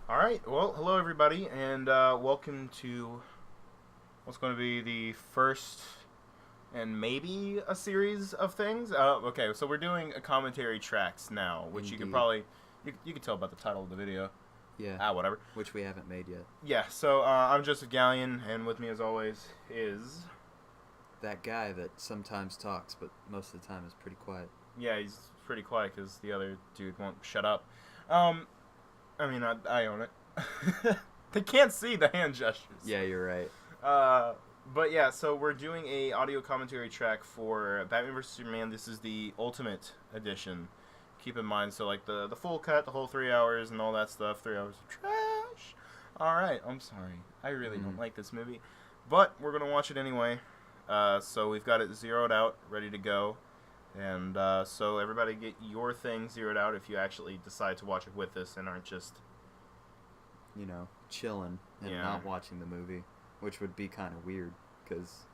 All right. Well, hello everybody, and welcome to what's going to be the first and maybe a series of things. Okay, so we're doing a commentary tracks now, which you could Indeed. probably you could tell about the title of the video. Yeah, Whatever. which we haven't made yet. Yeah. So I'm Joseph Gallion, and with me as always is That guy that sometimes talks, but most of the time is pretty quiet. yeah, he's pretty quiet because the other dude won't shut up. Um, I own it. They can't see the hand gestures. Yeah, you're right. Uh, but yeah, so we're doing a audio commentary track for Batman vs Superman. This is the Ultimate Edition. Keep in mind, so like the full cut, the whole 3 hours and all that stuff. 3 hours of trash. All right, I'm sorry. I really don't like this movie, but we're gonna watch it anyway. So we've got it zeroed out, ready to go. And so everybody get your thing zeroed out if you actually decide to watch it with us and aren't just Chilling and Yeah. not watching the movie, which would be kind of weird because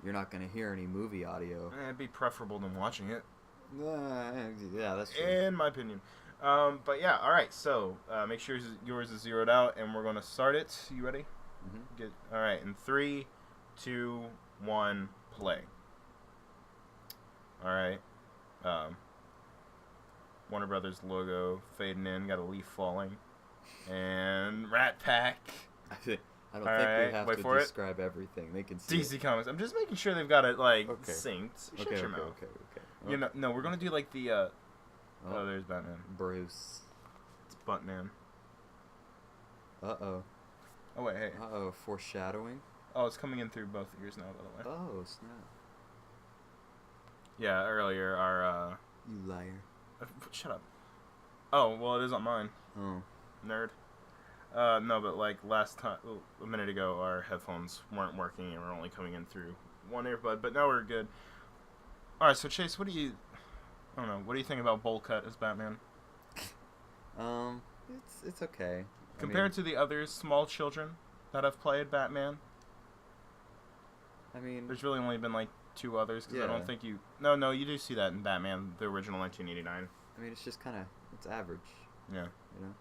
you're not going to hear any movie audio. it'd be preferable than watching it. Yeah, that's true. In my opinion. But yeah, all right. So make sure yours is zeroed out, and we're gonna start it. You ready? Mm-hmm. All right. In 3, 2, 1, play. All right. Warner Brothers logo fading in. Got a leaf falling, and Rat Pack. I don't think Alright, we have wait to for it. describe everything. They can see DC it. Comics. I'm just making sure they've got it like Okay. synced. Shut Okay, your okay, mouth. okay, okay. You know, no, we're gonna do like the. Oh, there's Batman. Bruce. It's Buttman. Uh-oh. Oh wait, hey. Uh-oh, foreshadowing. Oh, it's coming in through both ears now, by the way. Oh, snap. Yeah, earlier our You liar. shut up. Oh, well, it is on mine, Oh. nerd. No, but like last time, a minute ago, our headphones weren't working and were only coming in through one earbud. But now we're good. All right, so Chase, what do you? I don't know. What do you think about Bowl Cut as Batman It's okay. compared to the other small children that have played Batman? I mean, There's really only been like 2 others because I Yeah. don't think you. No, you do see that in Batman, the original 1989. it's just kind of it's average, Yeah. you know.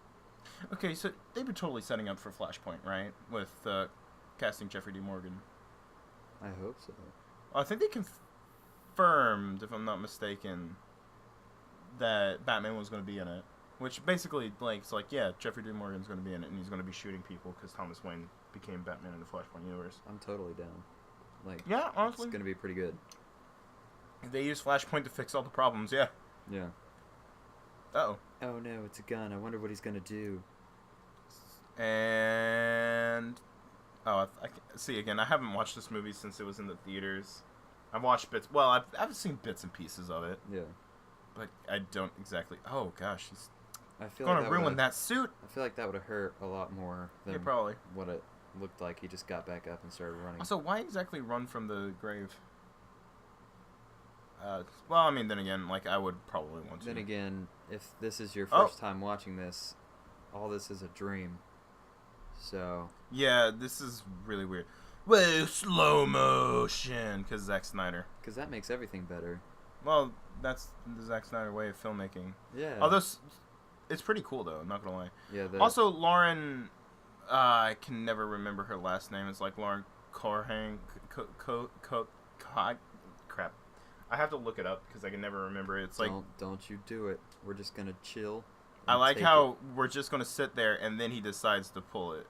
Okay, so they were totally setting up for Flashpoint, right? With casting Jeffrey D. Morgan. I hope so. I think they confirmed, if I'm not mistaken, that Batman was going to be in it. Which basically, like, it's like, yeah, Jeffrey D. Morgan's going to be in it, and he's going to be shooting people because Thomas Wayne became Batman in the Flashpoint universe. I'm totally down. Like, Yeah, honestly, it's gonna be pretty good. if they use Flashpoint to fix all the problems, yeah. Yeah. Uh-oh. Oh no, it's a gun. I wonder what he's gonna do. And see again. I haven't watched this movie since it was in the theaters. I've watched bits. Well, I've seen bits and pieces of it, Yeah. but I don't exactly. Oh gosh, he's I feel gonna like ruin that suit. I feel like that would have hurt a lot more than Yeah, probably. what it looked like. He just got back up and started running. Also, why exactly run from the grave? Well, I mean, then again, like I would probably want to. Then again, if this is your Oh. first time watching this, all this is a dream. So Yeah, this is really weird. Whoa, slow motion, because Zack Snyder. because that makes everything better. Well, that's the Zack Snyder way of filmmaking. Yeah. Although it's pretty cool though, I'm not gonna lie. Yeah. Also, Lauren, I can never remember her last name. It's like Lauren Corhang. Crap. I have to look it up because I can never remember it. It's like don't you do it. We're just gonna chill. I and like take how we're just gonna sit there and then he decides to pull it.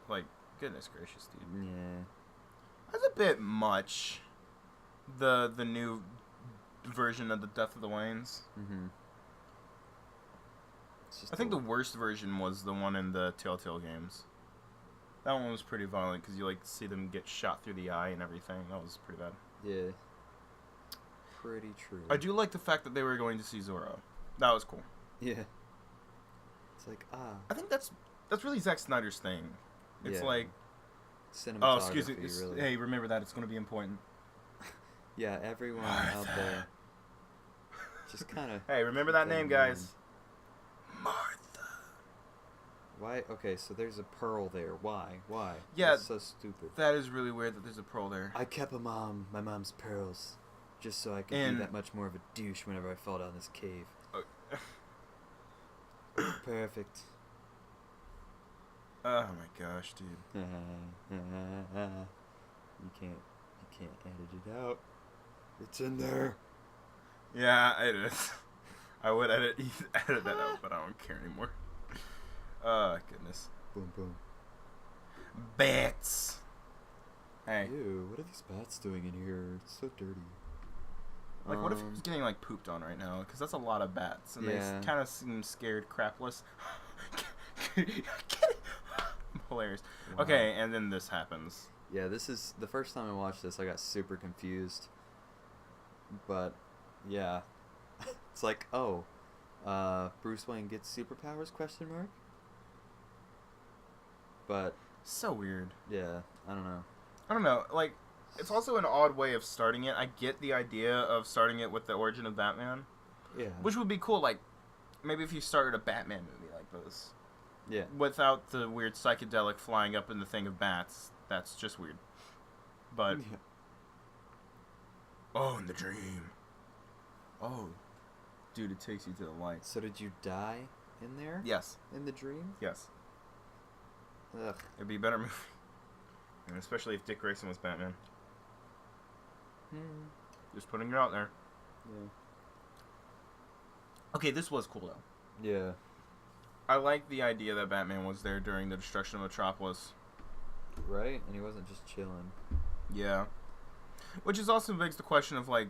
Like, goodness gracious, dude. it. Yeah. That's a bit much. The new version of the Death of the Waynes. Mm-hmm. It's just I think the worst version was the one in the Telltale games. That one was pretty violent because you like see them get shot through the eye and everything. That was pretty bad. Yeah. Pretty true. I do like the fact that they were going to see Zorro. That was cool. Yeah. It's like I think that's really Zack Snyder's thing. It's Yeah. like, cinematography. oh, excuse me. Really. Hey, remember that. It's going to be important. Yeah, everyone out there just kind of. Hey, remember that name, guys. Martha. Why? Okay, so there's a pearl there. Why? Why? Yeah. That's so stupid. That is really weird that there's a pearl there. I kept my mom's pearls, just so I could And- be that much more of a douche whenever I fall down this cave. Uh, Perfect. Oh my gosh, dude. You can't edit it out. It's in there. Yeah, it is. I would edit that out, but I don't care anymore. Oh, goodness. Boom, boom. Bats. Hey. Ew, what are these bats doing in here? It's so dirty. Like, what if he was getting, like, pooped on right now? Because that's a lot of bats. And Yeah. they kind of seem scared crapless. Hilarious. Wow. Okay, and then this happens. Yeah, this is the first time I watched this. I got super confused. But, yeah. It's like, oh, Bruce Wayne gets superpowers, ? But, So weird. yeah, I don't know. I don't know. Like, it's also an odd way of starting it. I get the idea of starting it with the origin of Batman. Yeah. Which would be cool, like, maybe if you started a Batman movie like this. Yeah. Without the weird psychedelic flying up in the thing of bats. That's just weird. But, Yeah. oh, in the dream. Oh. Dude, it takes you to the light. So did you die in there? Yes. In the dream? Yes. Ugh. It'd be a better movie. And especially if Dick Grayson was Batman. Just putting it out there. Yeah. Okay, this was cool, though. Yeah. I like the idea that Batman was there during the destruction of Metropolis. Right? And he wasn't just chilling. Yeah. Which is also begs the question of, like,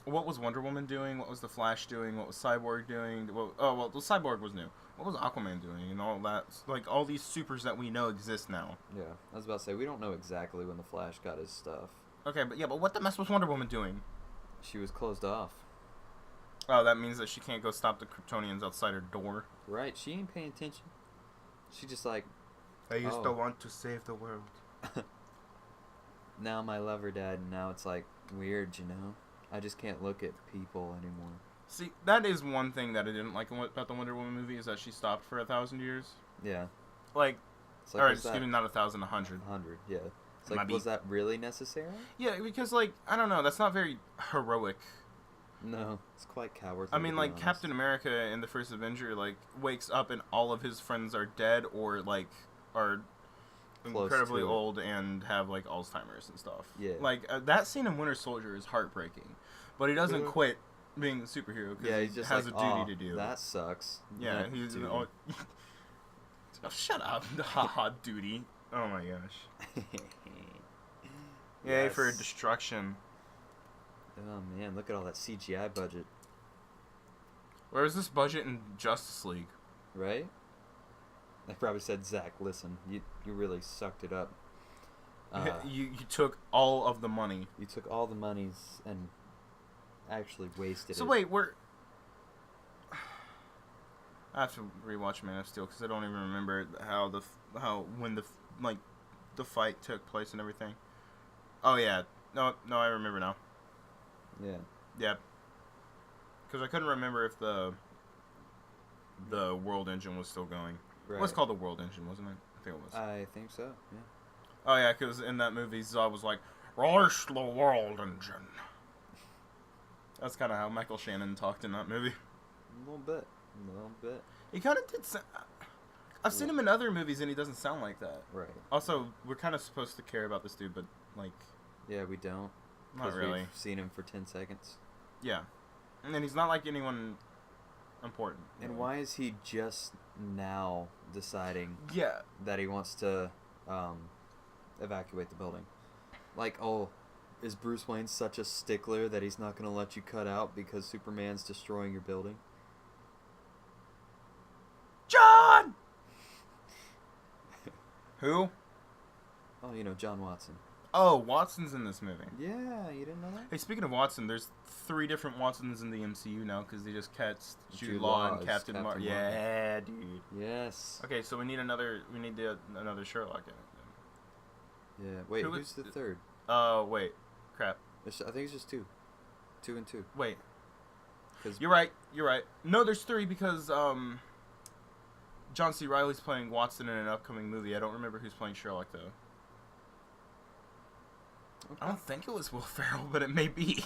what was Wonder Woman doing? What was the Flash doing? What was Cyborg doing? Well, the Cyborg was new. What was Aquaman doing? And all that. Like, all these supers that we know exist now. Yeah. I was about to say, we don't know exactly when the Flash got his stuff. Okay, but what the mess was Wonder Woman doing? She was closed off. Oh, that means that she can't go stop the Kryptonians outside her door. Right, she ain't paying attention. She just like, I used to Oh. want to save the world. now my lover died, and now it's like weird, you know? I just can't look at people anymore. See, that is one thing that I didn't like about the Wonder Woman movie, is that she stopped for 1,000 years. Yeah. Like, It's like, alright, was excuse me, that not 1,000, 100. 100, yeah. It's My like, beat. was that really necessary? Yeah, because, like, I don't know, that's not very heroic. No, it's quite cowardly. I mean, to be like, honest. Captain America in the first Avenger, like, wakes up and all of his friends are dead or, like, are Close incredibly to it. old and have, like, Alzheimer's and stuff. Yeah. Like, that scene in Winter Soldier is heartbreaking. But he doesn't Yeah. quit being a superhero because Yeah, he he's just has like, a duty "Aw, to do. that sucks. Yeah, That he's... duty." Oh, shut up. Haha, duty. Oh, my gosh. Yay for Yes. destruction. Oh man, look at all that CGI budget, Where is this budget in Justice League? right? I probably said, Zach, listen, you really sucked it up. You took all of the money. You took all the monies and actually wasted So it. wait, I have to rewatch Man of Steel because I don't even remember when the fight took place and everything. Oh yeah, no, I remember now. Yeah. Yeah, because I couldn't remember if the World Engine was still going. Right. It was called the World Engine, wasn't it? I think it was. I think so. Yeah. Oh yeah, because in that movie, Zod was like, "Release the World Engine." That's kind of how Michael Shannon talked in that movie. A little bit. He kind of did. I've seen him in other movies, and he doesn't sound like that. Right. Also, we're kind of supposed to care about this dude, but like, Yeah, we don't. not 'Cause really. We've seen him for 10 seconds. Yeah, and then he's not like anyone important. And really. why is he just now deciding Yeah, that he wants to evacuate the building? Like, oh, is Bruce Wayne such a stickler that he's not going to let you cut out because Superman's destroying your building? John. Who? Oh, you know, John Watson. Oh, Watson's in this movie. Yeah, you didn't know that? Hey, speaking of Watson, there's 3 different Watsons in the MCU now because they just cast Jude Jude Law Law and as Captain Captain Marvel. Marvel. Yeah, dude. Yes. Okay, so we need another Sherlock in it. Yeah. Wait, Who who's is- the third? Wait, crap. I think it's just 2. 2 and 2. Wait, 'Cause- you're right. No, there's 3 because John C. Reilly's playing Watson in an upcoming movie. I don't remember who's playing Sherlock though. Okay. I don't think it was Will Ferrell, but it may be.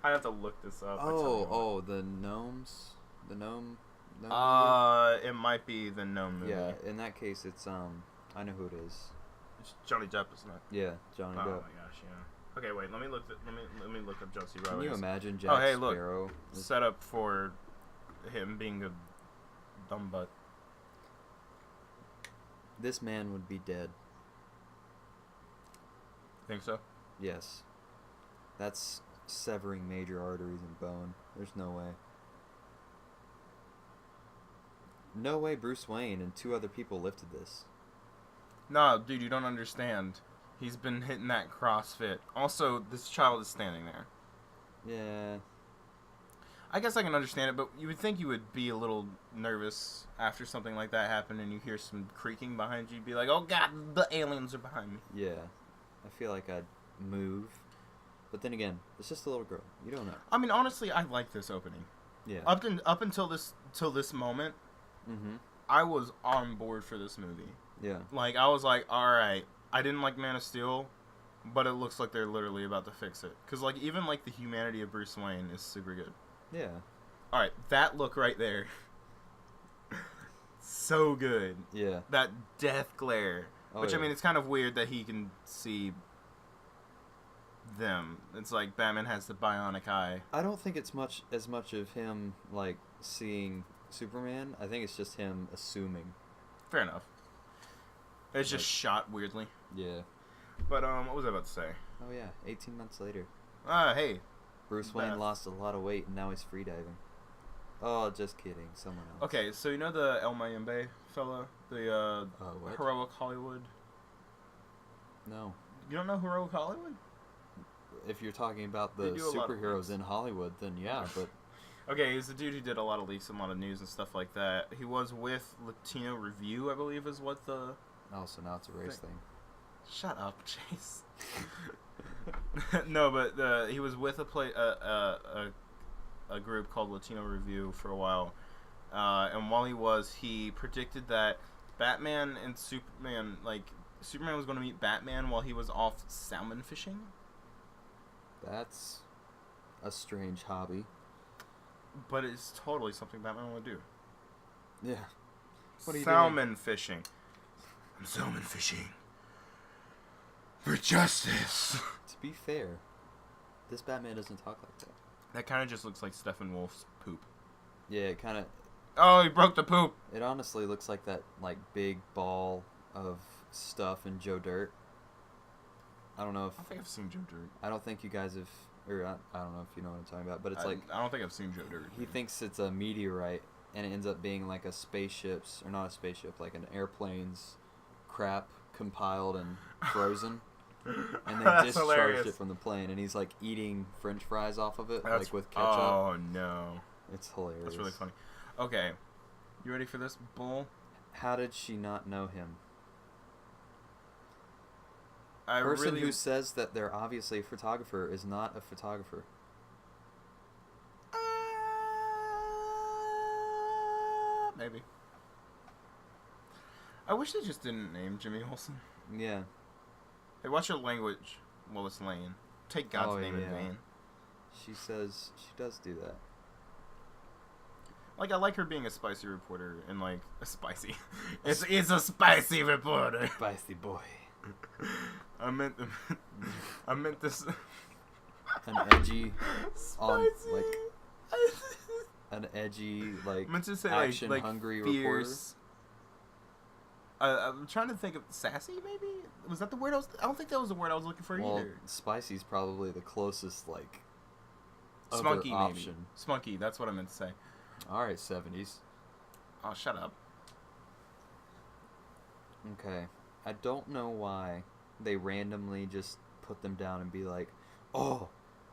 I have to look this up. I tell you what. The gnomes. The gnome No It might be the known movie? movie. Yeah, in that case, it's I know who it is. It's Johnny Depp, isn't it? Yeah, Johnny Oh Depp. my gosh, yeah. Okay, wait. Let me look up John C. Can Reilly. you imagine Jack hey, look. Sparrow? Set up for him being a dumb butt. This man would be dead. Think so? Yes. That's severing major arteries and bone. There's no way. No way Bruce Wayne and 2 other people lifted this. No, dude, you don't understand. He's been hitting that CrossFit. Also, this child is standing there. Yeah. I guess I can understand it, but you would think you would be a little nervous after something like that happened and you hear some creaking behind you. You'd be like, oh god, the aliens are behind me. Yeah. I feel like I'd move. But then again, it's just a little girl. You don't know. I mean, honestly, I like this opening. Yeah. Up until this moment, Mm-hmm. I was on board for this movie. Yeah. Like, I was like, alright, I didn't like Man of Steel, but it looks like they're literally about to fix it. Because, like, even, like, the humanity of Bruce Wayne is super good. Yeah. Alright, that look right there. So good. Yeah. That death glare. Oh, Which, yeah. I mean, it's kind of weird that he can see them. It's like Batman has the bionic eye. I don't think it's as much of him, like, seeing Superman. I think it's just him assuming. Fair enough. It's just shot weirdly. Yeah. But, what was I about to say? Oh, yeah. 18 months later. Hey. Bruce Wayne Beth. lost a lot of weight, and now he's freediving. Oh, just kidding. Someone else. Okay, so you know the El Mayimbe fella? The, What? Heroic Hollywood? No. You don't know Heroic Hollywood? If you're talking about They the do a lot of superheroes things. in Hollywood, then yeah, but... Okay, he's the dude who did a lot of leaks and a lot of news and stuff like that. He was with Latino Review, I believe is what the... Oh, so now it's a race thing. Shut up, Chase. No, but he was with a group called Latino Review for a while, and while he predicted that Batman and Superman, like Superman was going to meet Batman while he was off salmon fishing. That's a strange hobby. But it's totally something Batman would do. Yeah. What are you salmon fishing. I'm salmon fishing. For justice. To be fair, this Batman doesn't talk like that. That kind of just looks like Steppenwolf's poop. Yeah, it kind of... Oh, he broke the poop. It honestly looks like that, like, big ball of stuff in Joe Dirt. I don't know if... I think I've seen Joe Dirt. I don't think you guys have... Or I don't know if you know what I'm talking about, but it's like... I don't think I've seen Joe Dirt. He thinks it's a meteorite, and it ends up being like a spaceship's... Or not a spaceship, like an airplane's crap compiled and frozen. And they That's discharged hilarious. it from the plane, and he's like eating French fries off of it, like with ketchup. Oh no, It's hilarious. that's really funny. Okay, you ready for this bull? How did she not know him? I Person really who says that they're obviously a photographer is not a photographer. Maybe. I wish they just didn't name Jimmy Olsen. Yeah. Hey, watch your language, Lois Lane. Take God's name in vain. She says she does do that. Like, I like her being a spicy reporter and, like, a spicy. it's a spicy reporter. Spicy boy. I meant this. An edgy, on like an edgy like I meant to say action like hungry reporter. fierce. I'm trying to think of sassy. Maybe was that the word I was? I don't think that was the word I was looking for Well, either. spicy's probably the closest like other Spunky option. maybe. Spunky. That's what I meant to say. All right, 70s. Oh, shut up. Okay. I don't know why they randomly just put them down and be like, "Oh,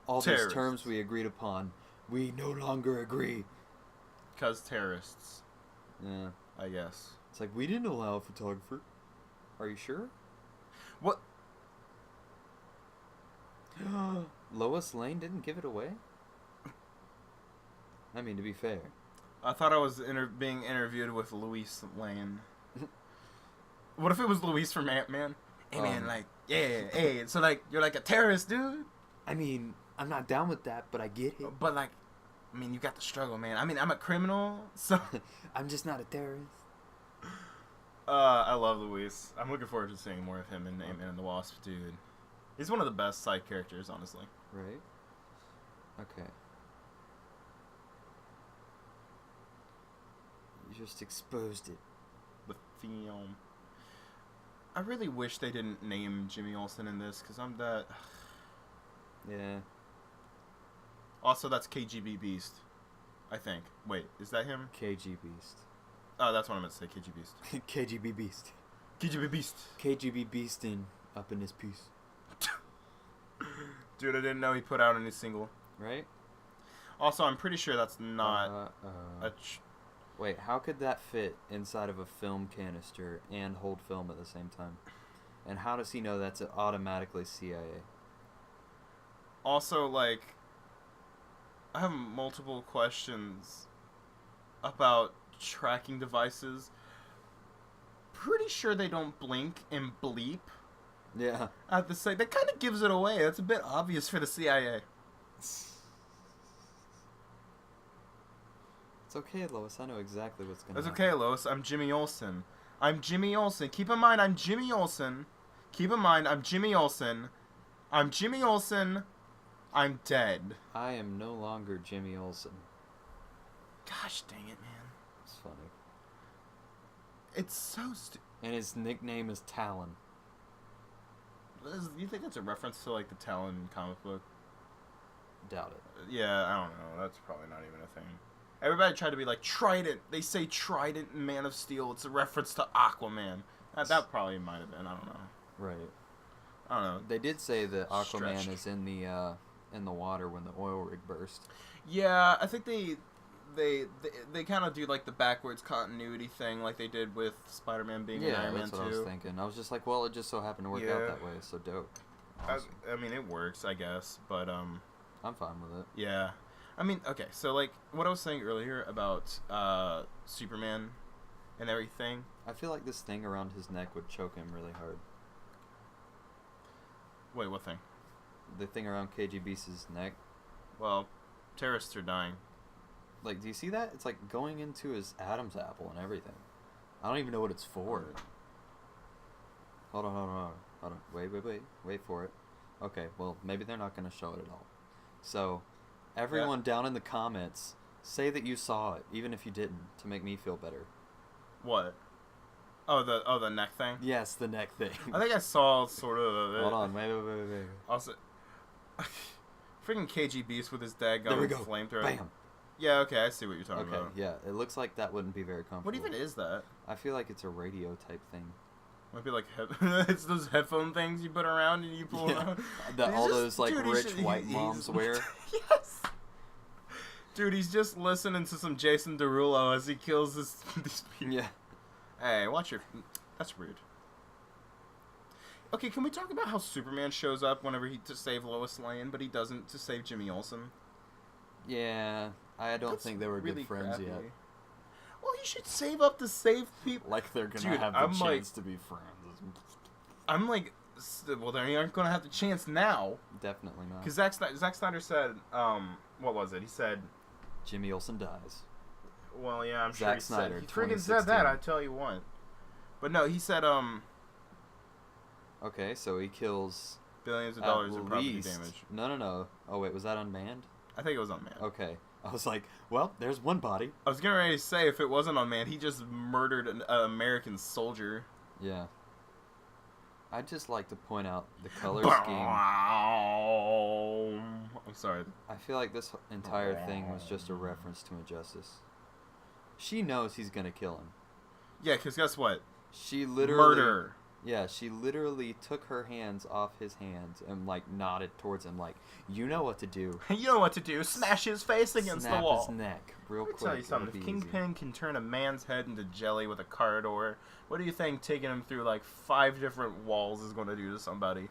all Terrorists. these terms we agreed upon, we no longer agree." Cause terrorists, Yeah. I guess. It's like, we didn't allow a photographer. Are you sure? What? Lois Lane didn't give it away? I mean, to be fair. I thought I was being interviewed with Luis Lane. What if it was Luis from Ant-Man? Hey man, like, yeah, hey, so like, you're like a terrorist, dude. I mean, I'm not down with that, but I get it. But like, I mean, you got the struggle, man. I mean, I'm a criminal, so... I'm just not a terrorist. I love Luis. I'm looking forward to seeing more of him in Ant-Man and the Wasp, dude. He's one of the best side characters, honestly. Right? Okay. You just exposed it. The film. I really wish they didn't name Jimmy Olsen in this, because I'm that... Yeah. Also, that's KGB Beast, I think. Wait, is that him? KG Beast. Oh, that's what I meant to say, KG Beast. KGB Beast. KGB Beast. KGB Beastin' up in his piece. Dude, I didn't know he put out a new single. Right? Also, I'm pretty sure that's not a... Wait, how could that fit inside of a film canister and hold film at the same time? And how does he know that's automatically CIA? Also, like, I have multiple questions about tracking devices. Pretty sure they don't blink and bleep Yeah. at the same... That kind of gives it away. That's a bit obvious for the CIA. It's okay, Lois. I know exactly what's going to That's happen. okay, Lois. I'm Jimmy Olsen. I'm Jimmy Olsen. Keep in mind, I'm Jimmy Olsen. Keep in mind, I'm Jimmy Olsen. I'm Jimmy Olsen. I'm dead. I am no longer Jimmy Olsen. Gosh dang it, man. It's funny. It's so stupid. And his nickname is Talon. You think that's a reference to, like, the Talon comic book? Doubt it. Yeah, I don't know. That's probably not even a thing. Everybody tried to be like, Trident. They say Trident in Man of Steel. It's a reference to Aquaman. That probably might have been. I don't know. Right. I don't know. They did say that Aquaman Stretched. is in the water when the oil rig burst. Yeah, I think they kind of do, like, the backwards continuity thing like they did with Spider-Man being in Iron Man 2. That's what I was thinking. I was just like, well, it just so happened to work out that way. So dope. Awesome. I mean, it works, I guess, but, I'm fine with it. yeah. I mean, okay, so, like, what I was saying earlier about, Superman and everything. I feel like this thing around his neck would choke him really hard. Wait, what thing? The thing around KG Beast's neck. Well, terrorists are dying. Like, do you see that? It's like going into his Adam's apple and everything. I don't even know what it's for. Hold on. Wait for it. Okay, well, maybe they're not going to show it at all. So, everyone down in the comments, say that you saw it, even if you didn't, to make me feel better. What? Oh, the neck thing? Yes, the neck thing. I think I saw sort of it. Hold on, wait. Also, freaking KG Beast with his daggone There we go. flamethrower. Bam. Yeah, okay, I see what you're talking Okay, about. yeah, it looks like that wouldn't be very comfortable. What even is that? I feel like it's a radio type thing. Might be like it's those headphone things you put around and you pull Yeah. around. That all those like dude, rich white moms wear. Yes. Dude, he's just listening to some Jason Derulo as he kills these people. Yeah. Hey, watch your... That's rude. Okay, can we talk about how Superman shows up whenever to save Lois Lane, but he doesn't to save Jimmy Olsen? Yeah, I don't That's think they were really good friends crappy. yet. Well, he should save up to save people. Like they're gonna Dude, have the I'm chance like- to be friends. I'm like, well, they aren't going to have the chance now. Definitely not. Because Zack Snyder said, what was it? He said, Jimmy Olsen dies. well, yeah, I'm sure Zack he Snyder, said, he freaking said that, 2016. I tell you what. But no, he said, Okay, so he kills billions of at dollars in property least... damage. No. Oh wait, was that unmanned? I think it was Unmanned. Okay. I was like, well, there's one body. I was getting ready to say, if it wasn't Unmanned, he just murdered an American soldier. Yeah. I'd just like to point out the color I'm scheme. sorry. I feel like this entire thing was just a reference to Injustice. She knows he's gonna kill him. Yeah, because guess what? She literally... Murder. Yeah, she literally took her hands off his hands and, like, nodded towards him like, you know what to do. You know what to do. Smash his face against Snap the wall. his neck real Let me quick. tell you something. It'll If be easy. Kingpin can turn a man's head into jelly with a car door, what do you think taking him through like 5 different walls is going to do to somebody?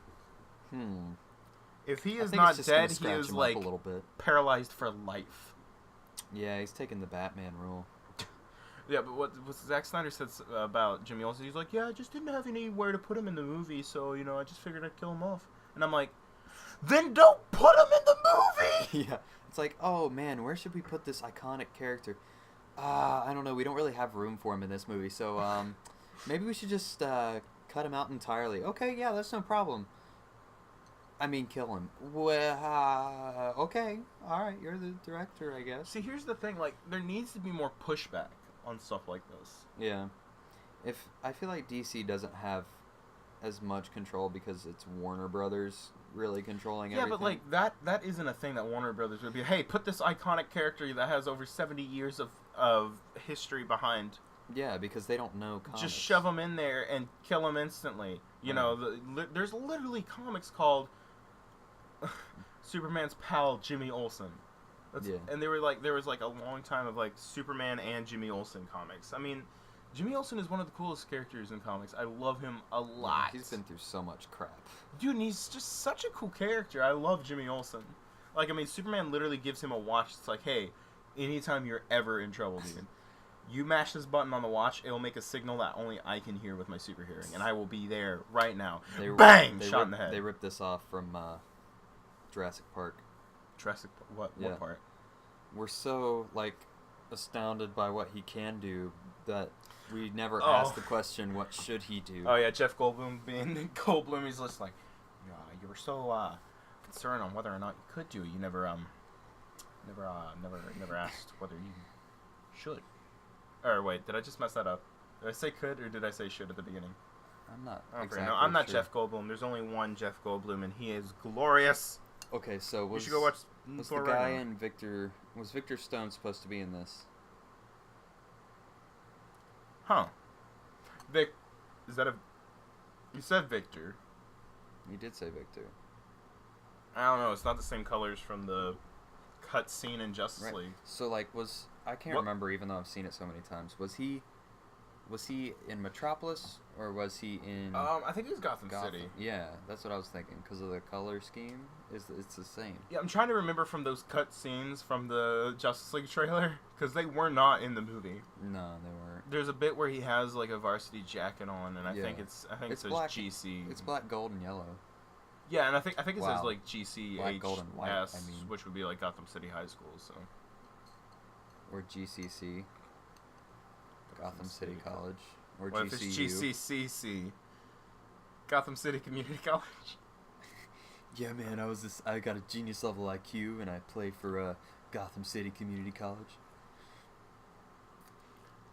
If he I is think not it's just gonna dead, he scratch is him like up a little bit. paralyzed for life. Yeah, he's taking the Batman rule. Yeah, but what Zack Snyder said about Jimmy Olsen, he's like, yeah, I just didn't have anywhere to put him in the movie, so, I just figured I'd kill him off. And I'm like, then don't put him in the movie! Yeah, It's like, oh man, where should we put this iconic character? I don't know. We don't really have room for him in this movie, so maybe we should just cut him out entirely. Okay, yeah, that's no problem. I mean, kill him. Well, okay, all right, you're the director, I guess. See, here's the thing. Like, there needs to be more pushback on stuff like this. Yeah. If I feel like DC doesn't have as much control because it's Warner Brothers really controlling everything. Yeah, but like that isn't a thing that Warner Brothers would be. Hey, put this iconic character that has over 70 years of history behind. Yeah, because they don't know comics. Just shove them in there and kill them instantly. You know, there's literally comics called Superman's pal Jimmy Olsen. And there was like a long time of like Superman and Jimmy Olsen comics. I mean, Jimmy Olsen is one of the coolest characters in comics. I love him a lot. He's been through so much crap. Dude, and he's just such a cool character. I love Jimmy Olsen. Like, I mean, Superman literally gives him a watch. It's like, hey, anytime you're ever in trouble, dude, you mash this button on the watch, it will make a signal that only I can hear with my super hearing, and I will be there right now. Bang! Shot in the head. They ripped this off from Jurassic Park. What part? We're so, like, astounded by what he can do that we never asked the question, what should he do? Oh, yeah, Jeff Goldblum being Goldblum, he's just like, you were so concerned on whether or not you could do it. You never asked whether you should. Or wait, did I just mess that up? Did I say could or did I say should at the beginning? I'm not I'm not sure. Jeff Goldblum. There's only one Jeff Goldblum, and he is glorious. Okay, so you should go watch was the guy in Victor... Was Victor Stone supposed to be in this? Huh. Vic... Is that a... You said Victor. You did say Victor. I don't know. It's not the same colors from the cut scene in Justice League. So, like, I can't remember, even though I've seen it so many times. Was he in Metropolis, or was he in... I think it was Gotham City. Yeah, that's what I was thinking, because of the color scheme. It's the same. Yeah, I'm trying to remember from those cut scenes from the Justice League trailer, because they were not in the movie. No, they weren't. There's a bit where he has, like, a varsity jacket on, and I think it says black, GC. It's black, gold, and yellow. Yeah, and I think it says, like, GCHS, black, gold, and white, which would be, like, Gotham City High School, so... Or GCC. Gotham City College. Or what GCU. If it's GCCC? Gotham City Community College? Yeah, man, I got a genius level IQ, and I play for Gotham City Community College.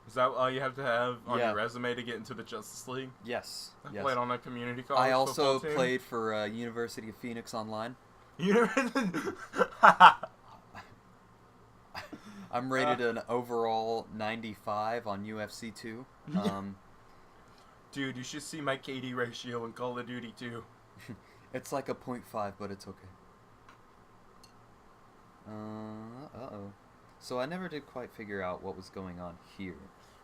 Is that all you have to have on your resume to get into the Justice League? Yes. I played on a community college. I also played for University of Phoenix Online. I'm rated an overall 95 on UFC 2. Dude, you should see my KD ratio in Call of Duty 2. It's like a 0.5, but it's okay. Uh-oh. So I never did quite figure out what was going on here.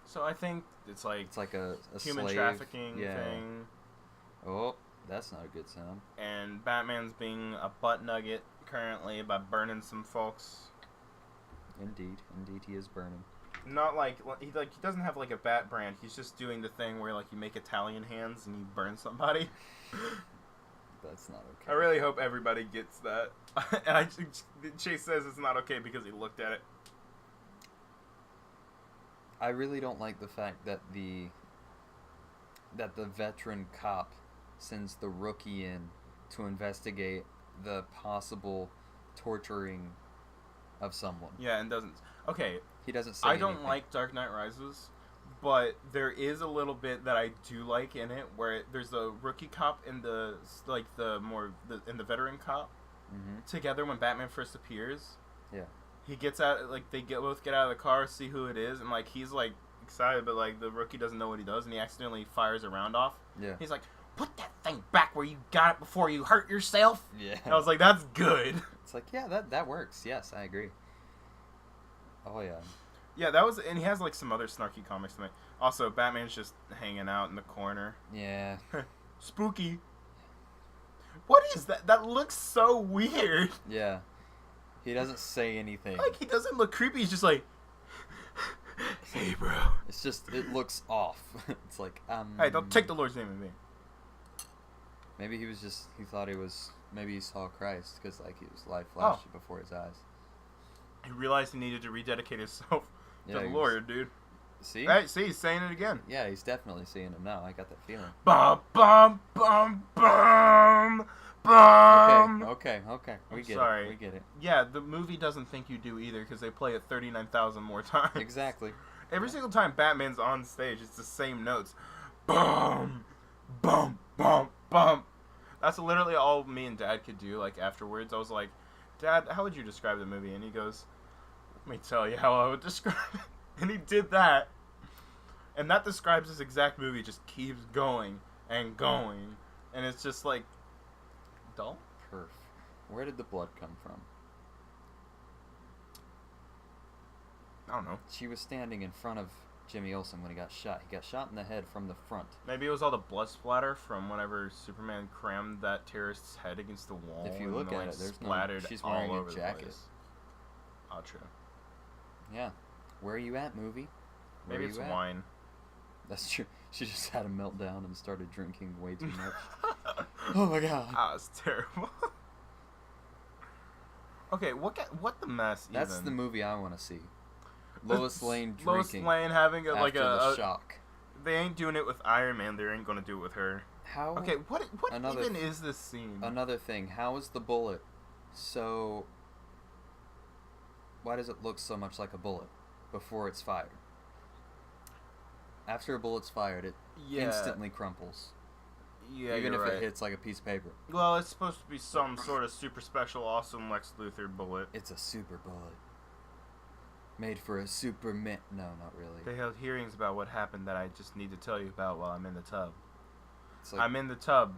So I think it's like a human slave trafficking thing. Oh, that's not a good sound. And Batman's being a butt nugget currently by burning some folks. Indeed, he is burning. Not like he doesn't have like a bat brand. He's just doing the thing where like you make Italian hands and you burn somebody. That's not okay. I really hope everybody gets that. And Chase says it's not okay because he looked at it. I really don't like the fact that the veteran cop sends the rookie in to investigate the possible torturing of someone. Yeah, and doesn't. Okay. He doesn't say I don't anything. like Dark Knight Rises, but there is a little bit that I do like in it, where there's a rookie cop and the veteran cop together when Batman first appears. Yeah. He gets out, like they both get out of the car, see who it is, and like he's like excited, but like the rookie doesn't know what he does, and he accidentally fires a round off. Yeah. He's like, "Put that thing back where you got it before you hurt yourself." Yeah. And I was like, "That's good." It's like, yeah, that works. Yes, I agree. Oh yeah. Yeah, that was, and he has like some other snarky comics to me. Also, Batman's just hanging out in the corner. Yeah. Spooky. What is that? That looks so weird. Yeah. He doesn't say anything. Like, he doesn't look creepy. He's just like, "Hey, bro." It's just, it looks off. It's like, Hey, don't take the Lord's name in vain. Maybe he thought maybe he saw Christ, because, like, his life flashed before his eyes. He realized he needed to rededicate himself to the he was- Lord, dude. See? Hey, see, he's saying it again. Yeah, he's definitely seeing him now. I got that feeling. Bum, bum, bum, bum, bum. Okay. We I'm get sorry. it. We get it. Yeah, the movie doesn't think you do either because they play it 39,000 more times. Exactly. Every single time Batman's on stage, it's the same notes. Bum, bum, bum, bum. That's literally all me and Dad could do. Like afterwards, I was like, "Dad, how would you describe the movie?" And he goes, "Let me tell you how I would describe it." And he did that, and that describes this exact movie. It just keeps going and going, and it's just like dull. Perf. Where did the blood come from? I don't know. She was standing in front of Jimmy Olsen when he got shot. He got shot in the head from the front. Maybe it was all the blood splatter from whenever Superman crammed that terrorist's head against the wall. If you and look then, at like, it, there's no. splattered She's all wearing over a the jacket. place. Oh, true. Yeah. Where are you at, movie? Where Maybe are it's you at? wine. That's true. She just had a meltdown and started drinking way too much. Oh my god. Ah, it's terrible. Okay, what the mess? That's even? the movie I want to see. Lois Lane Lois drinking Lane having a, like after the a shock. They ain't doing it with Iron Man. They ain't gonna do it with her. How? Okay, what Another even is this scene? Another thing. How is the bullet so? Why does it look so much like a bullet before it's fired? After a bullet's fired, it instantly crumples. Yeah, even if you're right. it hits like a piece of paper. Well, it's supposed to be some sort of super special, awesome Lex Luthor bullet. It's a super bullet. Made for a Superman. No, not really. They held hearings about what happened that I just need to tell you about while I'm in the tub. It's like, I'm in the tub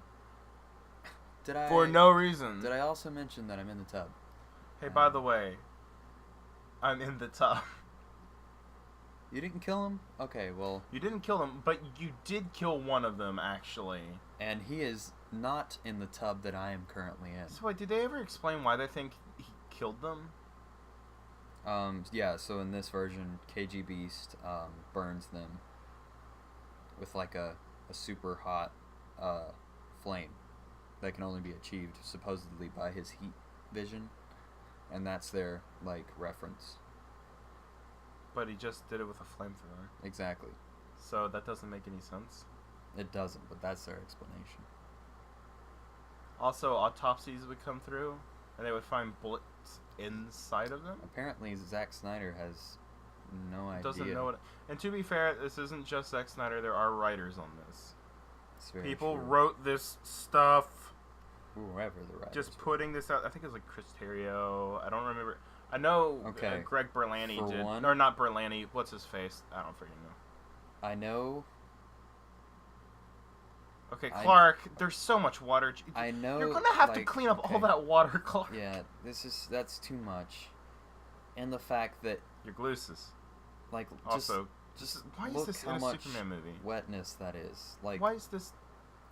did I for no reason. Did I also mention that I'm in the tub? Hey, by the way, I'm in the tub. You didn't kill him? Okay, well. You didn't kill them, but you did kill one of them, actually. And he is not in the tub that I am currently in. So wait, did they ever explain why they think he killed them? Yeah, so in this version, KG Beast burns them with like a super hot flame that can only be achieved supposedly by his heat vision, and that's their like reference. But he just did it with a flamethrower. Exactly. So that doesn't make any sense. It doesn't, but that's their explanation. Also, autopsies would come through, and they would find bullets inside of them. Apparently, Zack Snyder has no idea. Doesn't know what. And to be fair, this isn't just Zack Snyder. There are writers on this. It's very People true. wrote this stuff. Whoever the writers Just were. putting this out. I think it was like Chris Terrio. I don't remember. I know Okay. Greg Berlanti For did. one- Or not Berlanti. What's his face? I don't freaking know. I know. Okay, I- Clark. There's so much water. I know. You're gonna have to like, clean up all okay. that water, Clark. Yeah, that's too much. And the fact that Your glucis. like Also, just why is look this how in a much Superman movie? wetness that is. Like Why is this?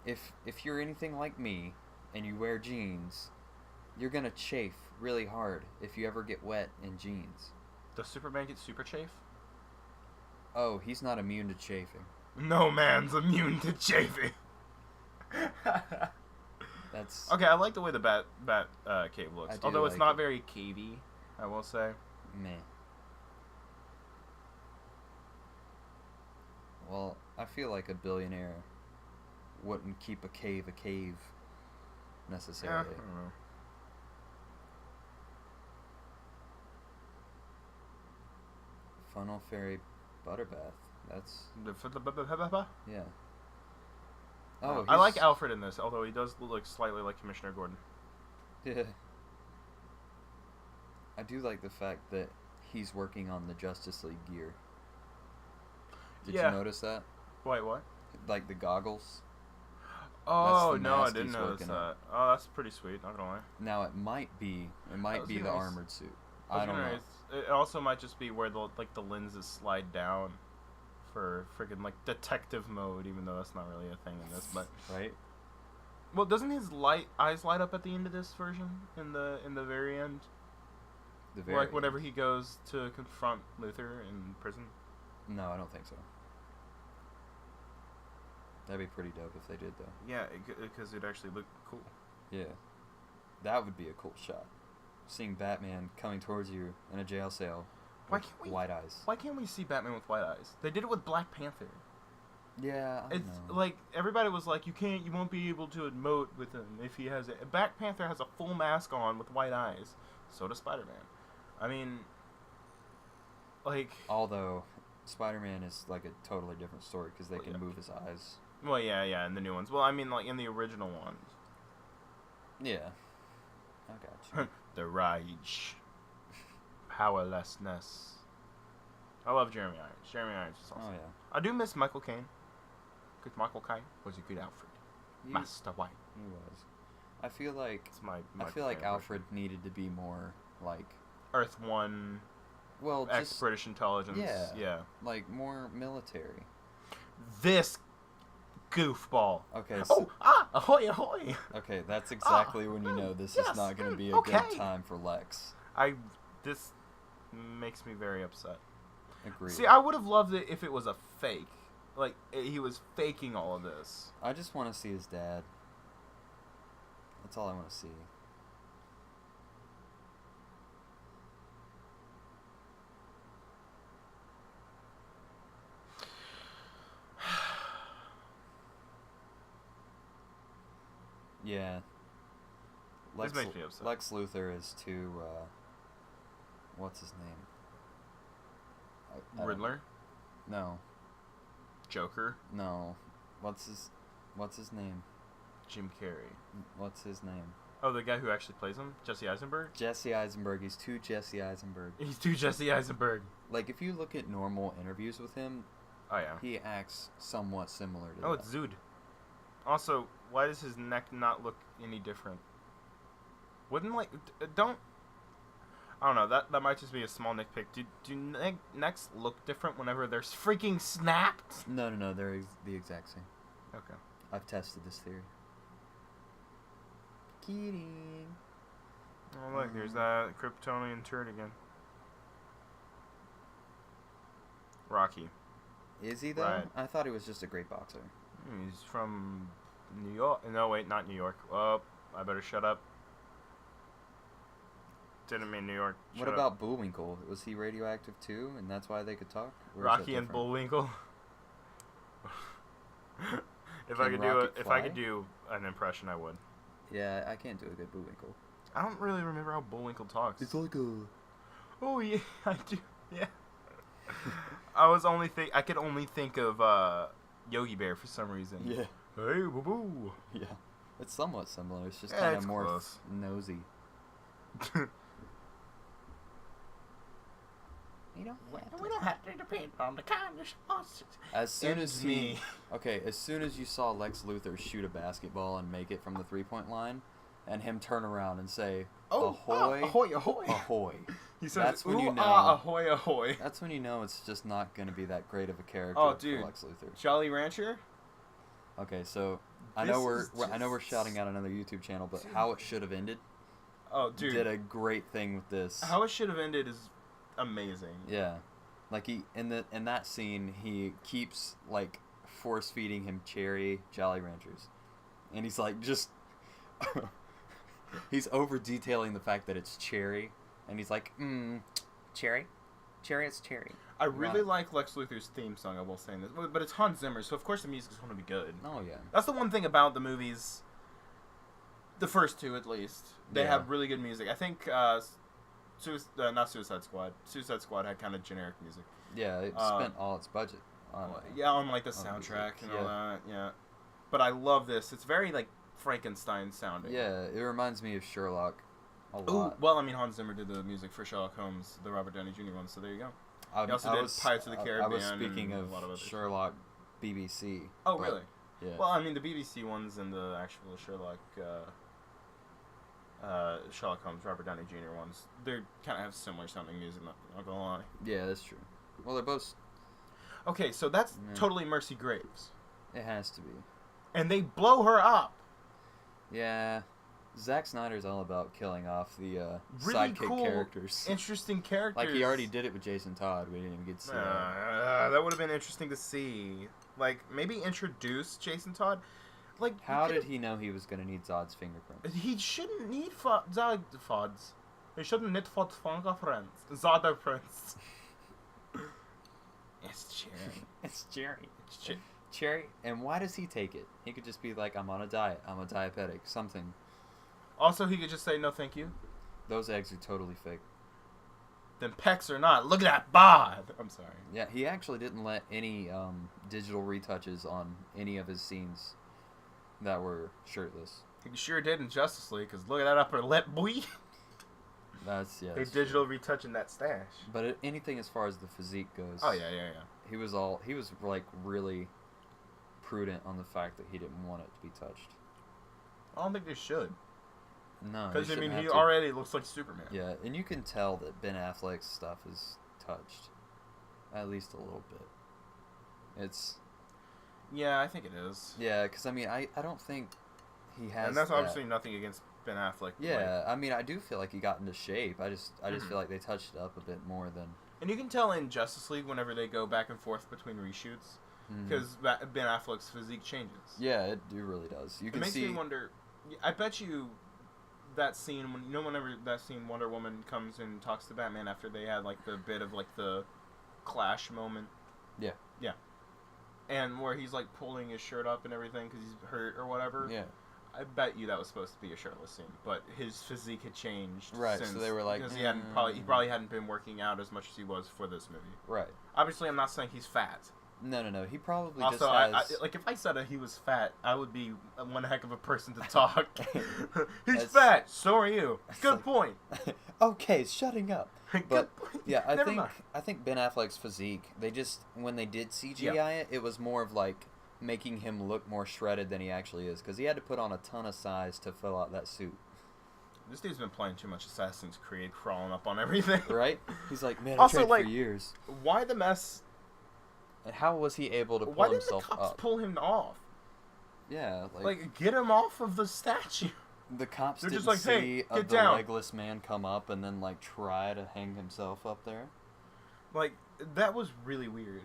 if you're anything like me and you wear jeans, you're gonna chafe really hard if you ever get wet in jeans. Does Superman get super chafe? Oh, he's not immune to chafing. No man's immune to chafing. That's Okay, I like the way the bat cave looks. I do Although it's like not it. very cavey, I will say. meh. Well, I feel like a billionaire wouldn't keep a cave Yeah, necessarily. I don't know. Funnel Fairy Butterbath. That's yeah. Oh, I like he's- Alfred in this, although he does look slightly like Commissioner Gordon. Yeah. I do like the fact that he's working on the Justice League gear. Did Yeah. you notice that? Wait, what? Like the goggles? Oh the no, I mask didn't he's notice working that. on. Oh, that's pretty sweet. Not gonna lie. Now it might be was the gonna s- armored suit. I was I don't gonna know. raise- It also might just be where the lenses slide down for freaking like detective mode, even though that's not really a thing in this. But Right? well, doesn't his eyes light up at the end of this version in the very end? The Or, like whenever he goes to confront Luthor in prison. No, I don't think so. That'd be pretty dope if they did though. Yeah, because it'd actually look cool. Yeah. That would be a cool shot. seeing Batman coming towards you in a jail cell Why with can't we? white eyes. Why can't we see Batman with white eyes? They did it with Black Panther. Yeah, I It's know. like everybody was like, you won't be able to emote with him if he has it. Black Panther has a full mask on with white eyes. So does Spider-Man. I mean, like, Although, Spider-Man is like a totally different story because they Well, can yeah. move his eyes. well, yeah, in the new ones. Well, I mean, like in the original ones, Yeah. I got you. the rage, powerlessness. I love Jeremy Irons. Jeremy Irons is awesome. Oh, yeah. I do miss Michael Caine. Because Michael Caine was a good Alfred. He, Master White. he was. I feel like It's my I feel like favorite. Alfred needed to be more like, Earth One, well, just ex-British intelligence. Yeah. like more military. This goofball. Okay, so, Ahoy, ahoy. okay, that's exactly when you know this yes, is not going to be a okay. good time for Lex. This makes me very upset. Agreed. See, I would have loved it if it was a fake. Like, he was faking all of this. I just want to see his dad. That's all I want to see. Yeah. This makes me upset. Lex Luthor is too, what's his name? I don't- Riddler? No. Joker? No. What's his name? Jim Carrey. What's his name? Oh, the guy who actually plays him? Jesse Eisenberg? Jesse Eisenberg. He's too Jesse Eisenberg. He's too Jesse Eisenberg. Like, if you look at normal interviews with him, Oh, yeah. he acts somewhat similar to Oh, that. it's Zood. Also, why does his neck not look any different? Wouldn't, like, don't... I don't know, that might just be a small nitpick. Do necks look different whenever they're freaking snapped? No, they're the exact same. Okay. I've tested this theory. Kidding. Oh, look, there's that Kryptonian turd again. Rocky. Is he, though? Right. I thought he was just a great boxer. He's from New York. No, wait, not New York. Oh, I better shut up. Didn't mean New York. What Shut up. about Bullwinkle? Was he radioactive too, and that's why they could talk? Or is Rocky that and different? Bullwinkle? If I Can could Rocky if I fly? could do an impression, I would. Yeah, I can't do a good Bullwinkle. I don't really remember how Bullwinkle talks. like a... Oh yeah, I do. Yeah. I could only think of Yogi Bear for some reason. Yeah. Hey, boo boo. Yeah. It's somewhat similar. It's just Yeah, kind it's of more close. nosy. We don't have to depend on the kind of sponsors. As soon It's as me. as soon as you saw Lex Luthor shoot a basketball and make it from the 3-point line, and him turn around and say, "Ahoy, ahoy, ahoy. ahoy," He says, That's when you "Ooh, know. ah, ahoy, ahoy. that's when you know it's just not going to be that great of a character Oh, dude. for Lex Luthor. Jolly Rancher? Okay, so I This know is I know we're just- shouting out another YouTube channel, but Dude. how it should have ended Oh, dude. did a great thing with this. How it should have ended is amazing. Yeah, like he in that scene he keeps like force feeding him cherry Jolly Ranchers, and he's like just he's over detailing the fact that it's cherry, and he's like, cherry, it's cherry. I really like Lex Luthor's theme song, I will say this. But it's Hans Zimmer, so of course the music's going to be good. Oh yeah, That's the one thing about the movies, the first two at least. They Yeah. have really good music. I think, not Suicide Squad. Suicide Squad had kind of generic music. yeah. It Uh, spent all its budget on Yeah, on like the on soundtrack music, and all that, yeah. But I love this. It's very like Frankenstein sounding. Yeah, it reminds me of Sherlock a Ooh, lot. well, I mean, Hans Zimmer did the music for Sherlock Holmes, the Robert Downey Jr. one, so there you go. He also did Pirates of the I was Caribbean speaking and of a lot of others. Sherlock BBC. Oh, but, really? Yeah. Well, I mean, the BBC ones and the actual Sherlock Holmes, Robert Downey Jr. ones, they kind of have similar sounding music, not gonna lie. Yeah, that's true. Well, they're both. Okay, so that's Yeah. totally Mercy Graves. It has to be. And they blow her up. Yeah. Zack Snyder's all about killing off the Really sidekick cool, characters. Interesting characters. Like he already did it with Jason Todd. We didn't even get to see that. That would have been interesting to see. Like, maybe introduce Jason Todd. Like, How did he know he was going to need Zod's fingerprint? He shouldn't need Zod Fods. We shouldn't knit for friends. The other friends. It's Cherry. It's Cherry. It's Cherry. Cherry. And why does he take it? He could just be like, I'm on a diet. I'm a diabetic. Something. Also, he could just say, no, thank you. Those eggs are totally fake. Then pecs or not, look at that bod. I'm sorry. Yeah, he actually didn't let any digital retouches on any of his scenes that were shirtless. He sure did in Justice League, because look at that upper lip, boy. That's, yeah. They that's digital retouching that stash. But anything as far as the physique goes. Oh, yeah. He was like really prudent on the fact that he didn't want it to be touched. I don't think they should. No, Because, I mean, shouldn't he have to. already looks like Superman. Yeah, and you can tell that Ben Affleck's stuff is touched. At least a little bit. It's... Yeah, I think it is. Yeah, because, I mean, I don't think he has And that's that. obviously nothing against Ben Affleck. Yeah, I mean, I do feel like he got into shape. I just Mhm. feel like they touched it up a bit more than... And you can tell in Justice League whenever they go back and forth between reshoots, Mhm. because Ben Affleck's physique changes. Yeah, it really does. You It can makes see... me wonder. I bet you that scene whenever that scene Wonder Woman comes and talks to Batman after they had like the bit of like the clash moment. Yeah. Yeah. And where he's like pulling his shirt up and everything because he's hurt or whatever. Yeah. I bet you that was supposed to be a shirtless scene, but his physique had changed. Right, so Since, they were like, because he probably hadn't been working out as much as he was for this movie. Right. Obviously, I'm not saying he's fat. No. He probably Also, just has... like if I said that he was fat, I would be one heck of a person to talk. He's That's- fat. So are you. Good like- point. Okay, shutting up. Good But point. yeah, Never mind. I think Ben Affleck's physique, they just when they did CGI it was more of like making him look more shredded than he actually is because he had to put on a ton of size to fill out that suit. This dude's been playing too much Assassin's Creed, crawling up on everything. Right? He's like, man, Also, I trained like, for years. Why the mess? And how was he able to pull Why didn't the himself cops up? pull him off? Yeah, Like, get him off of the statue. the cops they're didn't just like, "Hey, see get the down." legless man come up and then like try to hang himself up there. Like, that was really weird.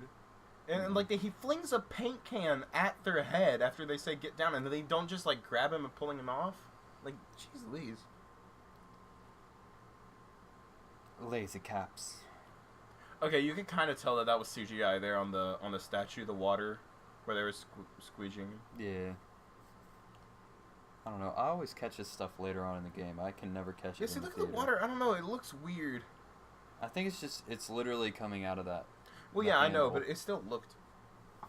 And like he flings a paint can at their head after they say get down, and they don't just like grab him and pulling him off. Like, jeez Louise. Lazy caps. Okay, you can kind of tell that was CGI there on the statue, the water, where they were squeegeeing. Yeah. I don't know. I always catch this stuff later on in the game. I can never catch it. Yeah, see, in look the at the theater. water. I don't know. It looks weird. I think it's literally coming out of that. Well, the yeah, I know, handle. but it still looked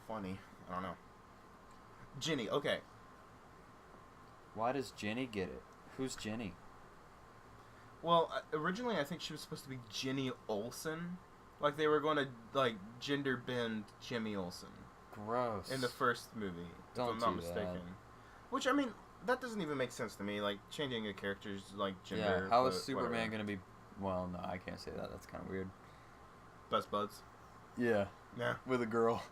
funny. I don't know. Ginny, okay. Why does Jenny get it? Who's Jenny? Well, originally I think she was supposed to be Ginny Olsen. Like they were going to like gender bend Jimmy Olsen Gross. in the first movie, Don't if I'm not do that. mistaken. Which I mean, that doesn't even make sense to me. Like changing a character's like Yeah. gender. How is but Superman whatever. gonna be? Well, no, I can't say that. That's kind of weird. Best buds? Yeah. Yeah. With a girl.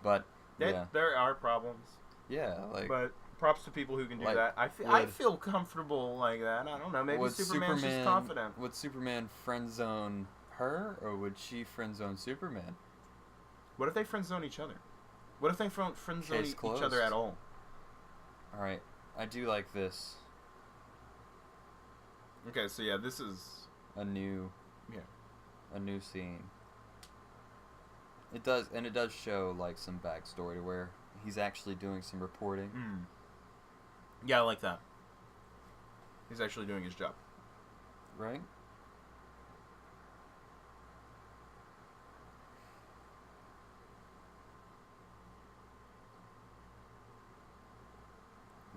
But yeah. There are problems, Yeah. Like. but props to people who can do Like, that. I would- feel comfortable like that. I don't know. Maybe would Superman's just confident. Would Superman friend zone her, or would she friend zone Superman? What if they friend zone each other? What if they friend zone Case each closed. other at all? All right. I do like this. Okay, so yeah, this is A new scene. It does show like some backstory to where he's actually doing some reporting. Yeah, I like that. He's actually doing his job. Right?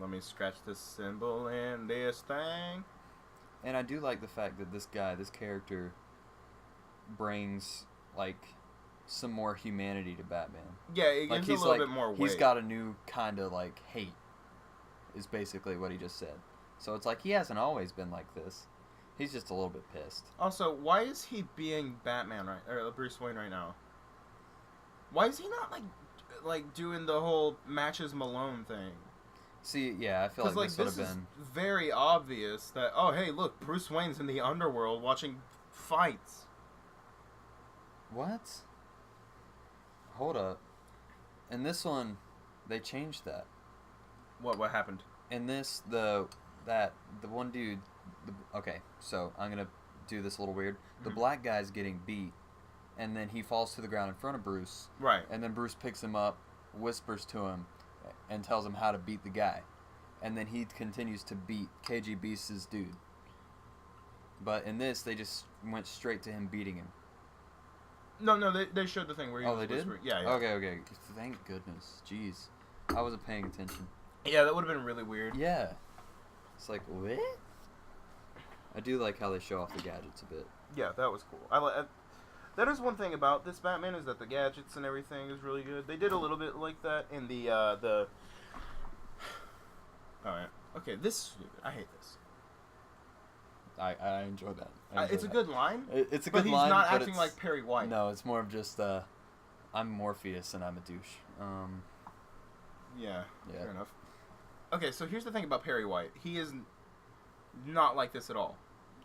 Let me scratch this symbol in this thing. And I do like the fact that this character, brings like some more humanity to Batman. Yeah, it Like gives a little bit more weight. he's got a new kind of like hate, is basically what he just said. So it's like he hasn't always been like this. He's just a little bit pissed. Also, why is he being Batman or Bruce Wayne right now? Why is he not like doing the whole matches Malone thing? See, yeah, I feel like this would have been. Very obvious that hey, look, Bruce Wayne's in the underworld watching fights. What? Hold up. In this one, they changed that. What happened? In this, the one dude Okay, so I'm gonna do this a little weird. The Mhm. black guy's getting beat, and then he falls to the ground in front of Bruce. Right. And then Bruce picks him up, whispers to him, and tells him how to beat the guy. And then he continues to beat KG Beast's dude. But in this, they just went straight to him beating him. No, they showed the thing where he Oh, was they did? whispering. Yeah. Okay. Thank goodness. Jeez. I wasn't paying attention. Yeah, that would have been really weird. Yeah. It's like, what? I do like how they show off the gadgets a bit. Yeah, that was cool. That is one thing about this Batman is that the gadgets and everything is really good. They did a little bit like that in the. All right. Okay, this is stupid. I hate this. I enjoy that. It's a good line. It's a but good line, he's not but acting it's, like Perry White. No, it's more of just, I'm Morpheus and I'm a douche. Yeah. Yeah. Fair enough. Okay, so here's the thing about Perry White. He is not like this at all.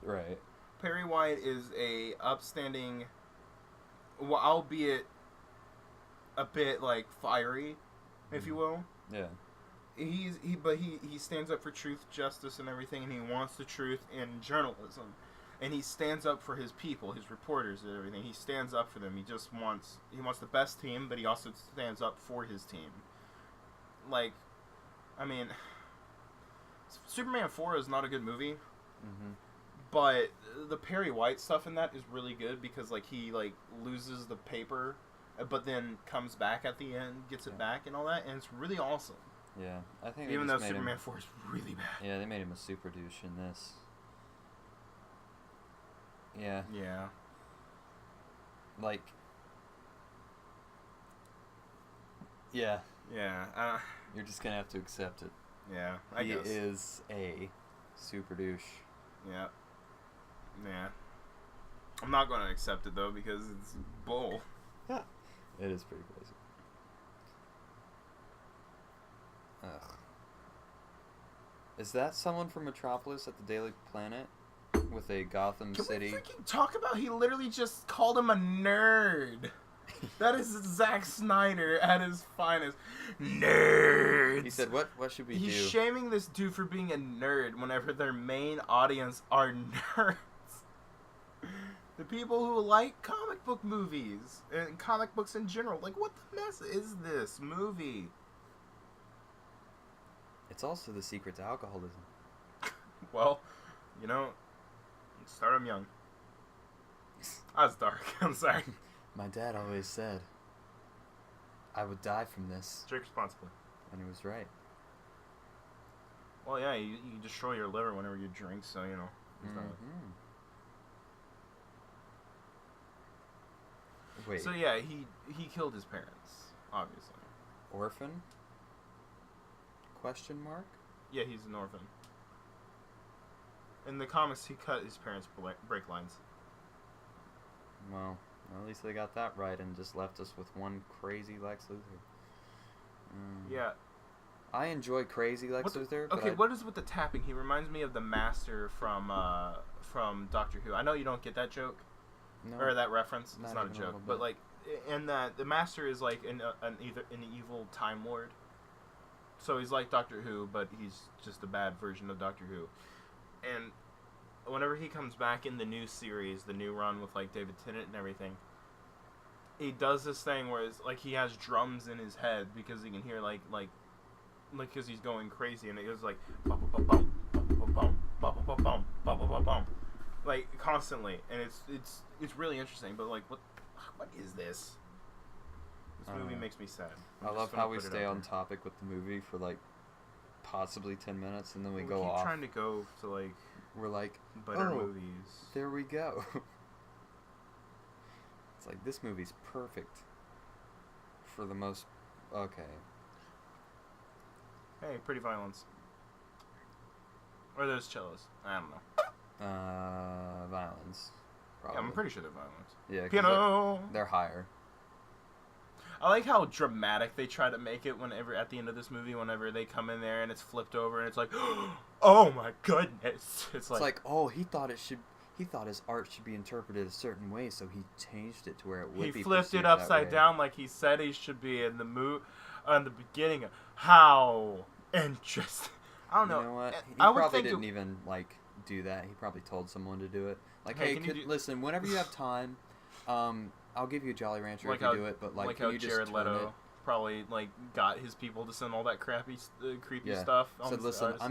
Right. Perry White is a upstanding, well, albeit a bit like fiery, if you will. Yeah. He stands up for truth, justice, and everything, and he wants the truth in journalism, and he stands up for his people, his reporters, and everything. He stands up for them. He wants the best team, but he also stands up for his team. Like, I mean, Superman 4 is not a good movie. Mm-hmm. But the Perry White stuff in that is really good because like he like loses the paper, but then comes back at the end, gets it back and all that, and it's really awesome. Yeah, I think Even though Superman 4 is really bad. Yeah, they made him a super douche in this. Yeah. Yeah. Like. Yeah. Yeah. You're just gonna have to accept it. Yeah. I guess. He is a super douche. Yeah. Yeah. I'm not going to accept it though because it's bull. Yeah. It is pretty crazy. Ugh. Is that someone from Metropolis at the Daily Planet with a Gotham Can City? we freaking talk about he literally just called him a nerd. That is Zack Snyder at his finest. Nerds. He said, "What should we do?" He's shaming this dude for being a nerd whenever their main audience are nerds. The people who like comic book movies and comic books in general. Like, what the mess is this movie? It's also the secret to alcoholism. Well, you know, start 'em young. I was dark. I'm sorry. My dad always said I would die from this, Drink responsibly. and he was right. Well, yeah, you destroy your liver whenever you drink, so, you know. it's not- Mm-hmm. Wait, So, yeah, he killed his parents, obviously. orphan? Question mark? Yeah, he's an orphan. In the comics, he cut his parents' brake lines. Well, at least they got that right and just left us with one crazy Lex Luthor. Yeah. I enjoy crazy Lex Luthor. Okay, what is with the tapping? He reminds me of the Master from Doctor Who. I know you don't get that joke No, or that reference. Not It's not a even a joke, little but bit. like, in that the Master is like an evil Time Lord. So he's like Doctor Who, but he's just a bad version of Doctor Who. And whenever he comes back in the new series, the new run with like David Tennant and everything, he does this thing where it's like he has drums in his head because he can hear like because he's going crazy, and it goes like bum bum bum bum bum bum bum bum bum bum bum, like constantly, and it's really interesting. But like, what is this? This movie makes me sad. I love how we stay on topic with the movie for like possibly 10 minutes, and then we go keep off. trying to go to like We're like, better oh, movies. there we go. It's like, this movie's perfect for the most. Okay. Hey, Pretty Violence. Or those cellos. I don't know. Violence. Probably. Yeah, I'm pretty sure they're violence. Yeah, 'cause Piano. they're higher. I like how dramatic they try to make it whenever at the end of this movie, whenever they come in there and it's flipped over and it's like, oh my goodness! It's like, oh, he thought his art should be interpreted a certain way, so he changed it to where it would be. He flipped it perceived that upside way. down like he said he should be in the beginning. How interesting! I don't know. You know what? He I would probably think didn't even like do that. He probably told someone to do it. Like, Hey, hey, can you listen, whenever you have time, I'll give you a Jolly Rancher Like if you how- do it, but like can how you just Jared turn Leto it? probably like got his people to send all that creepy Yeah. stuff. on Said, his listen, artists.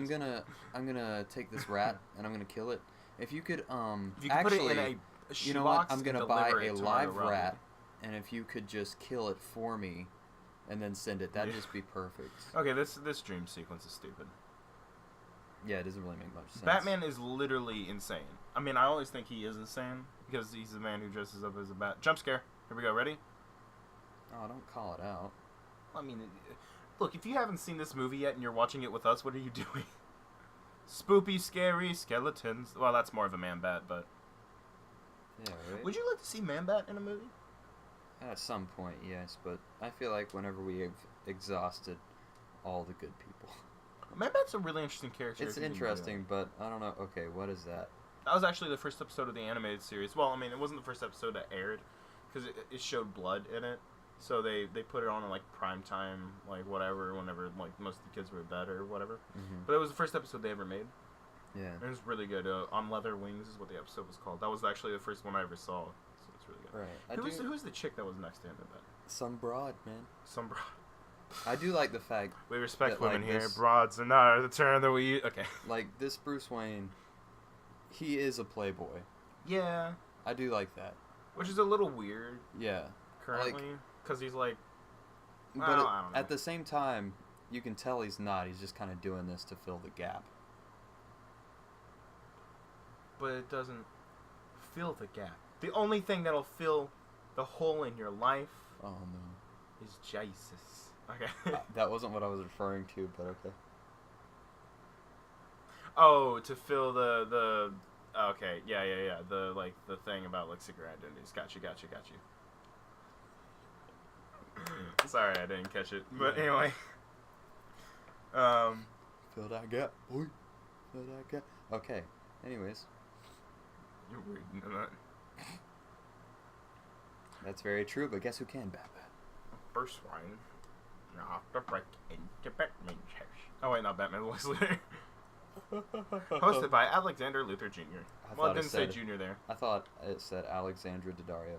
I'm gonna take this rat and I'm gonna kill it. If you could, If you could actually, put it in a you know what? shoebox I'm gonna and buy deliver a it to live Margot Robbie. rat, and if you could just kill it for me, and then send it, that'd Yeah. just be perfect. Okay, this dream sequence is stupid. Yeah, it doesn't really make much sense. Batman is literally insane. I mean, I always think he is insane because he's the man who dresses up as a bat. Jump scare. Here we go. Ready? Oh, don't call it out. I mean, look, if you haven't seen this movie yet and you're watching it with us, what are you doing? Spoopy, scary skeletons. Well, that's more of a man bat, but Yeah, right? would you like to see man bat in a movie? At some point, yes, but I feel like whenever we have exhausted all the good people. Man bat's a really interesting character. It's if you didn't know interesting, but I don't know. Okay, what is that? That was actually the first episode of the animated series. Well, I mean, it wasn't the first episode that aired because it showed blood in it. So they put it on in like prime time, like whatever, whenever like most of the kids were in bed or whatever. Mm-hmm. But it was the first episode they ever made. Yeah. It was really good. On Leather Wings is what the episode was called. That was actually the first one I ever saw. So it's really good. Right. Who's the chick that was next to him in that? Some broad, man. Some broad. I do like the fact, We respect That, like, women here. this- Broads are not the term that we use. Okay. like, this Bruce Wayne, he is a playboy. Yeah. I do like that. Which is a little weird Yeah. currently. Because he's like, But well, I don't know. at the same time, you can tell he's not. He's just kind of doing this to fill the gap. But it doesn't fill the gap. The only thing that'll fill the hole in your life Oh, no. is Jesus. Okay. That wasn't what I was referring to, but okay. Oh, to fill the okay, yeah. The like the thing about like secret identities. Got you. Sorry, I didn't catch it. But Yeah. anyway. Fill that gap. Oi. Fill that gap. Okay. Anyways, You're weird. You know that? that's very true, but guess who can, Batman? First one. You have to break into Batman's house. Oh wait, not Batman. Lex Luthor. Hosted by Alexander Luthor Jr. I Well, thought it it didn't say said- Jr. there. I thought it said Alexandra Daddario.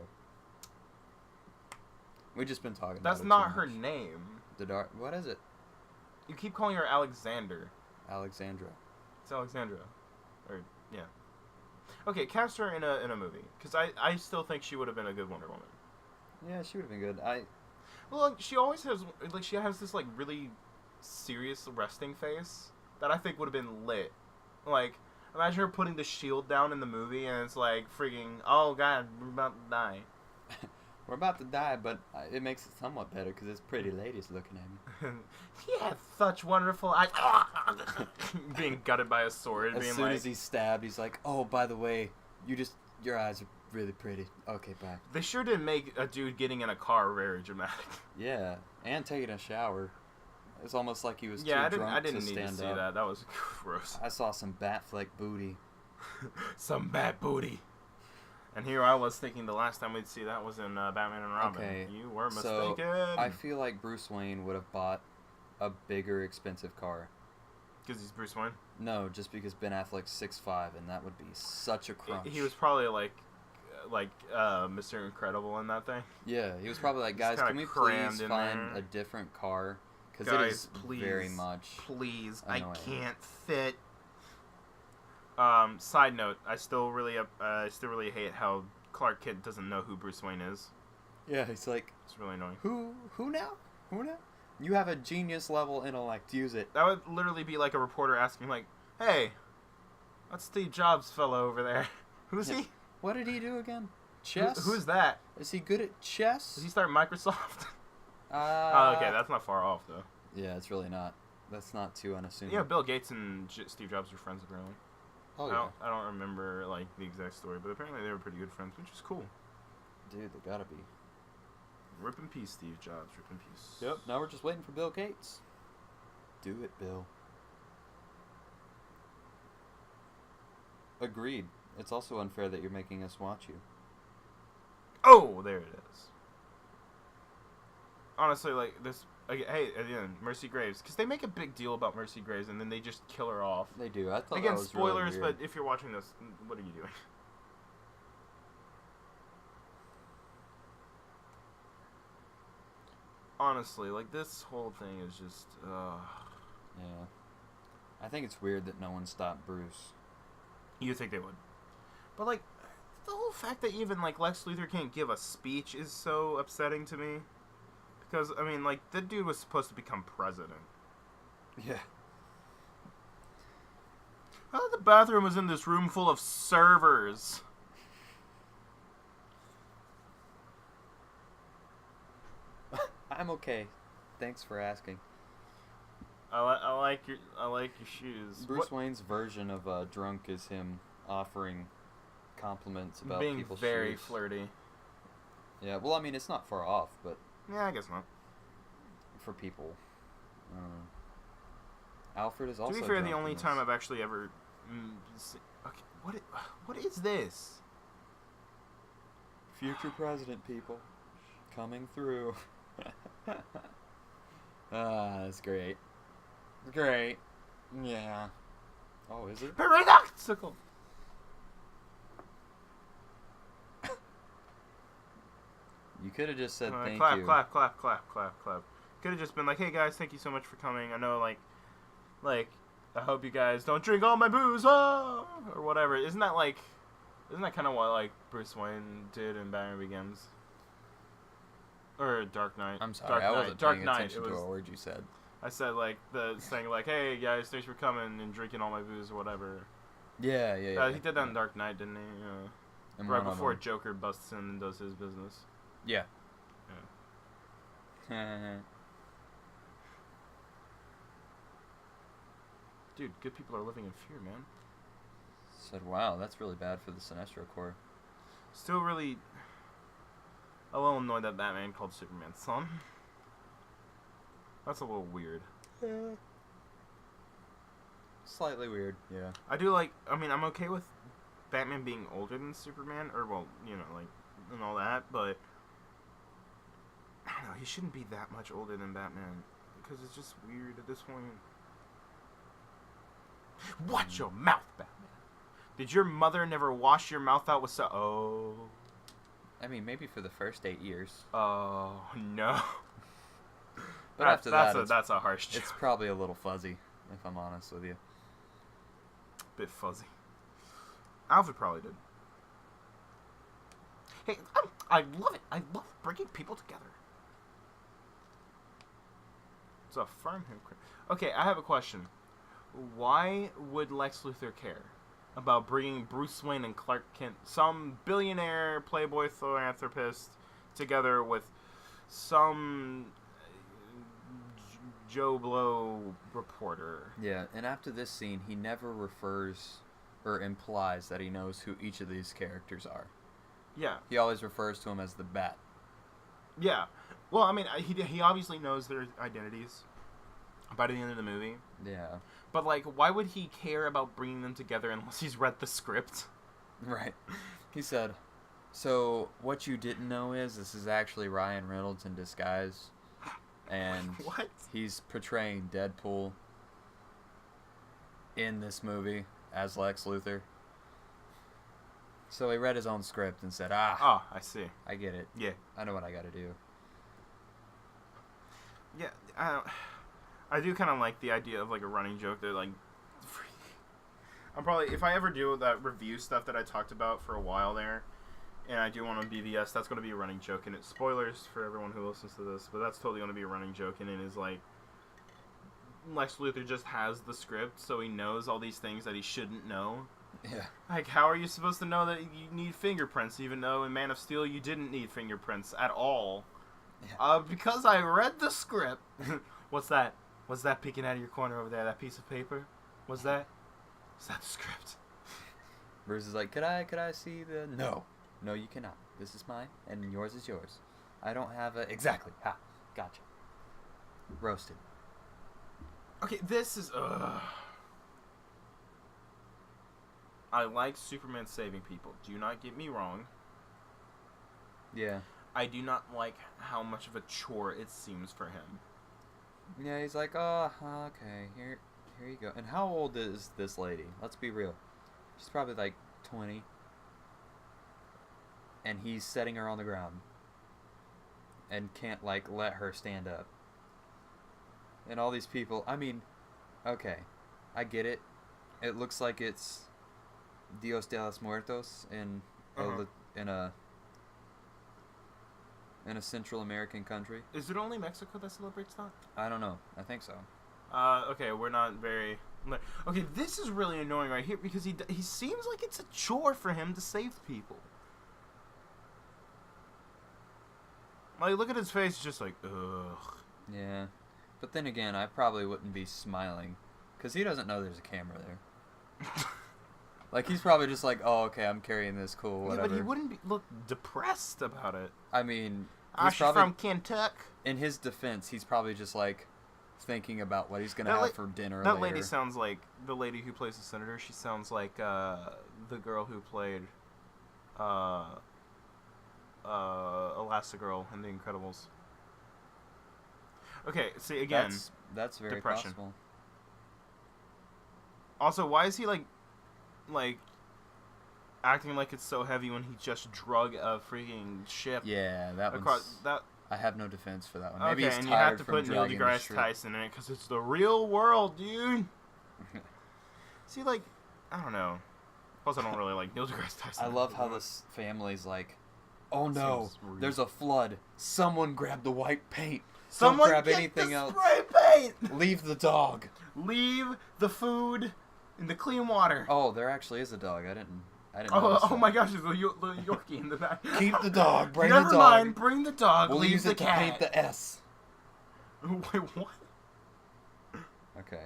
We've just been talking That's about it not too her much. name. What is it? You keep calling her Alexander. Alexandra. It's Alexandra. Or, yeah. Okay, cast her in a movie. Because I still think she would have been a good Wonder Woman. Yeah, she would have been good. Well, like, she always has, like, she has this, like, really serious resting face that I think would have been lit. Like, imagine her putting the shield down in the movie and it's like, freaking, oh god, we're about to die. We're about to die, but it makes it somewhat better because this pretty lady's looking at me. He had such wonderful eyes. Being gutted by a sword. As being soon like, as he's stabbed, he's like, "Oh, by the way, your eyes are really pretty." Okay, bye. They sure did make a dude getting in a car very dramatic. Yeah, and taking a shower. It's almost like he was Yeah, too drunk I didn't to need stand to see up. that. That was gross. I saw some Batfleck booty. Some bad booty. And here I was thinking the last time we'd see that was in Batman and Robin. Okay, You were so mistaken. I feel like Bruce Wayne would have bought a bigger, expensive car. Because he's Bruce Wayne. No, just because Ben Affleck's 6'5", and that would be such a crunch. He was probably like Mr. Incredible in that thing. Yeah, he was probably like, He's guys, kinda can we crammed please in find there. a different car? Because it Guys, is please. very much. Please, annoying. I can't fit. Side note, I still really hate how Clark Kent doesn't know who Bruce Wayne is. Yeah, he's like, It's really annoying. who now? Who now? You have a genius level intellect. Use it. That would literally be like a reporter asking, like, "Hey, that's Steve Jobs' fellow over there. Who's he? What did he do again? Chess? Who's that? Is he good at chess? Does he start Microsoft?" Oh, okay, that's not far off though. Yeah, it's really not. That's not too unassuming. Yeah, Bill Gates and Steve Jobs were friends apparently. Oh, I yeah. don't remember like the exact story, but apparently they were pretty good friends, which is cool. Dude, they gotta be. Rip in peace, Steve Jobs. Rip in peace. Yep, now we're just waiting for Bill Gates. Do it, Bill. Agreed. It's also unfair that you're making us watch you. Oh, there it is. Honestly, like this, hey, again, Mercy Graves, because they make a big deal about Mercy Graves, and then they just kill her off. They do. I thought Again, that was spoilers, really weird. but if you're watching this, what are you doing? Honestly, like, this whole thing is just, Yeah. I think it's weird that no one stopped Bruce. You think they would. But, like, the whole fact that even, like, Lex Luthor can't give a speech is so upsetting to me. Because, I mean, like, the dude was supposed to become president. Yeah. The bathroom was in this room full of servers. I'm okay. Thanks for asking. I like your shoes. Bruce Wayne's version of drunk is him offering compliments about being people's very shoes. flirty. Yeah, well, I mean, it's not far off, but Yeah, I guess not. for people. Alfred is also To be fair, the drunk only in this. time I've actually ever. Okay, what is this? Future president, people. Coming through. That's great. Great. Yeah. Oh, is it? Paradoxical. You could have just said thank clap, you. clap, clap, clap, clap, clap. Could have just been like, "Hey guys, thank you so much for coming. I know, like, I hope you guys don't drink all my booze, or whatever." Isn't that kind of what like Bruce Wayne did in Batman Begins? Or Dark Knight. I'm sorry, Dark I Knight. wasn't Dark paying Knight. attention to a word you said. I said like saying like, "Hey guys, thanks for coming and drinking all my booze or whatever." Yeah. He did that in Dark Knight, didn't he? And Right one of before them- Joker busts in and does his business. Yeah. Dude, good people are living in fear, man. Said, wow, that's really bad for the Sinestro Corps. Still really a little annoyed that Batman called Superman son. That's a little weird. Slightly weird, yeah. I do like, I mean, I'm okay with Batman being older than Superman, or, well, you know, like, and all that, but I don't know, he shouldn't be that much older than Batman, because it's just weird at this point. Watch your mouth, Batman. Did your mother never wash your mouth out with Oh. I mean, maybe for the first 8 years. Oh, no. But after that, that's a harsh joke. it's probably a little fuzzy, if I'm honest with you. Bit fuzzy. Alfred probably did. Hey, I love it. I love bringing people together. It's a firm him. Okay, I have a question. Why would Lex Luthor care about bringing Bruce Wayne and Clark Kent, some billionaire playboy philanthropist, together with some Joe Blow reporter? Yeah, and after this scene, he never refers or implies that he knows who each of these characters are. Yeah. He always refers to him as the Bat. Yeah. Well, I mean, he obviously knows their identities by the end of the movie. Yeah. But, like, why would he care about bringing them together unless he's read the script? Right. He said, so what you didn't know is this is actually Ryan Reynolds in disguise. And What? he's portraying Deadpool in this movie as Lex Luthor. So he read his own script and said, Oh, I see. I get it. Yeah. I know what I gotta do. Yeah, I do kind of like the idea of, like, a running joke that, like, I'm probably, if I ever do that review stuff that I talked about for a while there, and I do want to BVS, that's going to be a running joke, and it's spoilers for everyone who listens to this, but that's totally going to be a running joke, and it is, like, Lex Luthor just has the script, so he knows all these things that he shouldn't know. Yeah. Like, how are you supposed to know that you need fingerprints, even though in Man of Steel you didn't need fingerprints at all? Yeah. Because I read the script. What's that? What's that peeking out of your corner over there? That piece of paper? What's that? Is that the script? Bruce is like, could I see the... No, you cannot. This is mine, and yours is yours. I don't have a... Exactly. Ha. Gotcha. Roasted. Okay, this is... I like Superman saving people. Do not get me wrong. Yeah. I do not like how much of a chore it seems for him. Yeah, he's like, oh, okay, here you go. And how old is this lady? Let's be real. She's probably like 20. And he's setting her on the ground. And can't, like, let her stand up. And all these people, I mean, okay, I get it. It looks like it's Dios de los Muertos in in a Central American country. Is it only Mexico that celebrates that? I don't know. I think so. Okay, we're not very... Okay, this is really annoying right here because he seems like it's a chore for him to save people. Like, look at his face, it's just like, ugh. Yeah. But then again, I probably wouldn't be smiling because he doesn't know there's a camera there. Like, he's probably just like, oh, okay, I'm carrying this, cool, whatever. Yeah, but he wouldn't look depressed about it. I mean, She's probably, from Kentucky. in his defense, he's probably just, like, thinking about what he's going to have for dinner That later. lady sounds like, the lady who plays the senator, she sounds like the girl who played Elastigirl in The Incredibles. Okay, see, again, That's very depression. possible. Also, why is he, like, acting like it's so heavy when he just drug a freaking ship Yeah, that across one's... that? I have no defense for that one. Maybe Okay, he's and tired you have to from put Neil dragging the deGrasse ship. Tyson in it because it's the real world, dude. See, like, I don't know. Plus, I don't really like Neil deGrasse Tyson. I love how this family's like, oh no, Seems rude. there's a flood. Someone grab the white paint. Someone Don't grab get anything the else. spray paint. Leave the dog. Leave the food in the clean water. Oh, there actually is a dog. I didn't Oh, notice that. my gosh, there's a little Yorkie in the back. Keep the dog. Bring Never the dog. mind, bring the dog. We'll leave use the it to cat. paint the S. Wait, what? Okay.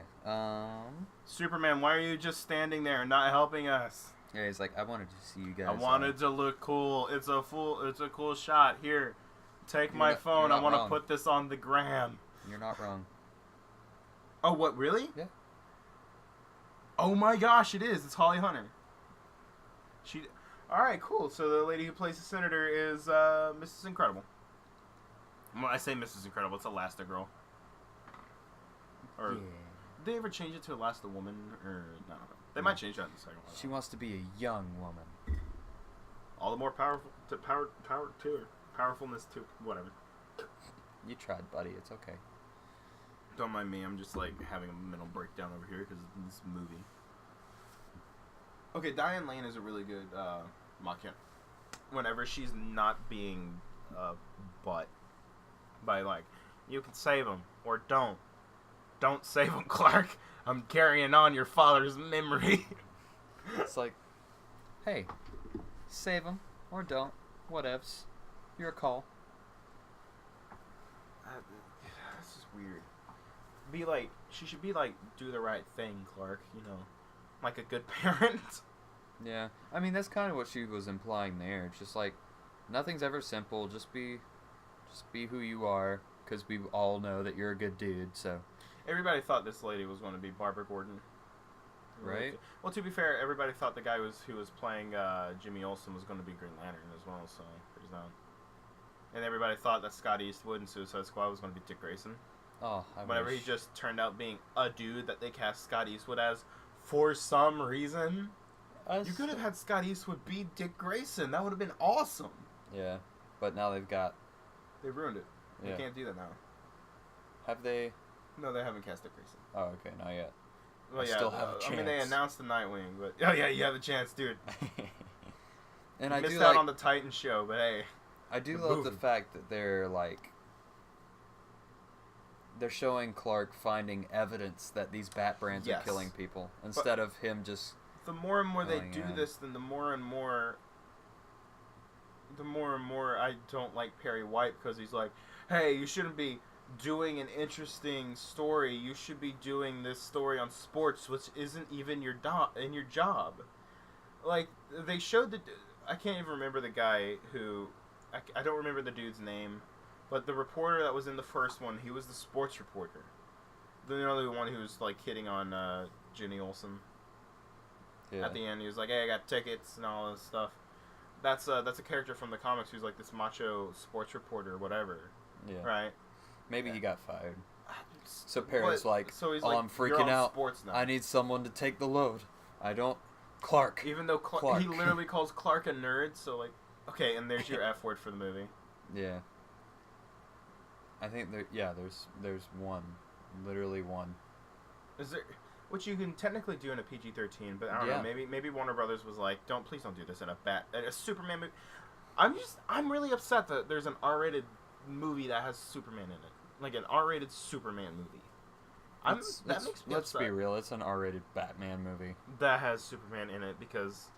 Superman, why are you just standing there and not helping us? Yeah, he's like, I wanted to see you guys. I wanted to look cool. It's a cool shot. Here, take my phone. you're I not want to wrong. put this on the gram. You're not wrong. Oh, what, really? Yeah. Oh my gosh, it is. It's Holly Hunter. Alright, cool. So the lady who plays the senator is Mrs. Incredible. When I say Mrs. Incredible, it's Elastigirl. Or Yeah. did they ever change it to Elasti-Woman? Or no. They might change that in the second one. She wants to be a young woman. All the more powerful to power to her. Powerfulness to whatever. You tried, buddy. It's okay. Don't mind me, I'm just like having a mental breakdown over here because of this movie. Okay, Diane Lane is a really good Machina. Whenever she's not being butt by like, you can save him or don't. Don't save him, Clark. I'm carrying on your father's memory. It's like, hey, save him or don't. Whatevs. Your call. This is weird. Be like, she should be like, do the right thing, Clark. You know, like a good parent. Yeah, I mean that's kind of what she was implying there. It's just like, nothing's ever simple. Just be who you are, because we all know that you're a good dude. So. Everybody thought this lady was going to be Barbara Gordon. Right. Well, to be fair, everybody thought the guy who was playing Jimmy Olsen was going to be Green Lantern as well. So there's that. And everybody thought that Scott Eastwood in Suicide Squad was going to be Dick Grayson. Oh, I Whenever wish. he just turned out being a dude that they cast Scott Eastwood as for some reason. You could have had Scott Eastwood be Dick Grayson. That would have been awesome. Yeah, but now they've got. They ruined it. Yeah. They can't do that now. Have they? No, they haven't cast Dick Grayson. Oh, okay, not yet. Well, I yeah, still have a I mean, they chance. announced the Nightwing, but oh yeah, you have a chance, dude. And You I missed do out like. on the Titan show, but hey. I do the love the movie. fact that they're like. They're showing Clark finding evidence that these bat brands Yes. are killing people instead of him just. The more and more they Oh, do yeah. this, then the more and more I don't like Perry White because he's like, hey, you shouldn't be doing an interesting story. You should be doing this story on sports, which isn't even your job. Like, they showed the... I can't even remember the guy who... I don't remember the dude's name, but the reporter that was in the first one, he was the sports reporter. The one who was, like, hitting on Ginny Olsen. Yeah. At the end, he was like, hey, I got tickets and all this stuff. That's a character from the comics who's like this macho sports reporter or whatever, Yeah. right? Maybe he got fired. So Perry's What? like, So he's oh, like, I'm "You're freaking on out. sports now." I need someone to take the load. I don't. Clark. Even though Clark. he literally calls Clark a nerd, so like, okay, and there's your F word for the movie. Yeah. I think there's one. Literally one. Is there, which you can technically do in a PG-13, but I don't know. Maybe Warner Brothers was like, please don't do this in a Superman movie. I'm really upset that there's an R-rated movie that has Superman in it, like an R-rated Superman movie. That makes me Let's upset. be real. It's an R-rated Batman movie. That has Superman in it because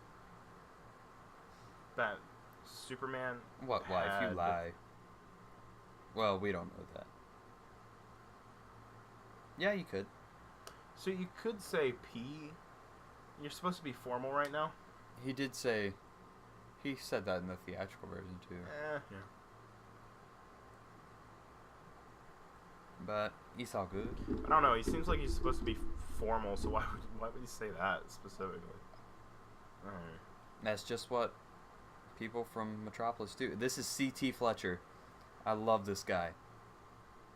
Superman. What? Why? If you lie. Well, we don't know that. Yeah, you could. So you could say P. You're supposed to be formal right now. He did say. He said that in the theatrical version too. Yeah. But he's all good. I don't know. He seems like he's supposed to be formal, so why would he say that specifically? Alright. That's just what people from Metropolis do. This is C.T. Fletcher. I love this guy.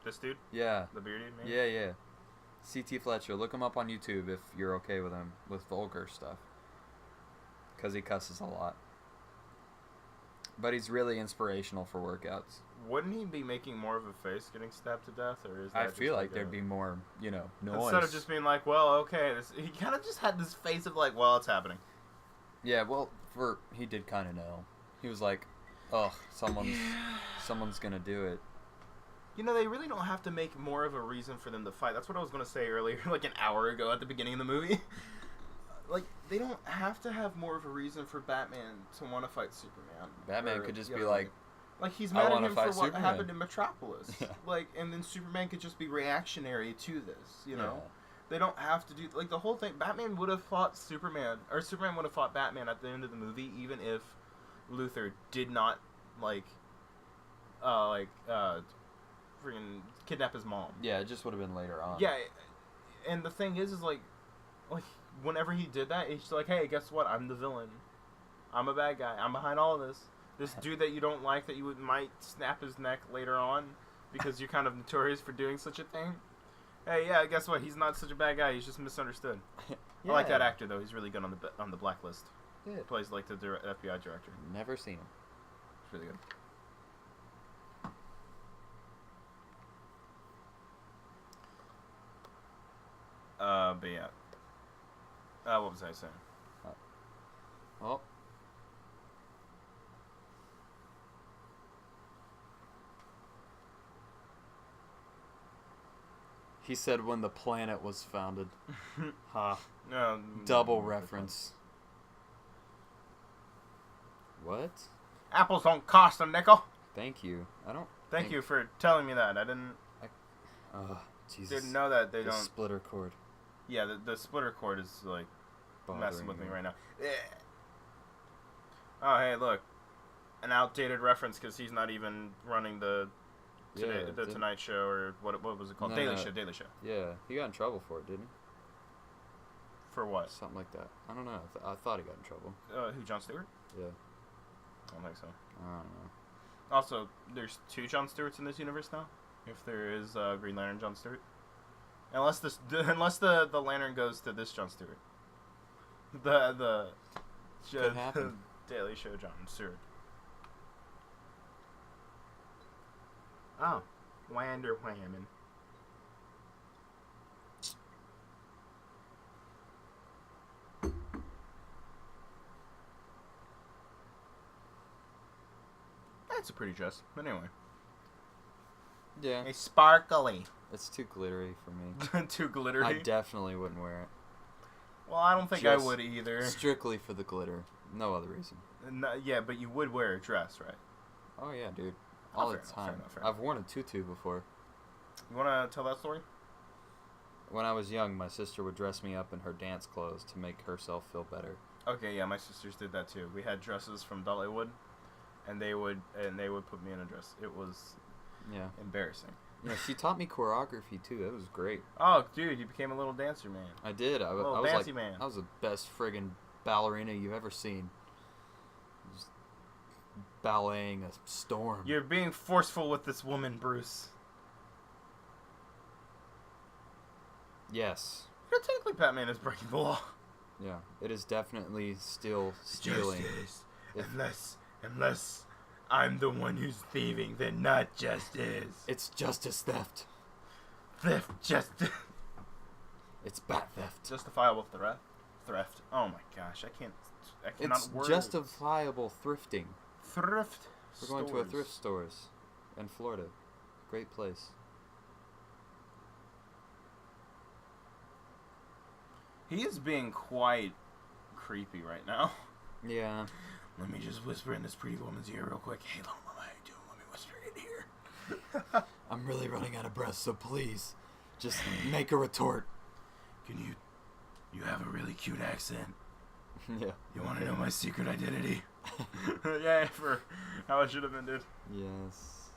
This dude, Yeah. the bearded man. Yeah. C.T. Fletcher. Look him up on YouTube if you're okay with him with vulgar stuff. Because he cusses a lot. But he's really inspirational for workouts. Wouldn't he be making more of a face getting stabbed to death, or is that I just feel like a- there'd be more, noise. instead of just being like, well, okay, he kind of just had this face of like, well, it's happening. Yeah, well, he did kind of know. He was like, ugh, someone's gonna do it. You know, they really don't have to make more of a reason for them to fight. That's what I was going to say earlier, like an hour ago at the beginning of the movie. Like, they don't have to have more of a reason for Batman to want to fight Superman. Batman could just be like, he's I mad at wanna him for fight what Superman. happened in Metropolis. Yeah. Like, and then Superman could just be reactionary to this, you know? Yeah. They don't have to do, like, the whole thing. Batman would have fought Superman, or Superman would have fought Batman at the end of the movie, even if Luthor did not, freaking kidnap his mom. Yeah, it just would have been later on. Yeah, and the thing is like, whenever he did that, he's like, hey, guess what? I'm the villain. I'm a bad guy. I'm behind all of this. This dude that you don't like, that you might snap his neck later on because you're kind of notorious for doing such a thing. Hey, yeah, guess what? He's not such a bad guy. He's just misunderstood. Yeah. I like that actor, though. He's really good on the Blacklist. Yeah. He plays like the FBI director. Never seen him. It's really good. But yeah. What was I saying? Oh. He said when the planet was founded. Ha. No. Double reference. What? Apples don't cost a nickel. Thank you. I don't. Thank you for telling me that. I didn't Jesus. didn't know that they The don't. splitter cord. Yeah, the splitter cord is like messing with me right now. Oh, hey, look, an outdated reference because he's not even running the Tonight Show, or what was it called? No, Daily no. Show. Daily Show. Yeah, he got in trouble for it, didn't he? For what? Something like that. I don't know. I thought he got in trouble. Who? Jon Stewart? Yeah. I don't think so. I don't know. Also, there's 2 Jon Stewarts in this universe now. If there is Green Lantern Jon Stewart, unless the lantern goes to this Jon Stewart, the Could happen. Daily Show Jon Stewart. Oh, Wander Whammon. That's a pretty dress. But anyway. Yeah. A sparkly. It's too glittery for me. Too glittery. I definitely wouldn't wear it. Well, I don't think Just I would either. Strictly for the glitter. No other reason. No, yeah, but you would wear a dress, right? Oh yeah, dude. Oh, All fair the enough, time. fair enough, fair I've worn a tutu before. You want to tell that story? When I was young, my sister would dress me up in her dance clothes to make herself feel better. Okay, yeah, my sisters did that too. We had dresses from Dollywood, and they would put me in a dress. It was Yeah. embarrassing. Yeah, she taught me choreography too. That was great. Oh, dude, you became a little dancer man. I did. I was Fancy like, man. I was the best friggin' ballerina you've ever seen. Just balleting a storm. You're being forceful with this woman, Bruce. Yes. Yeah, technically, Batman is breaking the law. Yeah. It is definitely still stealing. Justice. Unless I'm the one who's thieving, then not justice. It's justice theft. Theft, justice. It's bat theft. Justifiable thrift. Oh my gosh, I cannot It's words. justifiable thrifting. Thrift. We're going to a stores. thrift stores in Florida. Great place. He is being quite creepy right now. Yeah. Let me just whisper in this pretty woman's ear real quick. Hey, little mama, how you doing? Let me whisper in here. I'm really running out of breath, so please, just make a retort. Can you have a really cute accent? Yeah. You want to know my secret identity? Yeah, for how it should have been, dude. Yes.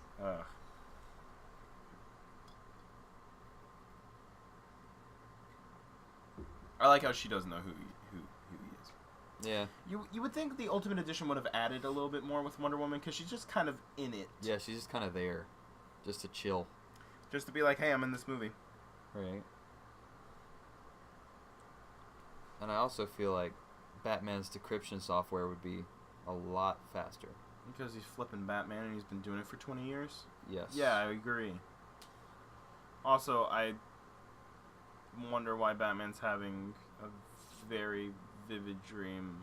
I like how she doesn't know who he is. Yeah. You would think the Ultimate Edition would have added a little bit more with Wonder Woman because she's just kind of in it. Yeah, she's just kind of there, just to chill. Just to be like, hey, I'm in this movie. Right. And I also feel like Batman's decryption software would be a lot faster. Because he's flipping Batman and he's been doing it for 20 years? Yes. Yeah, I agree. Also, I wonder why Batman's having a very vivid dream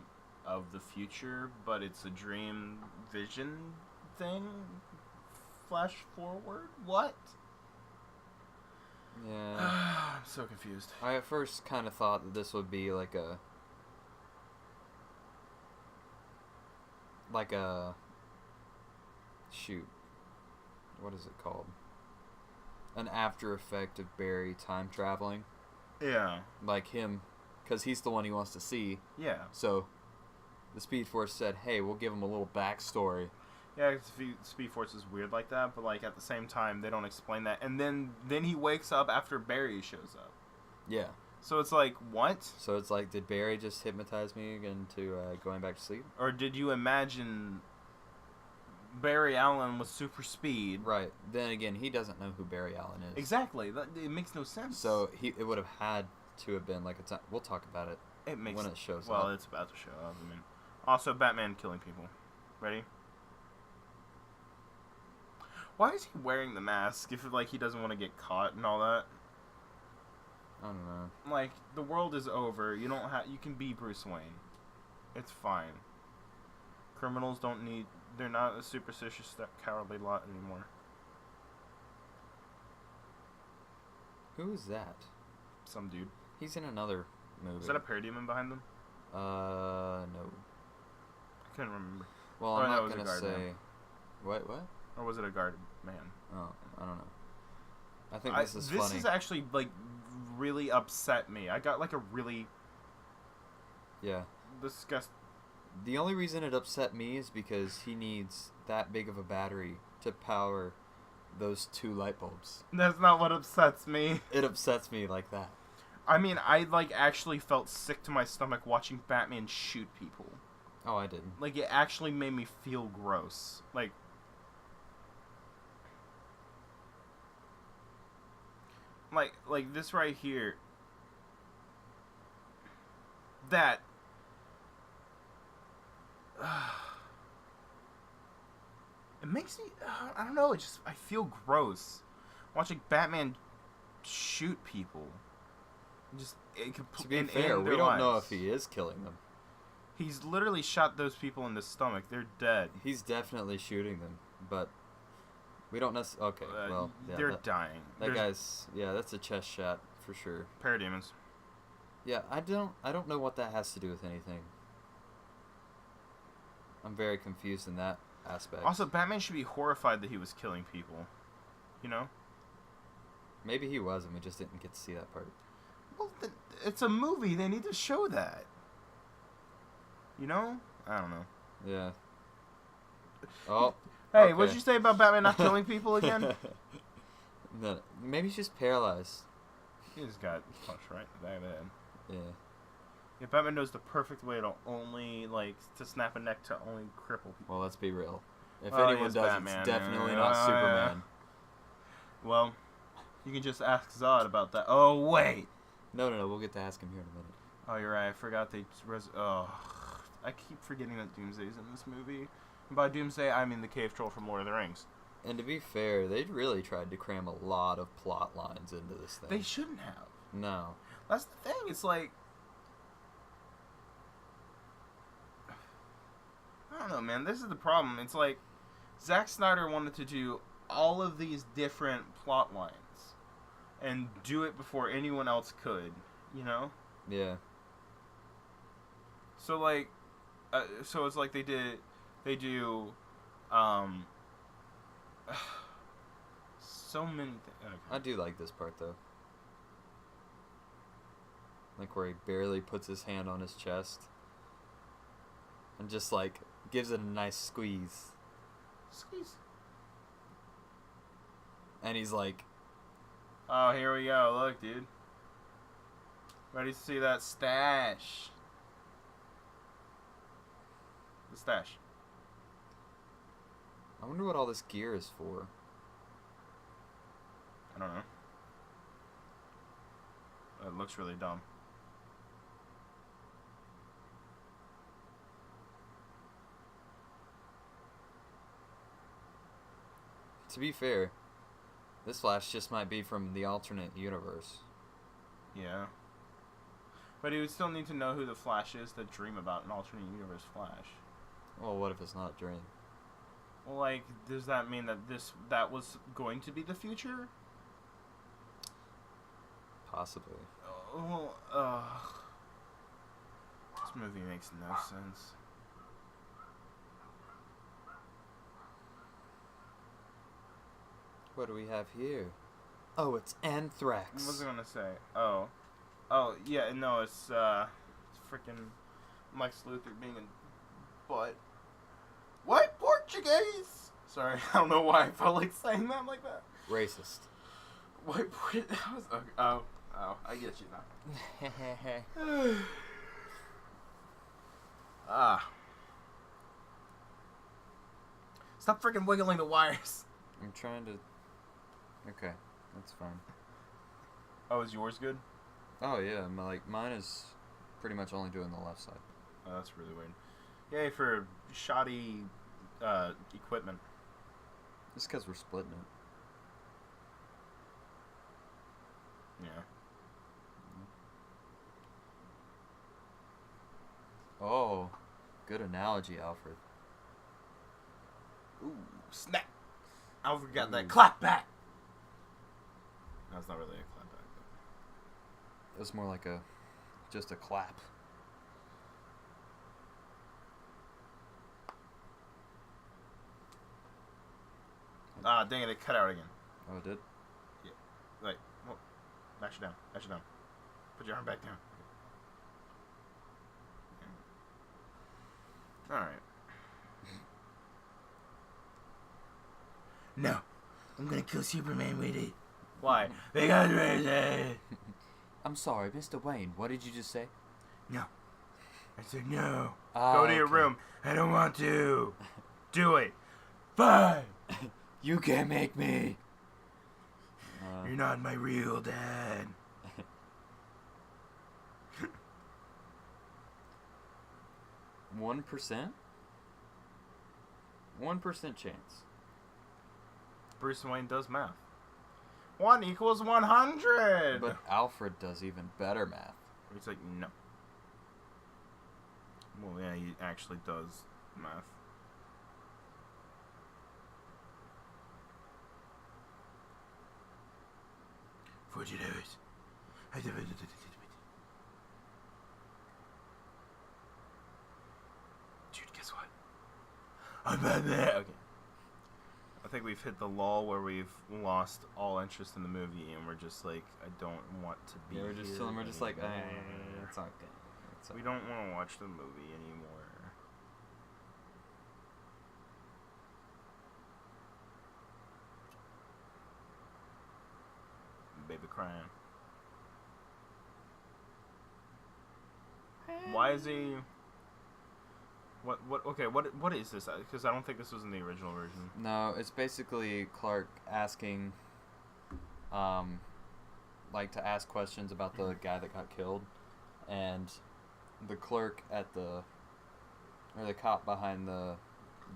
of the future, but it's a dream vision thing? Flash forward? What? Yeah. I'm so confused. I at first kind of thought that this would be like a shoot, what is it called? An after effect of Barry time traveling. Yeah. Like him, because he's the one he wants to see. Yeah. So the Speed Force said, hey, we'll give him a little backstory. Yeah, Speed Force is weird like that, but like at the same time, they don't explain that. And then he wakes up after Barry shows up. Yeah. So it's like, what? So it's like, did Barry just hypnotize me into going back to sleep? Or did you imagine Barry Allen with super speed? Right. Then again, he doesn't know who Barry Allen is. Exactly. It makes no sense. So it would have had to have been like a time. We'll talk about it when it shows up. Well, it's about to show up. I mean, also Batman killing people. Ready? Why is he wearing the mask if like he doesn't want to get caught and all that? I don't know. Like, the world is over. You can be Bruce Wayne. It's fine. Criminals don't need. They're not a superstitious, cowardly lot anymore. Who is that? Some dude. He's in another movie. Is that a parademon behind them? No. I couldn't remember. Well, Or I'm that not was a gonna guard say. man. What? Or was it a guard man? Oh, I don't know. I think this is funny. This is actually, like, really upset me. I got, like, a really Yeah. disgust. The only reason it upset me is because he needs that big of a battery to power those 2 light bulbs. That's not what upsets me. It upsets me like that. I mean, I, like, actually felt sick to my stomach watching Batman shoot people. Oh, I didn't. Like, it actually made me feel gross. Like this right here. That. It makes me. I don't know. I feel gross watching Batman shoot people. To be fair, we don't know if he is killing them. He's literally shot those people in the stomach. They're dead. He's definitely shooting them, but we don't necessarily. Okay, well, yeah, they're dying. That guy's, yeah, that's a chest shot for sure. Parademons. Yeah, I don't know what that has to do with anything. I'm very confused in that aspect. Also, Batman should be horrified that he was killing people. You know? Maybe he was, and we just didn't get to see that part. Well, it's a movie. They need to show that. You know? I don't know. Yeah. Oh. Hey, okay. what'd you say about Batman not killing people again? No, maybe he's just paralyzed. He just got punched right in the back of the head. Yeah. Yeah, Batman knows the perfect way to only, like, to snap a neck to only cripple people. Well, let's be real. If Well, anyone he's does, Batman, it's definitely yeah. not Superman. Well, you can just ask Zod about that. Oh, wait. No, we'll get to ask him here in a minute. Oh, you're right. I forgot they. I keep forgetting that Doomsday's in this movie. And by Doomsday, I mean the cave troll from Lord of the Rings. And to be fair, they really tried to cram a lot of plot lines into this thing. They shouldn't have. No. That's the thing. It's like, I don't know, man. This is the problem. It's like Zack Snyder wanted to do all of these different plot lines and do it before anyone else could, you know? Yeah. So like, so it's like they do, so many things. Okay. I do like this part though. Like where he barely puts his hand on his chest and just like gives it a nice squeeze. Squeeze. And he's like, Oh, here we go. Look, dude. Ready to see that stash? The stash. I wonder what all this gear is for. I don't know. It looks really dumb. To be fair, this Flash just might be from the alternate universe. Yeah. But he would still need to know who the Flash is to dream about an alternate universe Flash. Well, what if it's not Dream? Well, like, does that mean that that was going to be the future? Possibly. Well, this movie makes no sense. What do we have here? Oh, it's Anthrax. What was I gonna say? Oh, yeah, no, it's freaking Lex Luthor being a butt. White Portuguese! Sorry, I don't know why I felt like saying that like that. Racist. White okay. Oh, I get you now. Stop freaking wiggling the wires. I'm trying to... Okay, that's fine. Oh, is yours good? Oh, yeah, mine is pretty much only doing the left side. Oh, that's really weird. Yay for shoddy equipment. Just because we're splitting it. Yeah. Oh, good analogy, Alfred. Ooh, snap! Alfred got that Ooh. clap back! That's not really a clap back. It was more like just a clap. Ah, dang it, it cut out again. Oh, it did? Like, well, mash it down. Mash it down. Put your arm back down. Alright. No. I'm gonna kill Superman with it. Why? Because reason. I'm sorry, Mr. Wayne, what did you just say? No. I said no. Oh, Go to your okay. room. I don't want to. Do it. Fine. You can't make me. You're not my real dad. 1%? 1% chance. Bruce Wayne does math. 1 equals 100. But Alfred does even better math. He's like, no. Well, yeah, he actually does math. $40. Dude, guess what? I'm Batman. Okay. I think we've hit the lull where we've lost all interest in the movie, and we're just like, I don't want to be. Yeah, we're just here chilling. We're just like, anymore. it's okay. It's okay. We don't want to watch the movie anymore. Baby crying. Why is he? What? Okay. What is this? Because I don't think this was in the original version. No, it's basically Clark asking, like to ask questions about the guy that got killed, and the clerk at the cop behind the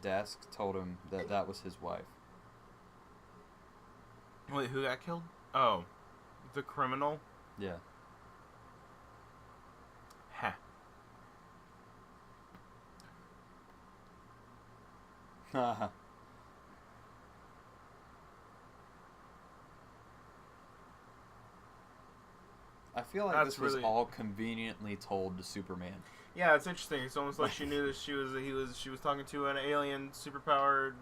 desk told him that that was his wife. Wait, who got killed? Oh, the criminal? Yeah. Heh. I feel like That's this was really- all conveniently told to Superman. Yeah, it's interesting. It's almost like she knew that she was talking to an alien, superpowered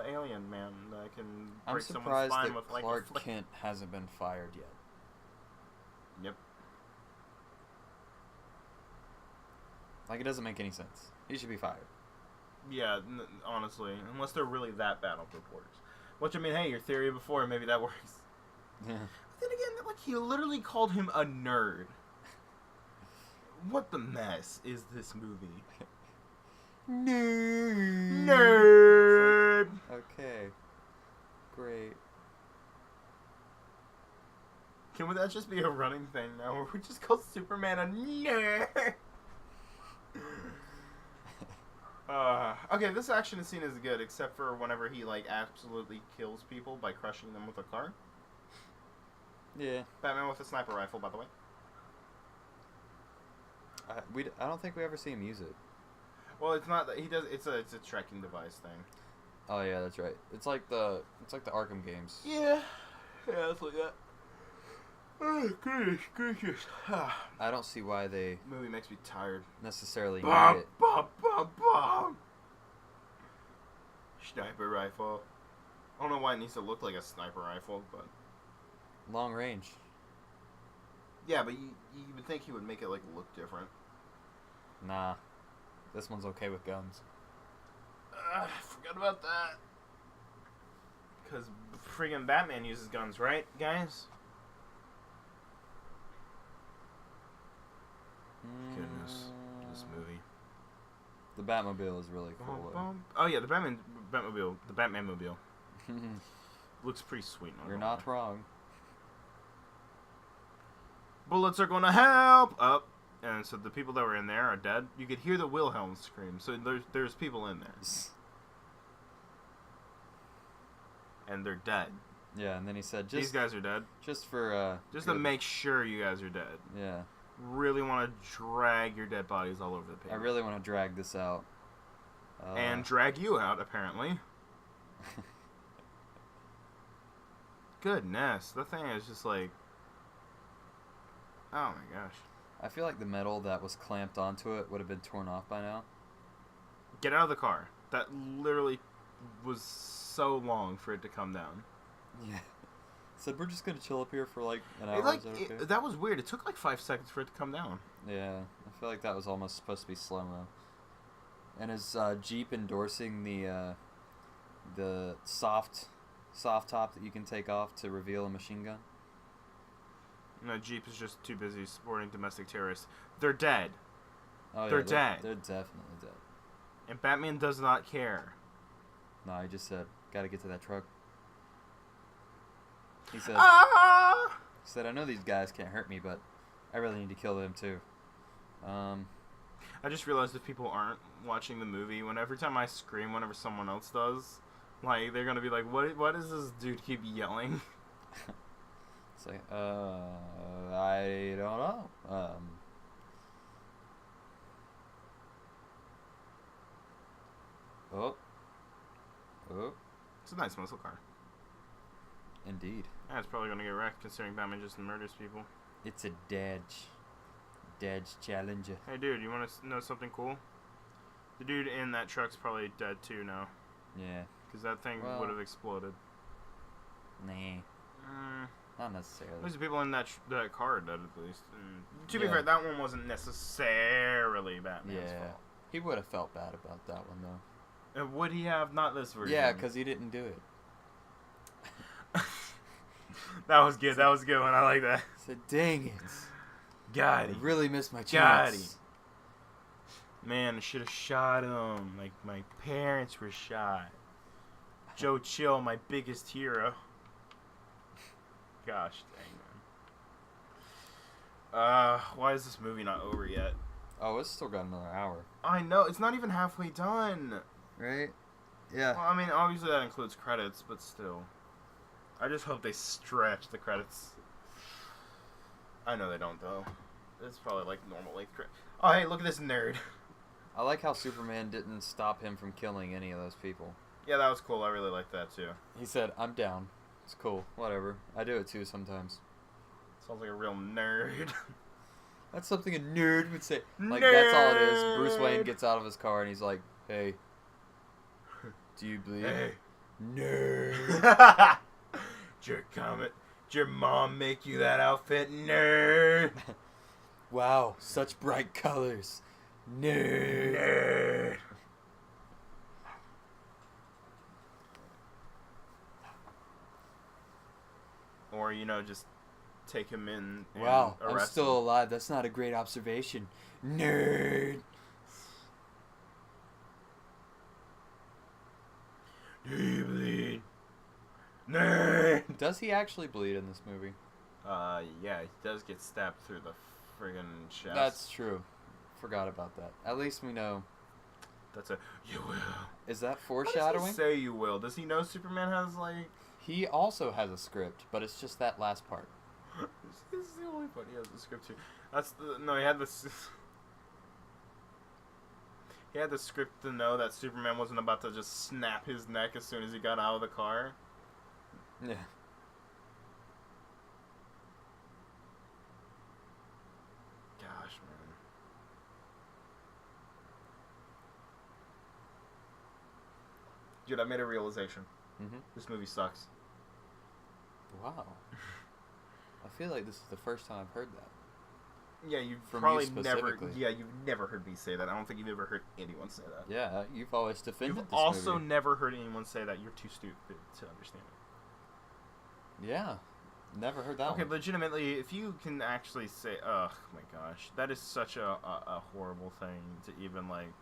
alien man that can I'm break someone's surprised spine that with like a Clark flick. Kent hasn't been fired yet. Yep. Like, it doesn't make any sense. He should be fired. Yeah, honestly, unless they're really that bad of reporters. Which, I mean, hey, your theory before, maybe that works. Yeah. But then again, like, he literally called him a nerd. What the mess is this movie? Nerd. Nerd! Okay. Great. Can that just be a running thing now, where we just call Superman a nerd? Okay, this action scene is good, except for whenever he, like, absolutely kills people by crushing them with a car. Yeah. Batman with a sniper rifle, by the way. I don't think we ever see him use it. Well, it's not that he does. It's a tracking device thing. Oh yeah, that's right. It's like the Arkham games. Yeah, it's like that. Oh, goodness gracious. I don't see why they Movie makes me tired. necessarily need Bum, it. bum, bum, bum. Sniper rifle. I don't know why it needs to look like a sniper rifle, but Long range. yeah, but you would think he would make it like look different. Nah. This one's okay with guns. I forgot about that. Because friggin' Batman uses guns, right, guys? Goodness, this movie. The Batmobile is really cool. Oh yeah, the Batman-mobile looks pretty sweet. You're not wrong. Bullets are gonna help up, and so the people that were in there are dead. You could hear the Wilhelm scream. So there's people in there, and they're dead. Yeah, and then he said, These guys are dead. just for Just to make sure you guys are dead. yeah. Really want to drag your dead bodies all over the I pavement. really want to drag this out. And drag you out, apparently. Goodness, the thing is just like, oh my gosh. I feel like the metal that was clamped onto it would have been torn off by now. Get out of the car. That literally was so long for it to come down. Yeah. Said we're just gonna chill up here for like an hour. It, like, Is that okay? that was weird. It took like 5 seconds for it to come down. Yeah, I feel like that was almost supposed to be slow mo. And is Jeep endorsing the soft top that you can take off to reveal a machine gun? No, Jeep is just too busy supporting domestic terrorists. They're dead, Oh, They're yeah, dead. They're definitely dead. and Batman does not care. No, I just said gotta get to that truck. He said, Ah! I know these guys can't hurt me, but I really need to kill them too. I just realized if people aren't watching the movie, every time I scream, whenever someone else does, like they're gonna be like, "What does this dude keep yelling?" It's like, I don't know. Oh. It's a nice muscle car. Indeed. Yeah, it's probably gonna get wrecked considering Batman just murders people. It's a Dodge Challenger. Hey, dude, you want to know something cool? The dude in that truck's probably dead too now, Yeah. because that thing Well- would have exploded. Nah. Not necessarily. There's people in that car are dead at least. To be Yeah. fair, that one wasn't necessarily Batman's Yeah. fault. He would have felt bad about that one, though. And would he have? Not this version. Yeah, because he didn't do it. That was good. That was a good one. I like that. Said, dang it. Got I him. really missed my Got chance. Man, I should have shot him. Like my parents were shot. Joe Chill, my biggest hero. Gosh dang, man. Why is this movie not over yet? Oh, it's still got another hour. I know, it's not even halfway done. Right? Yeah. Well, I mean, obviously that includes credits, but still. I just hope they stretch the credits. I know they don't, though. It's probably like normal length credit. Oh, hey, look at this nerd. I like how Superman didn't stop him from killing any of those people. Yeah, that was cool. I really liked that, too. He said, I'm down. It's cool. Whatever. I do it, too, sometimes. Sounds like a real nerd. That's something a nerd would say. Like, Nerd! that's all it is. Bruce Wayne gets out of his car and he's like, hey, do you bleed? Hey. Nerd. Did your comment? Did your mom make you that outfit, nerd? Wow, such bright colors. Nerd. Nerd. Or, just take him in and Wow, I'm arrest still him. alive. That's not a great observation. Nerd. Do you bleed? Nerd. Does he actually bleed in this movie? Yeah, he does get stabbed through the friggin' chest. That's true. Forgot about that. At least we know. That's a you will. Is that How does foreshadowing? he say you will? Does he know Superman has like? He also has a script, but it's just that last part. This is the only part he has the script to. That's the no. He had this. He had the script to know that Superman wasn't about to just snap his neck as soon as he got out of the car. Yeah. Gosh, man. Dude, I made a realization. Mm-hmm. This movie sucks. Wow. I feel like this is the first time I've heard that. Yeah, you've From probably you never. specifically. Yeah, you've never heard me say that. I don't think you've ever heard anyone say that. Yeah, you've always defended You've this also movie. never heard anyone say that you're too stupid to understand it. Yeah. Never heard that Okay, one. legitimately, if you can actually say, "Ugh, my gosh, that is such a horrible thing to even like."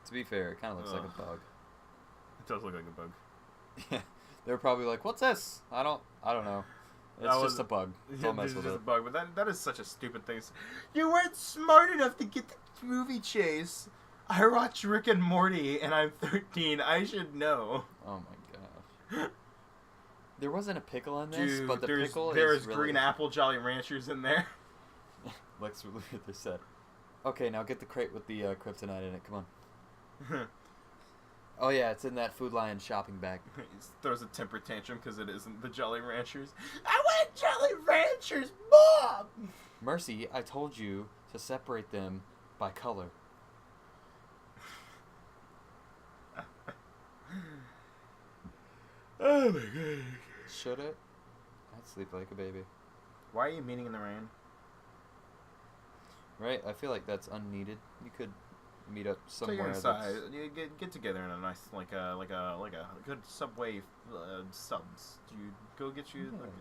To be fair, it kind of looks like Ugh. a bug. It does look like a bug. Yeah. They're probably like, "What's this?" I don't know. It's That just was- a bug. Don't mess It's with just a it. bug, but that is such a stupid thing. You weren't smart enough to get the movie Chase. I watch Rick and Morty, and I'm 13. I should know. Oh my gosh. There wasn't a pickle in this, Dude, but the pickle there's is really... green apple Jolly Ranchers in there. Lex Luthor said. Okay, now get the crate with the kryptonite in it. Come on. Oh yeah, it's in that Food Lion shopping bag. He throws a temper tantrum because it isn't the Jolly Ranchers. I want Jolly Ranchers, Mom! Mercy, I told you to separate them by color. Oh my god. Should it? I'd sleep like a baby. Why are you meeting in the rain? Right? I feel like that's unneeded. You could meet up So somewhere. you're inside. that's- You get together in a nice like a good Subway subs. Do you go get you? Yeah. Like,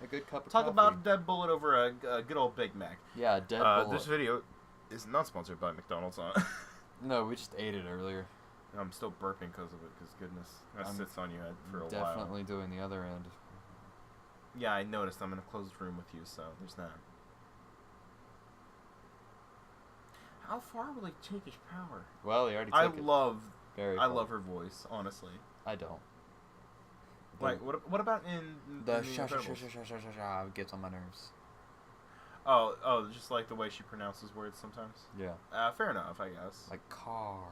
A good cup of talk coffee. about Dead Bullet over a good old Big Mac. Yeah, Dead Bullet. This video is not sponsored by McDonald's. No, we just ate it earlier. I'm still burping because of it. Because goodness, that I'm sits on you for a while. Definitely doing the other end. Yeah, I noticed. I'm in a closed room with you, so there's that. How far will he take his power? Well, he already I took it. Very I far. love her voice, honestly. I don't. Like, what about in The in sha sha sha Incredibles? sha sha sha sha sha gets on my nerves. Oh, just like the way she pronounces words sometimes. Yeah. Fair enough, I guess. Like car.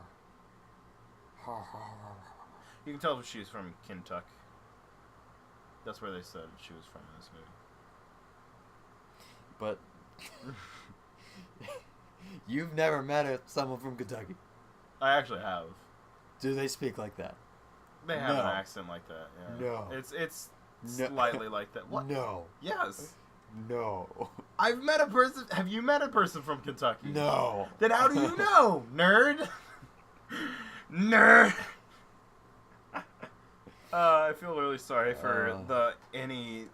Ha, ha, ha, ha. You can tell she's from Kentucky. That's where they said she was from in this movie. But you've never met someone from Kentucky. I actually have. Do they speak like that? They have No. an accent like that. Yeah. No. It's No. slightly like that. What? No. Yes. No. I've met a person. Have you met a person from Kentucky? No. Then how do you know, nerd? Nerd. I feel really sorry for any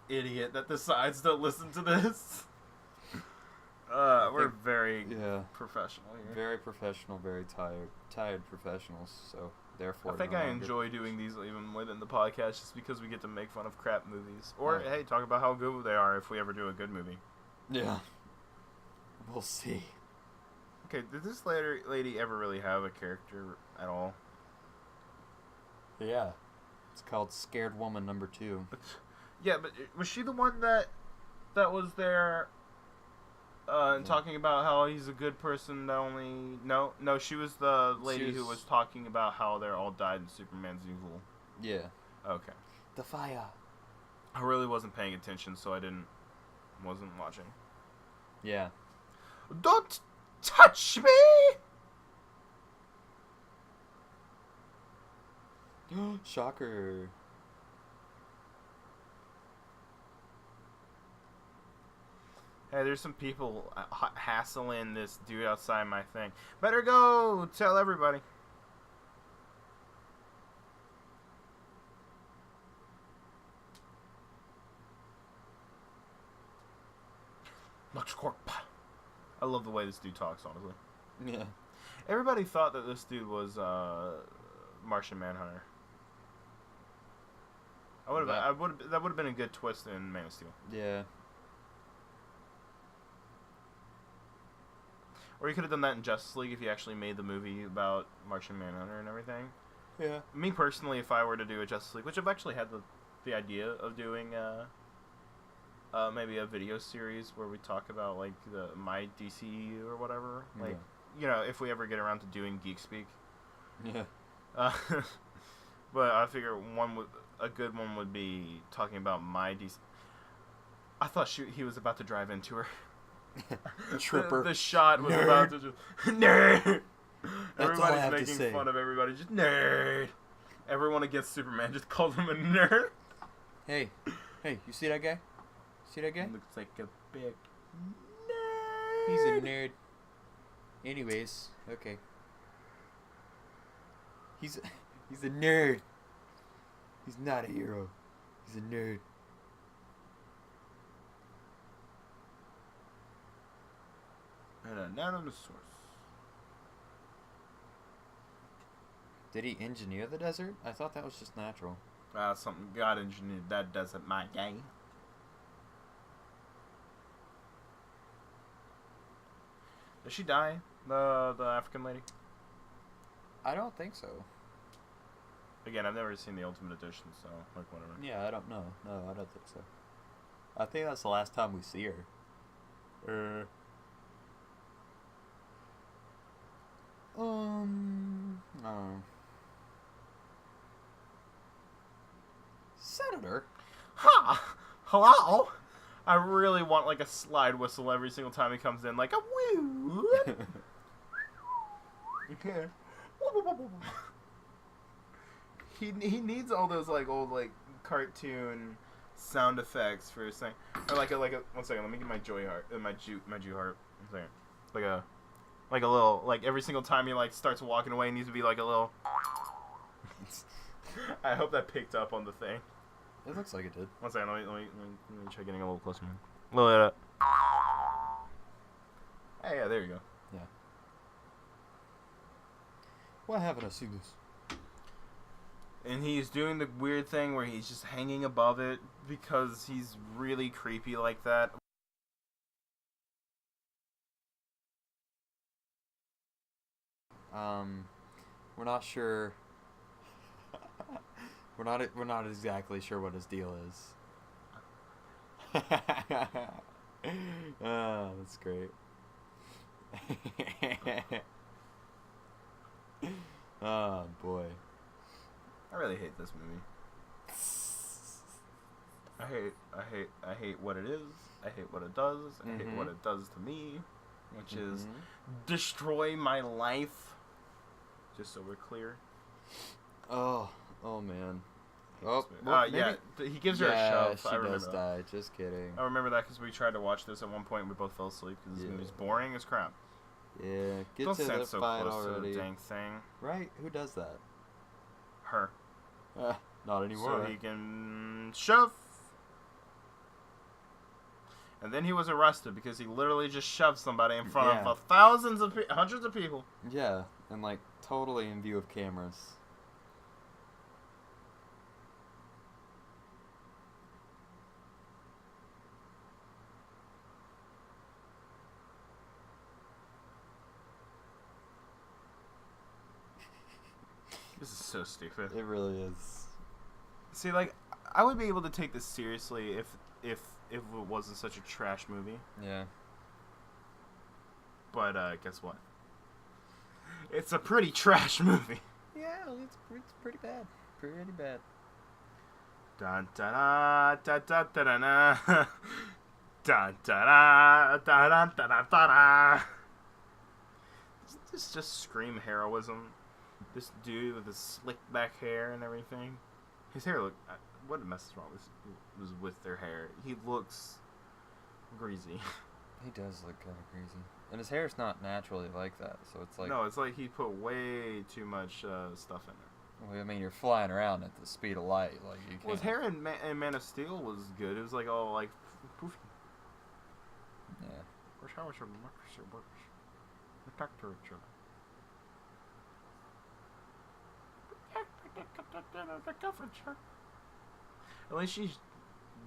idiot that decides to listen to this. We're very Yeah. professional here. Very professional, very tired professionals. So therefore, I think no I longer- enjoy doing these even more than the podcast, just because we get to make fun of crap movies, or Yeah. hey, talk about how good they are if we ever do a good movie. Yeah. We'll see. Okay, did this lady ever really have a character at all? Yeah. It's called Scared Woman number 2. Yeah, but was she the one that was there and talking about how he's a good person that only... No, she was the lady who was talking about how they're all died and Superman's evil. Yeah. Okay. The fire. I really wasn't paying attention, so I wasn't watching. Yeah. Don't touch me! Shocker. Hey, there's some people hassling this dude outside my thing. Better go tell everybody. LuxCorp. I love the way this dude talks, honestly. Yeah. Everybody thought that this dude was Martian Manhunter. That would have been a good twist in Man of Steel. Yeah. Or you could have done that in Justice League if you actually made the movie about Martian Manhunter and everything. Yeah. Me personally, if I were to do a Justice League, which I've actually had the idea of doing maybe a video series where we talk about like my DCU or whatever. Like, if we ever get around to doing Geek Speak. Yeah. But I figure a good one would be talking about my DC. I thought he was about to drive into her. Tripper. The shot was nerd. About to just nerd. That's all I have Everybody's to making say. fun of everybody. Just nerd. Everyone against Superman just called him a nerd. Hey, you see that guy? See that guy? Looks like a big nerd. He's a nerd. Anyways, okay. He's a nerd. He's not a hero. He's a nerd. And a Nanosaurus. Did he engineer the desert? I thought that was just natural. Something God engineered that desert, my guy. Did she die? The African lady? I don't think so. Again, I've never seen the Ultimate Edition, so like whatever. Yeah, I don't know. No, I don't think so. I think that's the last time we see her. I don't know. Senator? Ha! Hello? I really want like a slide whistle every single time he comes in, like a woo. He needs all those like old like cartoon sound effects for his thing. Or like a 1 second, let me get my joy heart, my Jew heart. 1 second. Like a little, like every single time he like starts walking away, it needs to be like a little. I hope that picked up on the thing. It looks like it did. 1 second, let me try getting a little closer. A little bit. Hey, yeah, there you go. Yeah. Why haven't I seen this? And he's doing the weird thing where he's just hanging above it because he's really creepy like that. We're not sure. We're not exactly sure what his deal is. Oh, that's great. Oh boy. I really hate this movie. I hate what it is. I hate what it does. I hate what it does to me, which is destroy my life. Just so we're clear. Oh man. Oh, yeah, he gives her a shove. She does die. Just kidding. I remember that because we tried to watch this at one point and we both fell asleep because this movie's boring as crap. Yeah, get Don't to stand the so fight close already. to the dang thing. Right? Who does that? Her. Not anymore. So he can shove. And then he was arrested because he literally just shoved somebody in front of hundreds of people. Yeah, and like totally in view of cameras. This is so stupid. It really is. See, like, I would be able to take this seriously if it wasn't such a trash movie. Yeah. But guess what? It's a pretty trash movie. Yeah, it's pretty bad. Pretty bad. Dun da da da da da da da. Dun da da da da da da da. This just scream heroism. This dude with his slick back hair and everything. His hair look. What a mess is wrong with their hair. He looks greasy. He does look kind of crazy. And his hair's not naturally like that, so it's like... No, it's like he put way too much stuff in it. Well, I mean, you're flying around at the speed of light. Like, you can't... Well, his hair in Man of Steel was good. It was like all like poofy. Yeah. Where's how much democracy works? Protect each other. At least she's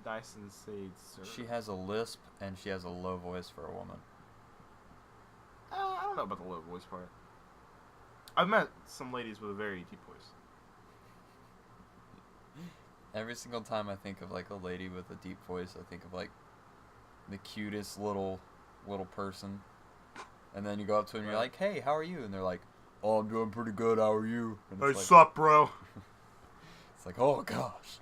nice and sage. She has a lisp, and she has a low voice for a woman. I don't know about the low voice part. I've met some ladies with a very deep voice. Every single time I think of, like, a lady with a deep voice, I think of, like, the cutest little person. And then you go up to them and you're like, hey, how are you? And they're like, oh, I'm doing pretty good, how are you? And Hey, like, sup, bro? It's like, oh, gosh.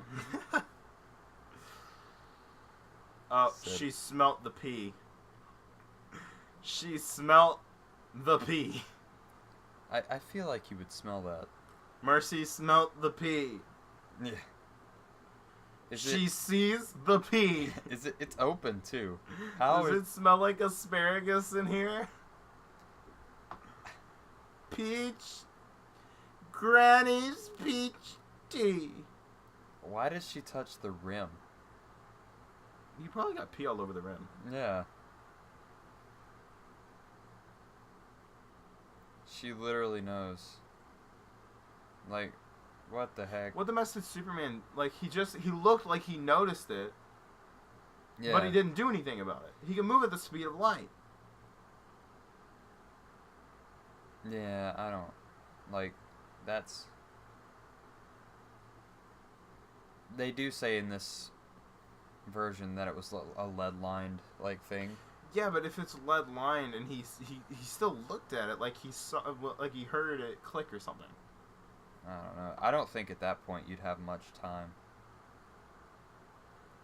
She smelt the pee. She smelt the pee. I feel like you would smell that. Mercy smelt the pee. Yeah. She sees the pee. It's open, too. Does it smell like asparagus in here? Peach. Granny's peach tea. Why does she touch the rim? You probably got pee all over the rim. Yeah. She literally knows. Like, what the heck? What the mess did Superman, like, he looked like he noticed it, Yeah. but he didn't do anything about it. He can move at the speed of light. Yeah, I don't... Like, that's... They do say in this version that it was a lead-lined, like, thing. Yeah, but if it's lead lined and he still looked at it like he saw, like he heard it click or something. I don't know. I don't think at that point you'd have much time.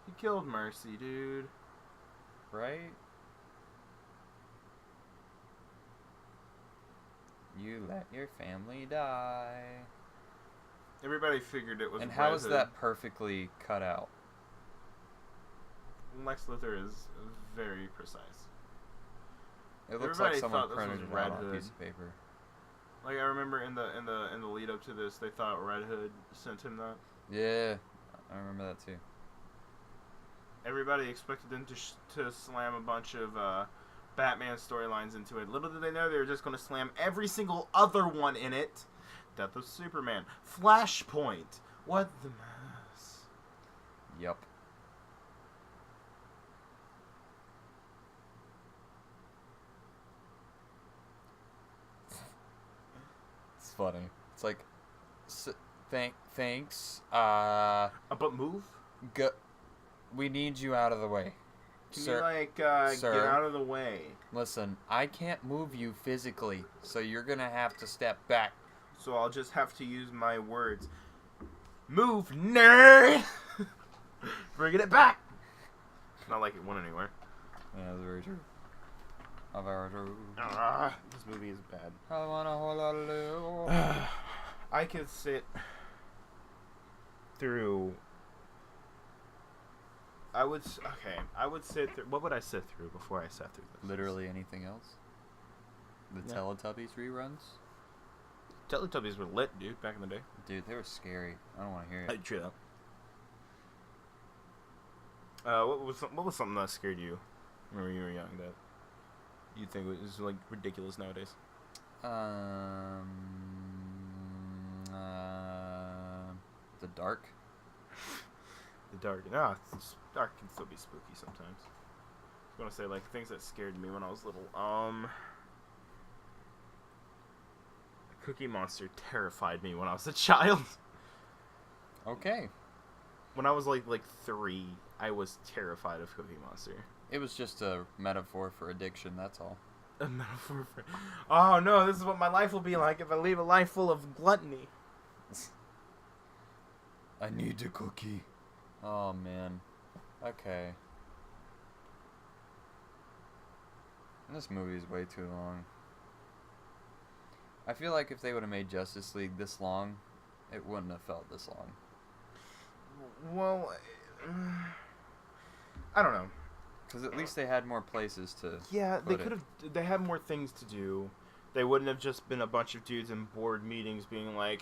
He killed Mercy, dude. Right? You let your family die. Everybody figured it was. And Red how is Hood. that perfectly cut out? Lex Luthor is very precise. It looks Everybody like someone thought this was printed it Red out on a Hood. piece of paper. Like I remember in the lead up to this, they thought Red Hood sent him that. Yeah, I remember that too. Everybody expected them to slam a bunch of Batman storylines into it. Little did they know they were just going to slam every single other one in it. Death of Superman, Flashpoint. What the mess? Yup. It's funny. It's like, thanks. But move? We need you out of the way. Can Sir, you, like, sir, get out of the way? Listen, I can't move you physically, so you're gonna have to step back. So I'll just have to use my words. Move, nerd! Bringing it back! Not like it went anywhere. Yeah, that's very true. This movie is bad. I want a whole lot of love. I could sit through... I would sit through... What would I sit through before I sat through this? Literally anything else? The Yeah. Teletubbies reruns? Teletubbies were lit, dude, back in the day. Dude, they were scary. I don't want to hear it. I'd true that. What was something that scared you when you were young that you think was like ridiculous nowadays? The dark. The dark. No, dark can still be spooky sometimes. I was gonna say like things that scared me when I was little. Cookie Monster terrified me when I was a child. Okay. When I was like 3, I was terrified of Cookie Monster. It was just a metaphor for addiction, that's all. A metaphor for... Oh no, this is what my life will be like if I leave a life full of gluttony. I need a cookie. Oh, man. Okay. This movie is way too long. I feel like if they would have made Justice League this long, it wouldn't have felt this long. Well, I don't know. Because at least they had more places to. Yeah, they put could it. have. They had more things to do. They wouldn't have just been a bunch of dudes in board meetings being like,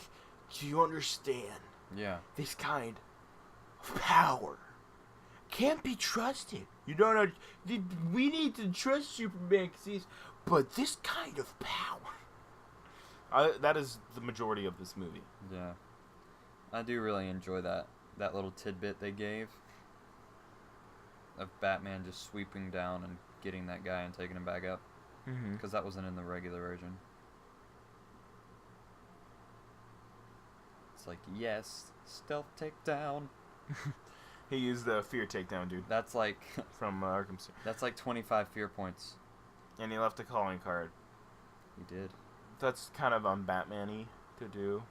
"Do you understand? Yeah. This kind of power can't be trusted. You don't know. We need to trust Superman because he's. But this kind of power." That is the majority of this movie. Yeah. I do really enjoy that little tidbit they gave of Batman just sweeping down and getting that guy and taking him back up. Because that wasn't in the regular version. It's like, yes, stealth takedown. He used the fear takedown, dude. That's like from Arkham City. That's like 25 fear points. And he left a calling card. He did. That's kind of un-Batman-y to do.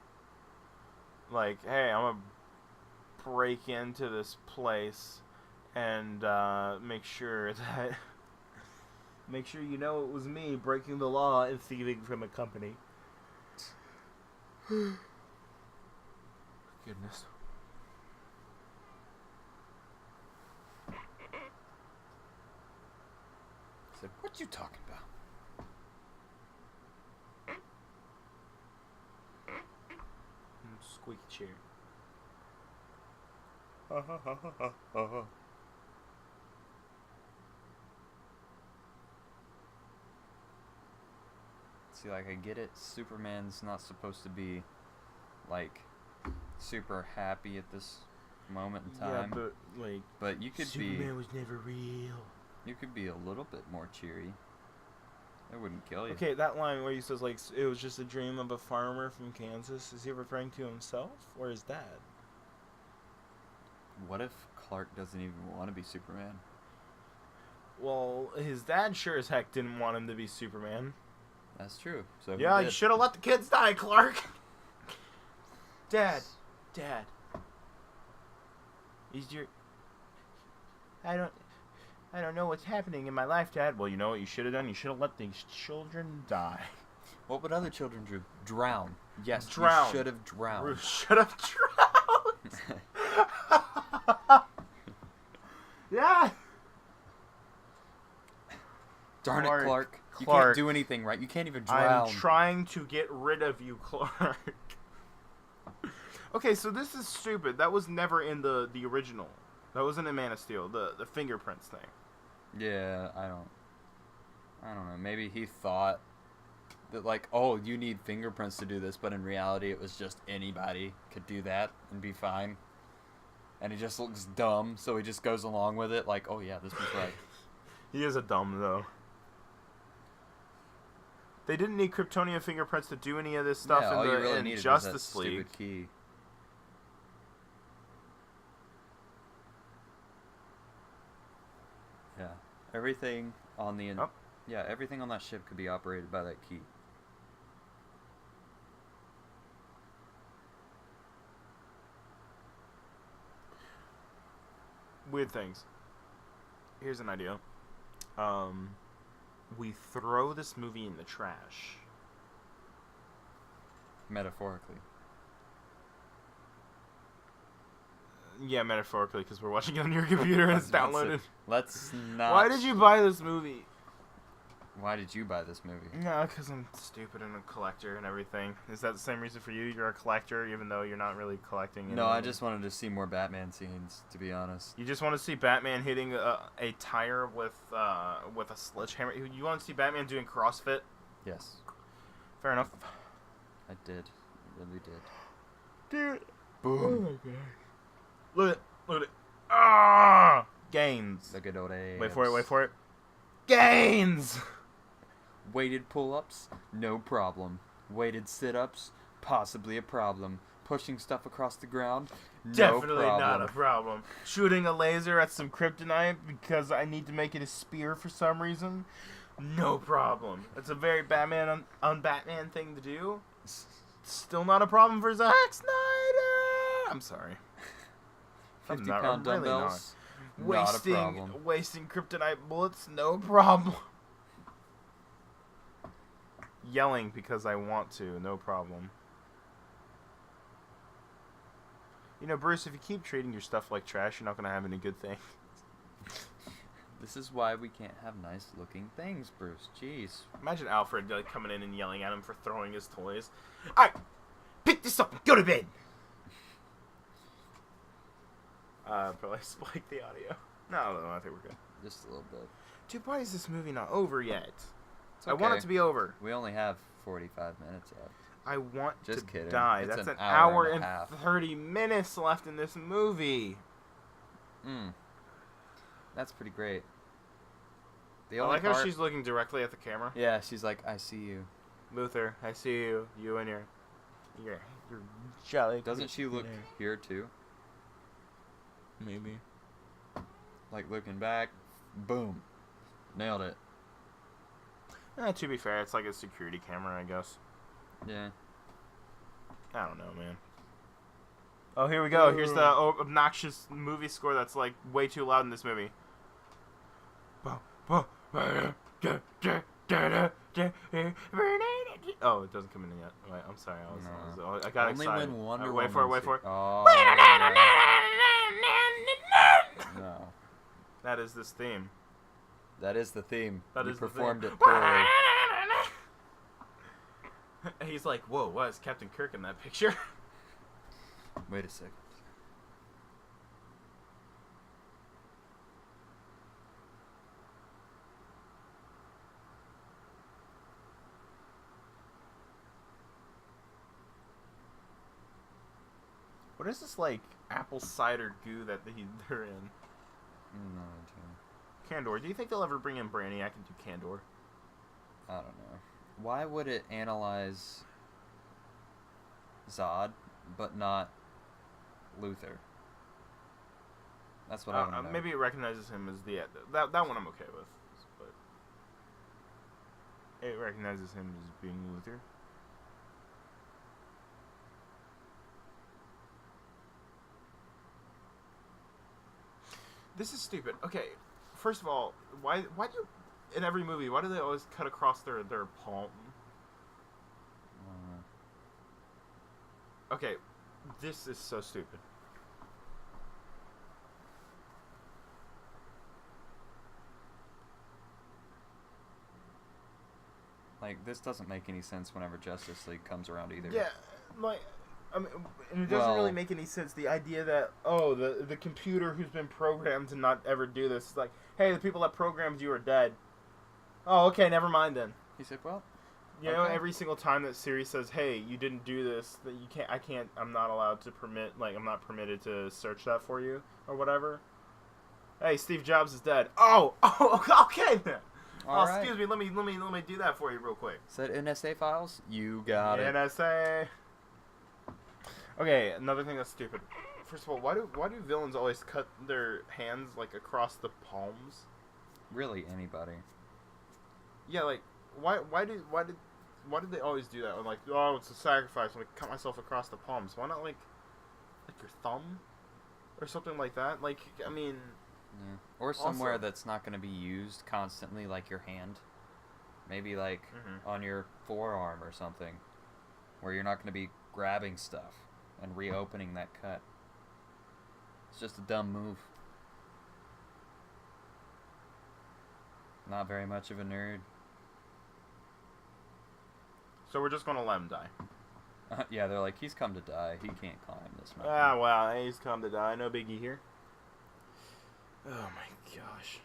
Like, hey, I'm gonna break into this place and make sure that you know it was me breaking the law and thieving from a company. Goodness. I said, what you talking about? Squeaky chair. See, like, I get it. Superman's not supposed to be, like, super happy at this moment in time. Yeah, but, like... But you could Superman was never real. You could be a little bit more cheery. It wouldn't kill you. Okay, that line where he says, like, it was just a dream of a farmer from Kansas, is he referring to himself or his dad? What if Clark doesn't even want to be Superman? Well, his dad sure as heck didn't want him to be Superman. That's true. So yeah, you should have let the kids die, Clark. Dad. Is your... I don't know what's happening in my life, Dad. Well, you know what you should have done? You should have let these children die. What would other children do? Drown. Yes, drown. You should have drowned. You should have drowned. Yeah. Darn Clark, it, Clark. You Clark. can't do anything, right? You can't even drown. I'm trying to get rid of you, Clark. Okay, so this is stupid. That was never in the original. That wasn't in Man of Steel, the fingerprints thing. Yeah, I don't know. Maybe he thought that, like, oh, you need fingerprints to do this, but in reality it was just anybody could do that and be fine. And he just looks dumb, so he just goes along with it, like, oh yeah, this was right. He is a dumb, though. They didn't need Kryptonian fingerprints to do any of this stuff all you really in needed Justice was that League. Stupid key. Yeah, everything on the everything on that ship could be operated by that key. Weird things. Here's an idea. We throw this movie in the trash. Metaphorically. Yeah, metaphorically, because we're watching it on your computer and it's downloaded. Let's not... Why did you buy this movie? Why did you buy this movie? No, because I'm stupid and a collector and everything. Is that the same reason for you? You're a collector even though you're not really collecting No, I just wanted to see more Batman scenes, to be honest. You just want to see Batman hitting a tire with a sledgehammer? You want to see Batman doing CrossFit? Yes. Fair enough. I did. I really did. Dude. Boom. Oh my god. Look at it. Ah! Gains. The good old days. Wait for it. Gains! Weighted pull-ups? No problem. Weighted sit-ups, possibly a problem. Pushing stuff across the ground, no Definitely problem. not a problem. Shooting a laser at some kryptonite because I need to make it a spear for some reason, no problem. It's a very Batman on Batman thing to do. Still not a problem for Zack Snyder. I'm sorry. 50-pound I'm really dumbbells, not a problem. Wasting kryptonite bullets, no problem. Yelling because I want to, no problem. You know, Bruce, if you keep treating your stuff like trash, you're not going to have any good things. This is why we can't have nice-looking things, Bruce. Jeez. Imagine Alfred like coming in and yelling at him for throwing his toys. Alright, pick this up and go to bed! Probably spike the audio. No, I think we're good. Just a little bit. Dude, why is this movie not over yet? It's okay. I want it to be over. We only have 45 minutes left. I want Just to kidding. die. It's That's an an hour hour and and a half. 30 minutes left in this movie. That's pretty great. I like how she's looking directly at the camera. Yeah, she's like, I see you. Luther, I see you. You and your jelly. Doesn't she look here too? Maybe. Like looking back, boom, nailed it. To be fair, it's like a security camera, I guess. Yeah. I don't know, man. Oh, here we go. Here's the obnoxious movie score that's like way too loud in this movie. Oh, it doesn't come in yet. Wait, I'm sorry. I got Only excited. when Wonder Wait for it. Oh, no. That is this theme. That is the theme. That You is the performed theme. it poorly. He's like, whoa, why is Captain Kirk in that picture? Wait a second. What is this, like, apple cider goo that they're in? No, Candor. Do you think they'll ever bring in Brainiac and do Candor? I don't know. Why would it analyze Zod, but not Luther? That's what I don't know. Maybe it recognizes him as the... That one I'm okay with. But it recognizes him as being Luther. This is stupid. Okay, first of all, why do you... In every movie, why do they always cut across their palm? Okay, this is so stupid. Like, this doesn't make any sense whenever Justice League comes around either. Yeah, like, I mean, and it doesn't really make any sense. The idea that, oh, the computer who's been programmed to not ever do this is like, hey, the people that programmed you are dead. Oh, okay, never mind then. He said, well, you know, every single time that Siri says, hey, you didn't do this, that you can't, I'm not allowed to I'm not permitted to search that for you, or whatever. Hey, Steve Jobs is dead. Oh, okay then. All right. Excuse me, let me do that for you real quick. Said NSA files? You got it. NSA. Okay, another thing that's stupid. First of all, why do villains always cut their hands like across the palms? Really, anybody. Yeah, like why did they always do that? I'm like, oh, it's a sacrifice. I'm like, cut myself across the palms. Why not like your thumb or something like that? Like, I mean, yeah. Or somewhere also, that's not going to be used constantly, like your hand. Maybe like on your forearm or something, where you're not going to be grabbing stuff and reopening that cut. It's just a dumb move. Not very much of a nerd. so we're just gonna let him die. Yeah, they're like, he's come to die. He can't climb this mountain. Ah, well, he's come to die. No biggie here. Oh my gosh.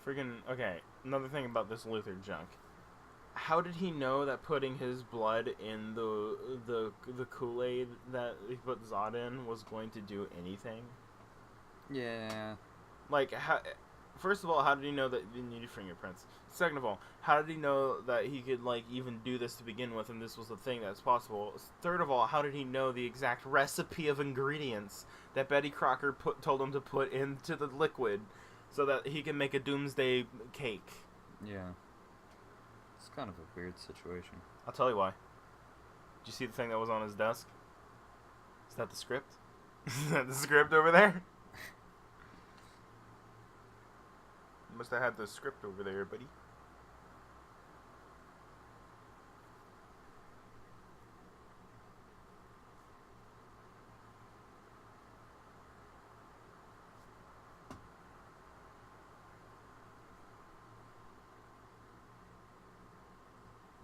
Friggin', okay, another thing about this Luther junk. how did he know that putting his blood in the Kool-Aid that he put Zod in was going to do anything? Yeah. Like, first of all, how did he know that he needed fingerprints? Second of all, how did he know that he could, like, even do this to begin with, and this was the thing that's possible? Third of all, how did he know the exact recipe of ingredients that Betty Crocker told him to put into the liquid so that he can make a doomsday cake? Yeah. It's kind of a weird situation. I'll tell you why. Did you see the thing that was on his desk? Is that the script? Is that the script over there? Must have had the script over there, buddy.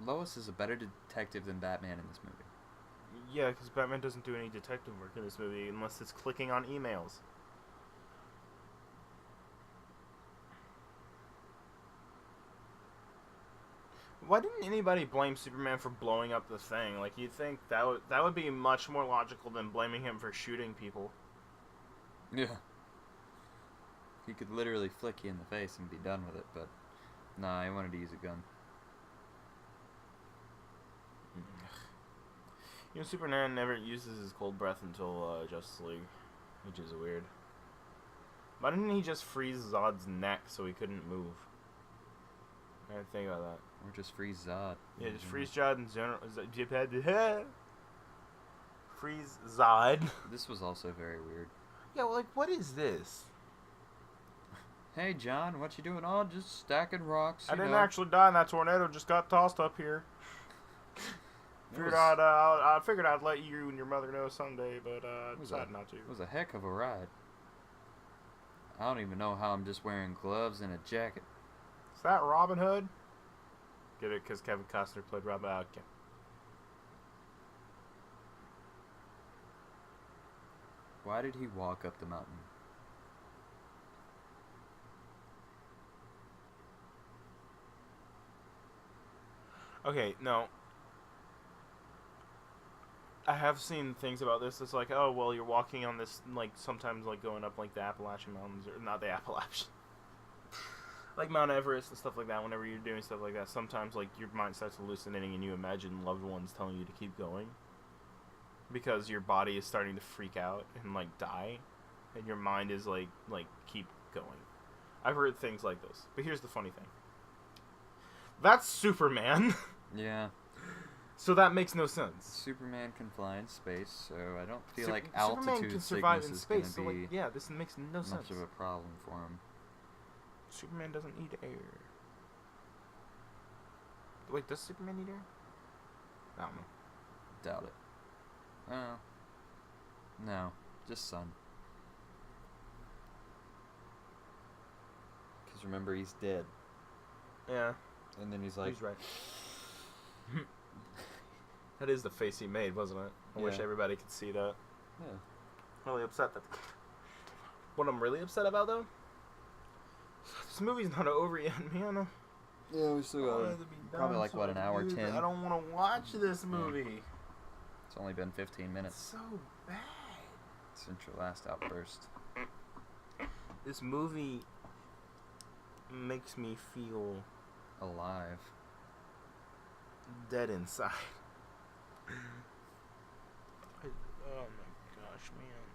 Lois is a better detective than Batman in this movie. Yeah, because Batman doesn't do any detective work in this movie unless it's clicking on emails. Why didn't anybody blame Superman for blowing up the thing? Like, you'd think that would be much more logical than blaming him for shooting people. Yeah. He could literally flick you in the face and be done with it, but nah, he wanted to use a gun. You know, Superman never uses his cold breath until Justice League, which is weird. Why didn't he just freeze Zod's neck so he couldn't move? I didn't think about that. Or just freeze Zod. Yeah, just freeze Zod in general. Freeze Zod. This was also very weird. Yeah, well, like, what is this? Hey, John, what you doing? Oh, just stacking rocks. I didn't actually die in that tornado. Just got tossed up here. I figured I'd let you and your mother know someday, but decided not to. It was a heck of a ride. I don't even know how I'm just wearing gloves and a jacket. Is that Robin Hood? Get it? Because Kevin Costner played Robin Hood. Okay. Why did he walk up the mountain? Okay, no. I have seen things about this. It's like, oh, well, you're walking on this, like, sometimes, like, going up, like, the Appalachian Mountains, or not the Appalachian. Like Mount Everest and stuff like that, whenever you're doing stuff like that, sometimes, like, your mind starts hallucinating and you imagine loved ones telling you to keep going. Because your body is starting to freak out and, like, die. And your mind is, like, keep going. I've heard things like this. But here's the funny thing. That's Superman. Yeah. So that makes no sense. Superman can fly in space, so I don't feel like Superman altitude can survive sickness in is space, going to be so, like, yeah, this makes no sense. much of a problem for him. Superman doesn't need air. Wait, does Superman need air? I don't know. Doubt it. Oh. No, just sun. Because remember, he's dead. Yeah. And then he's like... He's right. That is the face he made, wasn't it? I wish everybody could see that. Yeah. Really upset that... What I'm really upset about, though? This movie's not over yet, man. Yeah, we still got probably like, what, an hour 10? I don't want to watch this movie. It's only been 15 minutes. It's so bad. Since your last outburst. This movie makes me feel... alive. Dead inside. Oh my gosh, man.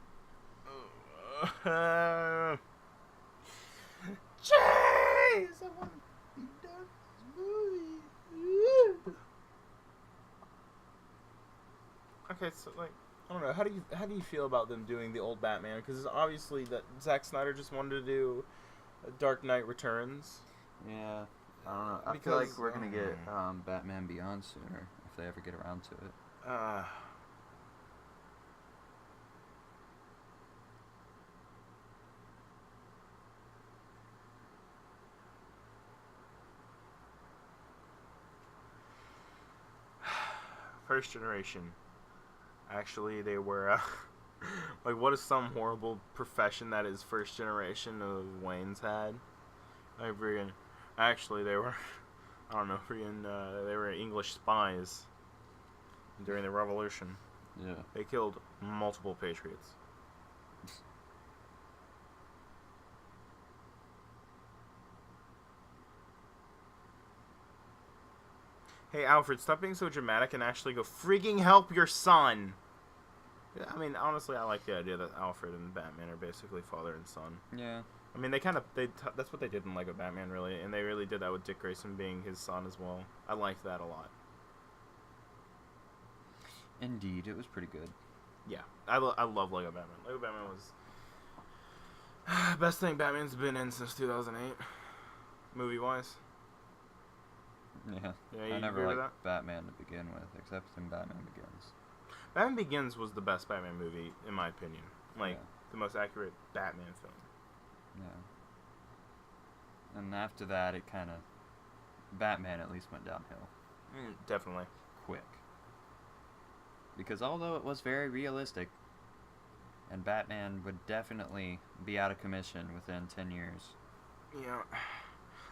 Oh. Jeez! I want to be done with this movie. Okay, so, like, I don't know. How do you feel about them doing the old Batman? Because it's obviously that Zack Snyder just wanted to do Dark Knight Returns. Yeah. I don't know. I feel like we're going to get Batman Beyond sooner, if they ever get around to it. First generation. Actually, they were, like, what is some horrible profession that is first generation of Wayne's had? Like, friggin', actually, they were I don't know, freaking, they were English spies during the Revolution. Yeah. They killed multiple patriots. Hey, Alfred, stop being so dramatic and actually go freaking help your son. Yeah, I mean, honestly, I like the idea that Alfred and Batman are basically father and son. Yeah. I mean, that's what they did in Lego Batman, really, and they really did that with Dick Grayson being his son as well. I liked that a lot. Indeed, it was pretty good. Yeah, I love Lego Batman. Lego Batman was best thing Batman's been in since 2008, movie-wise. Yeah. Yeah, I you never agree with liked Batman to begin with, except in Batman Begins. Batman Begins was the best Batman movie, in my opinion. Like, the most accurate Batman film. Yeah. And after that, it kind of... Batman at least went downhill. Definitely. Quick. Because although it was very realistic, and Batman would definitely be out of commission within 10 years. Yeah.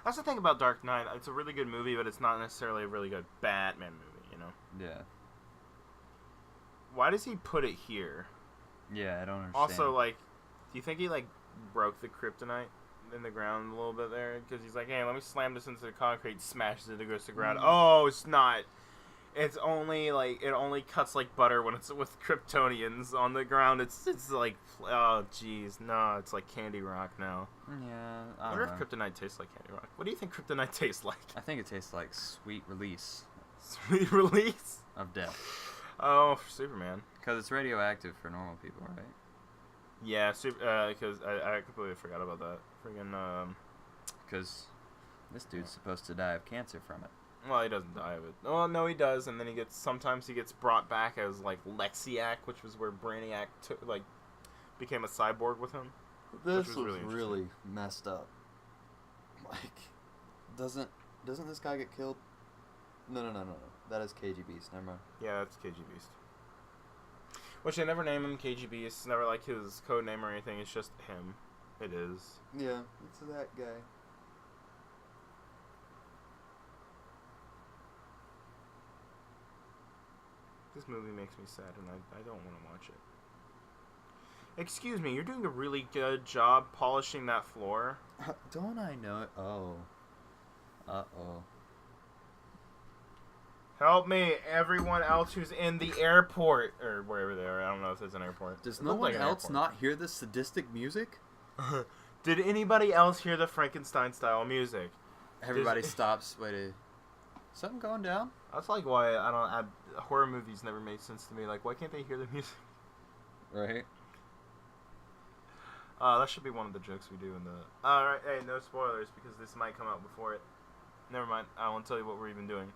That's the thing about Dark Knight. It's a really good movie, but it's not necessarily a really good Batman movie, you know? Yeah. Why does he put it here? Yeah, I don't understand. Also, like, do you think he, like, broke the kryptonite in the ground a little bit there? Because he's like, hey, let me slam this into the concrete, smashes it, it goes to the ground. Oh, it's not. It's only, like, it only cuts like butter when it's with Kryptonians on the ground. It's like, oh, jeez. No, it's like Candy Rock now. Yeah, I wonder if kryptonite tastes like Candy Rock. What do you think kryptonite tastes like? I think it tastes like sweet release Sweet release? of death. Oh, for Superman. Because it's radioactive for normal people, right? Yeah, because I completely forgot about that. Friggin', Because this dude's supposed to die of cancer from it. well, he doesn't die of it. Well, no, he does, and then sometimes he gets brought back as, like, Lexiac, which was where Brainiac became a cyborg with him. This was was really really messed up. Like, doesn't this guy get killed? No. That is KG Beast. Never mind. Yeah, that's KG Beast. Which they never name him KG Beast. It's never like his code name or anything. It's just him. It is. Yeah, it's that guy. This movie makes me sad, and I don't want to watch it. Excuse me, you're doing a really good job polishing that floor. Don't I know it? Oh. Uh-oh. Help me, everyone else who's in the airport. Or wherever they are. I don't know if it's an airport. Does no one else not hear this sadistic music? Did anybody else hear the Frankenstein-style music? Everybody stops. Wait, something going down? That's like why horror movies never made sense to me. Like, why can't they hear the music? Right. That should be one of the jokes we do in the... Alright, hey, no spoilers, because this might come out before it. Never mind, I won't tell you what we're even doing.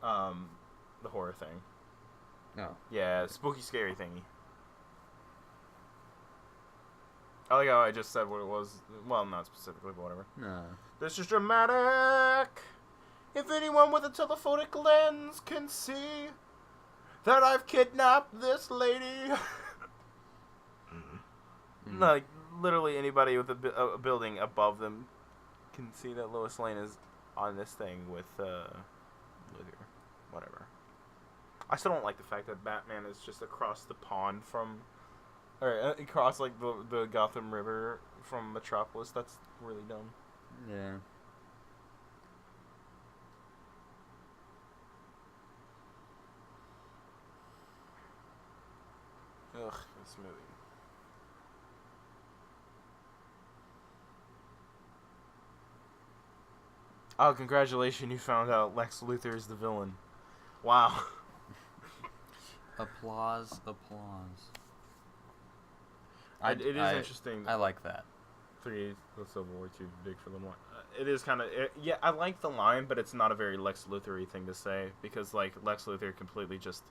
The horror thing. No. Yeah, spooky, scary thingy. I like how I just said what it was. Well, not specifically, but whatever. No. This is dramatic. If anyone with a telephonic lens can see that I've kidnapped this lady. Like, literally anybody with a building above them can see that Lois Lane is on this thing with Luger. Whatever. I still don't like the fact that Batman is just across the pond from... Or across, like, the Gotham River from Metropolis. That's really dumb. Yeah. Ugh, this movie. Oh, congratulations, you found out Lex Luthor is the villain. Wow. Applause. It is interesting. I like that. 3 the Civil War 2 big for Lamar. It is kind of... Yeah, I like the line, but it's not a very Lex Luthor-y thing to say. Because, like, Lex Luthor completely just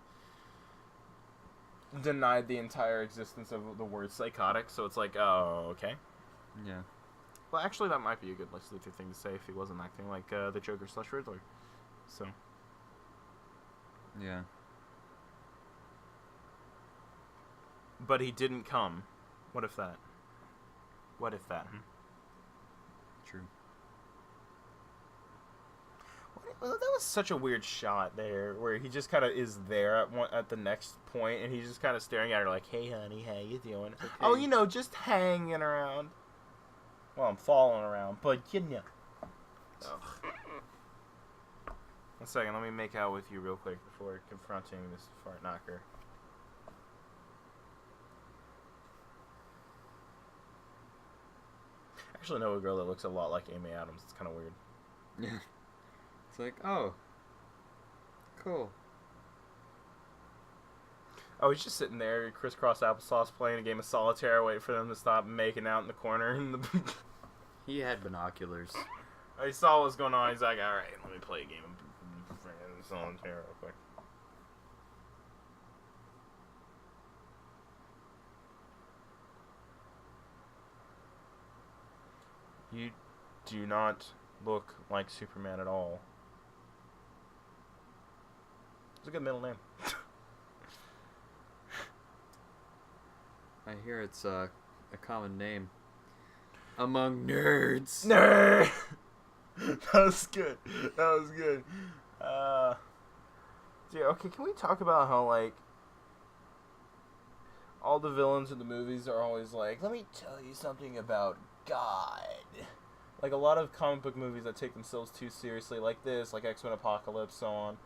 denied the entire existence of the word psychotic. So it's like, oh, okay. Yeah. Well, actually, that might be a good Lex Luthor thing to say if he wasn't acting like the Joker / Riddler. So. Yeah. But he didn't come. What if that? Hmm? True. Well, that was such a weird shot there, where he just kind of is there at the next point, and he's just kind of staring at her like, "Hey, honey, how you doing?" Okay. Oh, just hanging around. Well, I'm falling around, but Ugh. 1 second, let me make out with you real quick before confronting this fart knocker. I actually know a girl that looks a lot like Amy Adams. It's kind of weird. Yeah. It's like, oh, cool. Oh, he's just sitting there, crisscross applesauce, playing a game of solitaire, waiting for them to stop making out in the corner. He had binoculars. He saw what was going on. He's like, all right, let me play a game of solitaire real quick. You do not look like Superman at all. It's a good middle name. I hear it's a common name among nerds. Nerd! That was good. Dude, okay, can we talk about how, like, all the villains in the movies are always like, let me tell you something about God. Like, a lot of comic book movies that take themselves too seriously, like this, like X-Men Apocalypse, so on,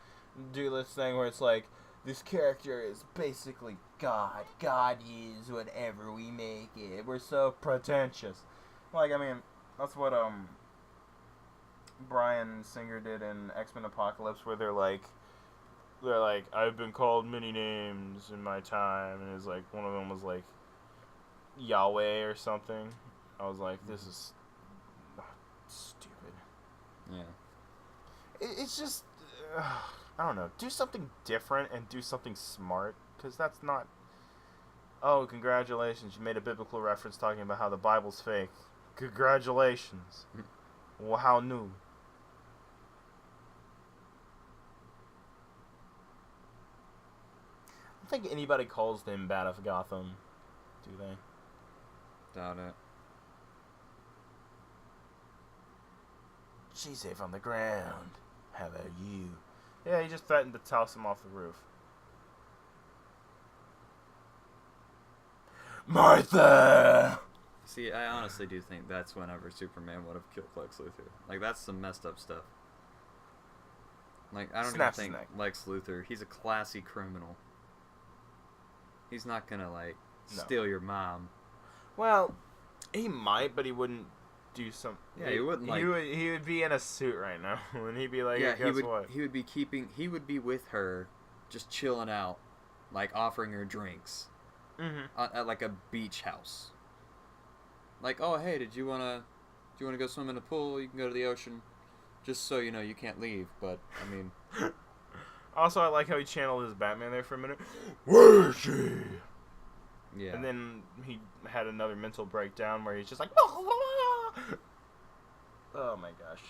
do this thing where it's like, this character is basically God. God is whatever we make it. We're so pretentious. Like, I mean, that's what, Bryan Singer did in X-Men Apocalypse, where they're like, I've been called many names in my time, and it's like, one of them was like, Yahweh or something. I was like, this is stupid. Yeah. It's just, I don't know, do something different and do something smart, because that's not, oh, congratulations, you made a biblical reference talking about how the Bible's fake. Congratulations. Well, how new? I don't think anybody calls them Bat of Gotham, do they? Doubt it. She's safe on the ground. How about you? Yeah, he just threatened to toss him off the roof. Martha! See, I honestly do think that's whenever Superman would have killed Lex Luthor. Like, that's some messed up stuff. Like, I don't Snaps even his think neck. Lex Luthor, he's a classy criminal. He's not gonna, like, No. steal your mom. Well, he might, but he wouldn't do some. Yeah, he wouldn't, like... He would be in a suit right now, and he'd be like, Yeah, guess what? he would be with her, just chilling out, like, offering her drinks. Mm-hmm. At, like, a beach house. Like, oh, hey, do you wanna go swim in the pool? You can go to the ocean. Just so you know, you can't leave, but, I mean... Also, I like how he channeled his Batman there for a minute. Where is she? Yeah. And then he had another mental breakdown where he's just like, oh my gosh,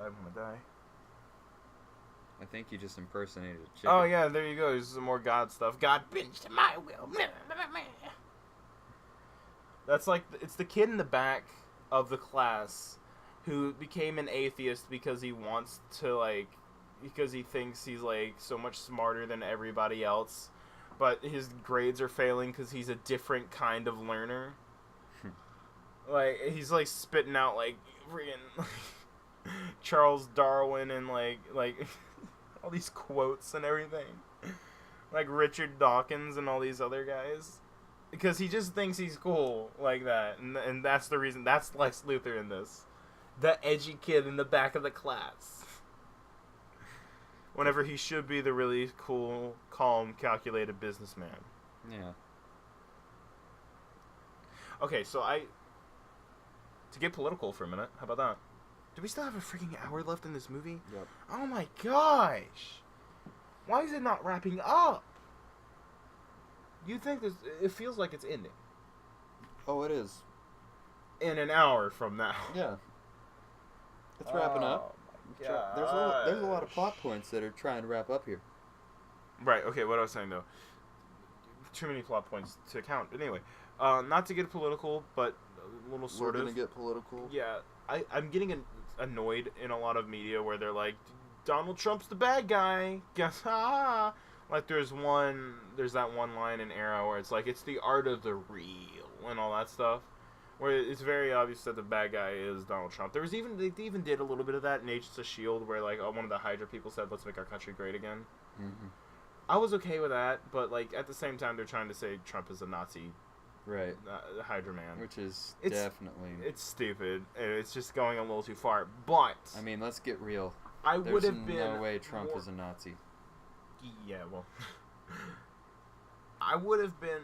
I'm gonna die. I think you just impersonated a chicken. Oh yeah, there you go. There's some more God stuff. God bends to my will. That's like, it's the kid in the back of the class who became an atheist because he wants to, like, because he thinks he's, like, so much smarter than everybody else, but his grades are failing because he's a different kind of learner. Like, he's, like, spitting out, like, freaking Charles Darwin and, like all these quotes and everything. Like Richard Dawkins and all these other guys. Because he just thinks he's cool like that. And that's the reason. That's Lex Luthor in this. The edgy kid in the back of the class. Whenever he should be the really cool, calm, calculated businessman. Yeah. Okay, so to get political for a minute, how about that? Do we still have a freaking hour left in this movie? Yep. Oh my gosh! Why is it not wrapping up? You think this? It feels like it's ending. Oh, it is. In an hour from now. Yeah. It's wrapping up. Oh There's a lot of plot points that are trying to wrap up here. Right. Okay. What I was saying though. Too many plot points to count. But anyway, not to get political, but a little sort of. We're gonna get political. Yeah. I'm getting annoyed in a lot of media where they're like, Donald Trump's the bad guy. Guess like there's that one line in Arrow where it's like it's the art of the real and all that stuff. Where it's very obvious that the bad guy is Donald Trump. They even did a little bit of that in Agents of S.H.I.E.L.D. where like one of the Hydra people said, "Let's make our country great again." Mm-hmm. I was okay with that, but like at the same time, they're trying to say Trump is a Nazi, right? Hydra man, Which is it's stupid. It's just going a little too far. But I mean, let's get real. There's no way Trump is a Nazi. Yeah, well, I would have been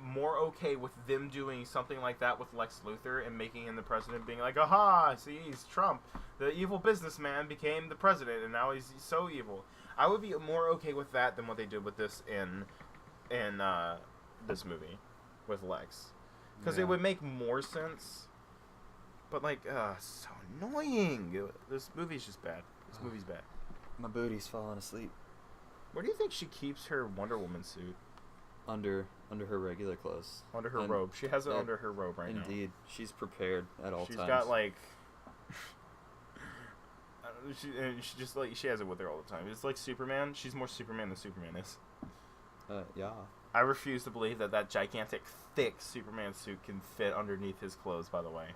more okay with them doing something like that with Lex Luthor and making him the president, being like, aha, see, he's Trump. The evil businessman became the president, and now he's so evil. I would be more okay with that than what they did with this in this movie with Lex. Because it would make more sense. But, like, so annoying. This movie's just bad. This movie's bad. My booty's falling asleep. Where do you think she keeps her Wonder Woman suit? Under her regular clothes. Under her robe. She has it under her robe right now. Indeed. She's prepared at all times. She's got, like... she has it with her all the time. It's like Superman. She's more Superman than Superman is. Yeah. I refuse to believe that gigantic, thick Superman suit can fit underneath his clothes, by the way.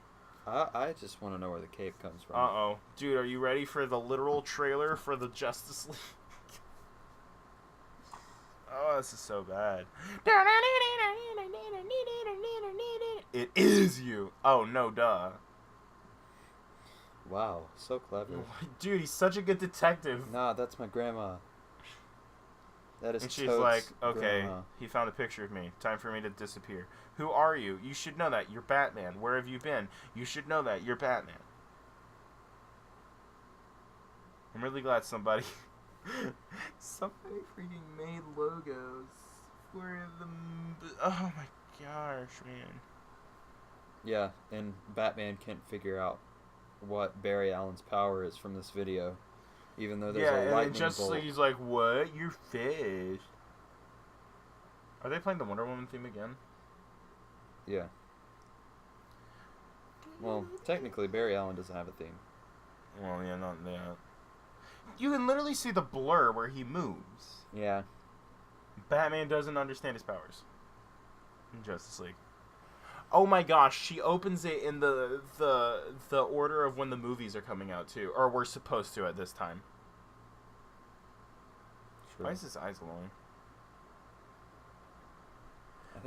I just want to know where the cape comes from. Uh-oh. Dude, are you ready for the literal trailer for the Justice League? Oh, this is so bad. It is you. Oh, no, duh. Wow, so clever. Dude, he's such a good detective. Nah, that's my grandma. That is. And she's Toad's like, okay, grandma. he found a picture of me. Time for me to disappear. Who are you? You should know that. You're Batman. Where have you been? You should know that. You're Batman. I'm really glad somebody freaking made logos for them. Oh my gosh, man. Yeah, and Batman can't figure out what Barry Allen's power is from this video, even though there's a lightning bolt. He's like, what? You're fish. Are they playing the Wonder Woman theme again? Yeah. Well, technically, Barry Allen doesn't have a theme. Well, yeah, not that. You can literally see the blur where he moves. Yeah. Batman doesn't understand his powers in Justice League. Oh my gosh, she opens it in the order of when the movies are coming out too, or we're supposed to at this time. Sure. Why is his eyes glowing?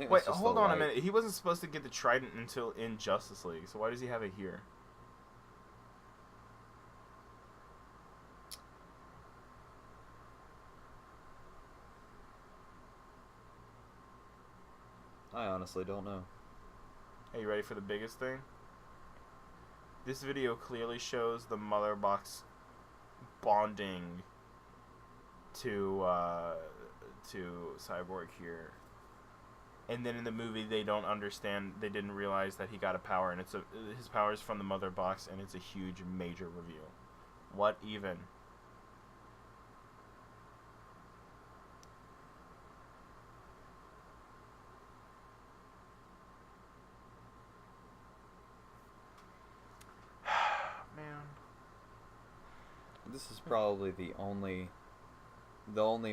Wait, hold on a minute. He wasn't supposed to get the trident until in Justice League, so why does he have it here? I honestly don't know. Are you ready for the biggest thing? This video clearly shows the mother box bonding to Cyborg here. And then in the movie they don't understand, they didn't realize that he got a power, and his power is from the mother box, and it's a huge major reveal. What even? This is probably the only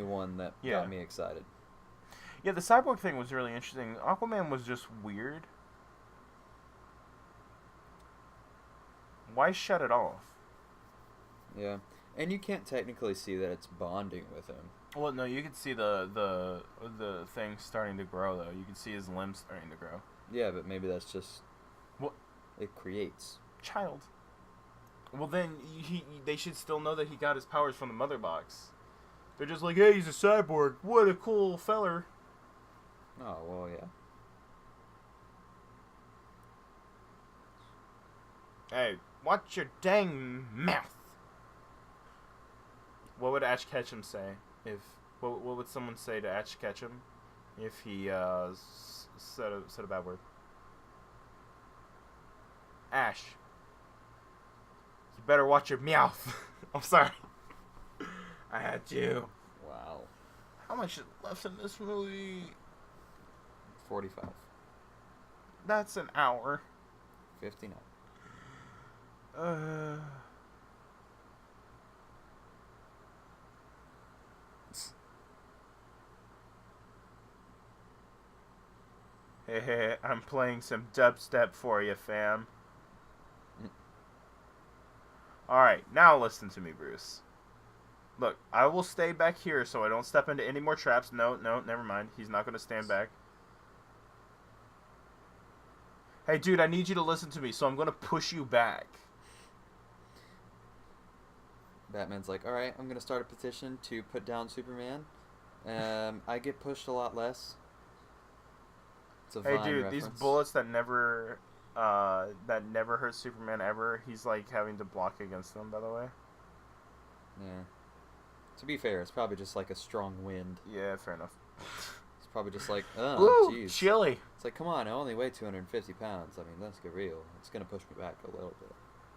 one that got me excited. Yeah, the Cyborg thing was really interesting. Aquaman was just weird. Why shut it off? Yeah, and you can't technically see that it's bonding with him. Well, no, you can see the thing starting to grow, though. You can see his limbs starting to grow. Yeah, but maybe that's just what it creates. Child. Well, then they should still know that he got his powers from the mother box. They're just like, hey, he's a cyborg. What a cool feller. Oh, well, yeah. Hey, watch your dang mouth. What would Ash Ketchum say if... What would someone say to Ash Ketchum if he said a bad word? Ash. You better watch your mouth. I'm sorry. I had to. Wow. How much is left in this movie? 45. That's an hour. 59. Hey, I'm playing some dubstep for you, fam. Alright, now listen to me, Bruce. Look, I will stay back here so I don't step into any more traps. No, never mind. He's not going to stand back. Hey, dude, I need you to listen to me, so I'm going to push you back. Batman's like, alright, I'm going to start a petition to put down Superman. I get pushed a lot less. It's a Hey, Vine dude, reference. these bullets that never hurt Superman ever, he's, like, having to block against them, by the way. Yeah. To be fair, it's probably just like a strong wind. Yeah, fair enough. It's probably just like, oh, Ooh, jeez. chilly. It's like, come on, I only weigh 250 pounds. I mean, let's get real. It's going to push me back a little bit.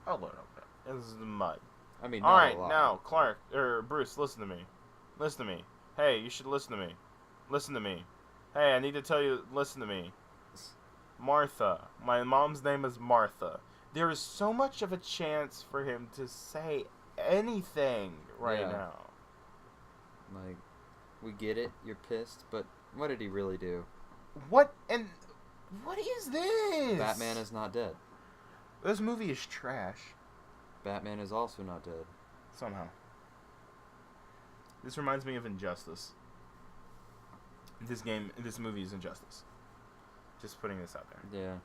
A little bit. This is the mud. I mean, All not right, a lot. now, Clark, or Bruce, listen to me. Listen to me. Hey, you should listen to me. Listen to me. Hey, I need to tell you, listen to me. Martha. My mom's name is Martha. There is so much of a chance for him to say anything right Yeah. now. Like, we get it, you're pissed, but what did he really do? What is this? Batman is not dead. This movie is trash. Batman is also not dead. Somehow. This reminds me of Injustice. This movie is Injustice. Just putting this out there. Yeah.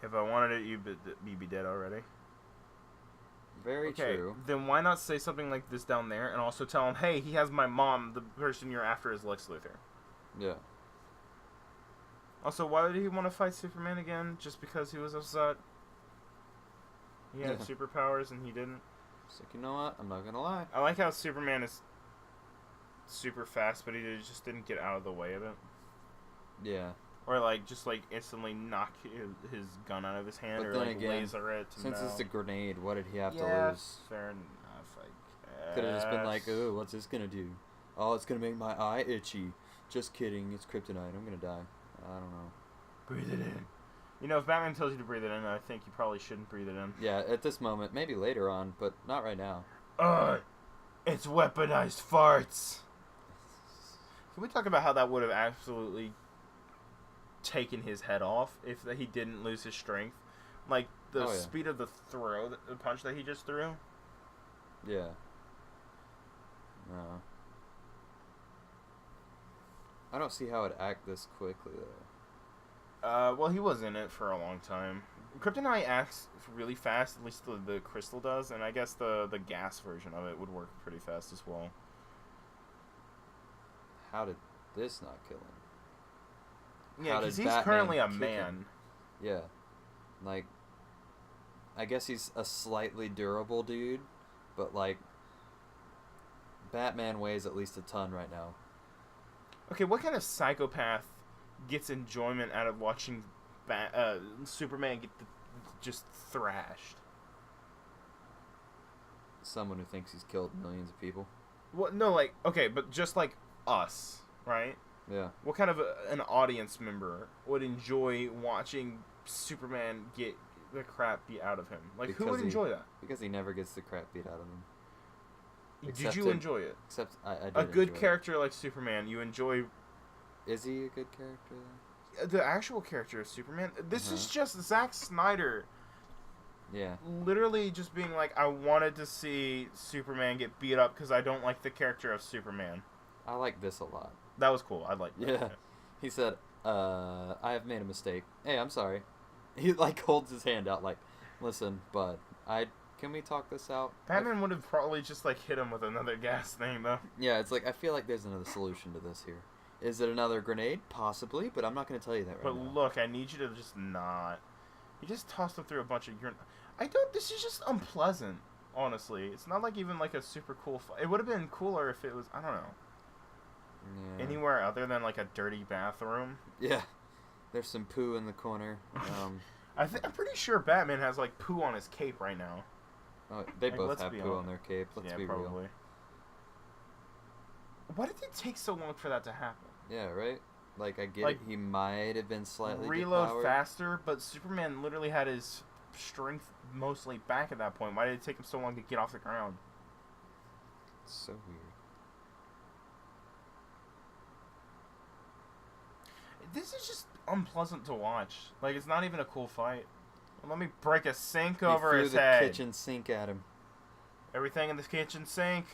If I wanted it, you'd be dead already. Very Okay, true. then why not say something like this down there and also tell him, hey, he has my mom, the person you're after is Lex Luthor. Yeah. Also, why did he want to fight Superman again? Just because he was upset? He had Yeah. superpowers and he didn't? It's like, you know what? I'm not gonna lie. I like how Superman is super fast, but he just didn't get out of the way of it. Yeah. Or, like, just, like, instantly knock his gun out of his hand, But or, then like, again, laser it. Since it's a grenade, what did he have to yeah, lose? fair enough, I Could have just been like, guess. oh, what's this gonna do? Oh, it's gonna make my eye itchy. Just kidding, it's kryptonite. I'm gonna die. I don't know. Breathe it in. You know, if Batman tells you to breathe it in, I think you probably shouldn't breathe it in. Yeah, at this moment, maybe later on, but not right now. It's weaponized farts. Can we talk about how that would have absolutely taken his head off if he didn't lose his strength? Like, the Oh, yeah. speed of the punch that he just threw? Yeah. No. I don't see how it'd act this quickly, though. Well, he was in it for a long time. Kryptonite acts really fast, at least the crystal does, and I guess the gas version of it would work pretty fast as well. How did this not kill him? Yeah, How because did he's Batman currently a kick man. him? Yeah. Like, I guess he's a slightly durable dude, but, like, Batman weighs at least a ton right now. Okay, what kind of psychopath gets enjoyment out of watching Superman get just thrashed? Someone who thinks he's killed millions of people. Well, no, like, okay, but just like us, right? Yeah. What kind of an audience member would enjoy watching Superman get the crap beat out of him? Like, who Because would enjoy that? Because he never gets the crap beat out of him. Did Except you in- enjoy it? Except I did A good enjoy it. character like Superman, you enjoy Is he a good character? the actual character of Superman. This is Uh-huh. just Zack Snyder Yeah. literally just being like, I wanted to see Superman get beat up because I don't like the character of Superman. I like this a lot. That was cool. I like that. Yeah. He said, I have made a mistake. Hey, I'm sorry. He, like, holds his hand out like, listen, bud, can we talk this out? Batman would have probably just like hit him with another gas thing though. Yeah, it's like, I feel like there's another solution to this here. Is it another grenade? Possibly, but I'm not going to tell you that right But now. look, I need you to just not. You just tossed him through a bunch of urine. This is just unpleasant, honestly. It's not like even like a super cool fight. It would have been cooler if it was, I don't know, Yeah. anywhere other than like a dirty bathroom. Yeah. There's some poo in the corner. I'm pretty sure Batman has like poo on his cape right now. Oh, they Like, both let's have be poo on honest. their cape. Let's Yeah, be probably. real. Why did it take so long for that to happen? Yeah, right? Like, I get Like, it. He might have been slightly Reload depowered. faster, but Superman literally had his strength mostly back at that point. Why did it take him so long to get off the ground? So weird. This is just unpleasant to watch. Like, it's not even a cool fight. Let me break a sink over his head. The kitchen sink at him. Everything in this kitchen sink.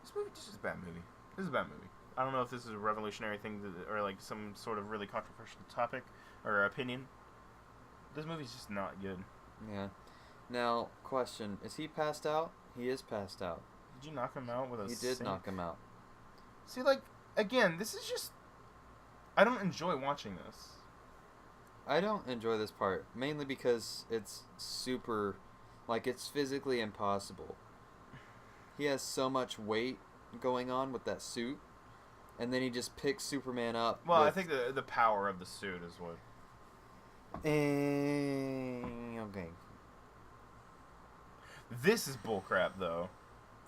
This is a bad movie. This is a bad movie. I don't know if this is a revolutionary thing or like some sort of really controversial topic or opinion. This movie's just not good. Yeah. Now, question: is he passed out? He is passed out. Did you knock him out with a He did sink? knock him out. See, like, again, this is just... I don't enjoy watching this. I don't enjoy this part, mainly because it's super... Like, it's physically impossible. He has so much weight going on with that suit, and then he just picks Superman up. Well, I think the power of the suit is what... Okay. This is bullcrap, though.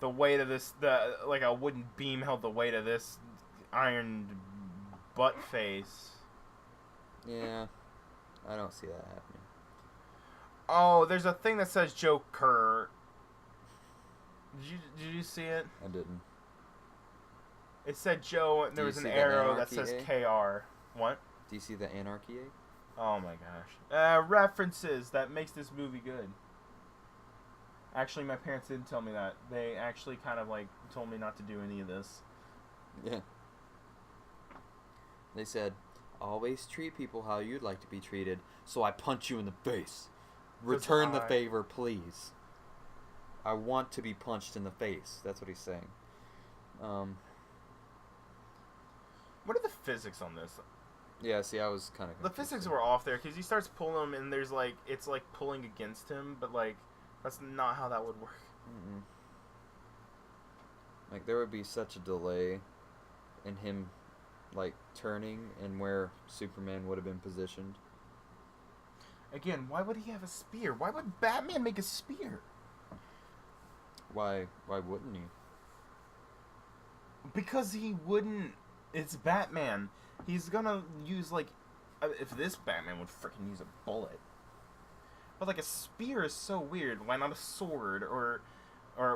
The weight of this... like a wooden beam held the weight of this ironed butt face. Yeah. I don't see that happening. Oh, there's a thing that says Joker. Did you see it? I didn't. It said Joe, and there was an see the arrow that anarchy, says eh? KR. What? Do you see the anarchy? Oh my gosh. References that makes this movie good. Actually, my parents didn't tell me that. They actually kind of like told me not to do any of this. Yeah. They said, always treat people how you'd like to be treated, so I punch you in the face. Return the favor, please. I want to be punched in the face. That's what he's saying. What are the physics on this? Yeah, see, I was kind of... The physics were off there, because he starts pulling him, and there's like, it's like pulling against him, but like, that's not how that would work. Mm-mm. Like, there would be such a delay in him, like, turning and where Superman would have been positioned. Again, why would he have a spear? Why would Batman make a spear? Why wouldn't he? Because he wouldn't. It's Batman. He's gonna use, like... if this Batman would freaking use a bullet. But, like, a spear is so weird. Why not a sword? Or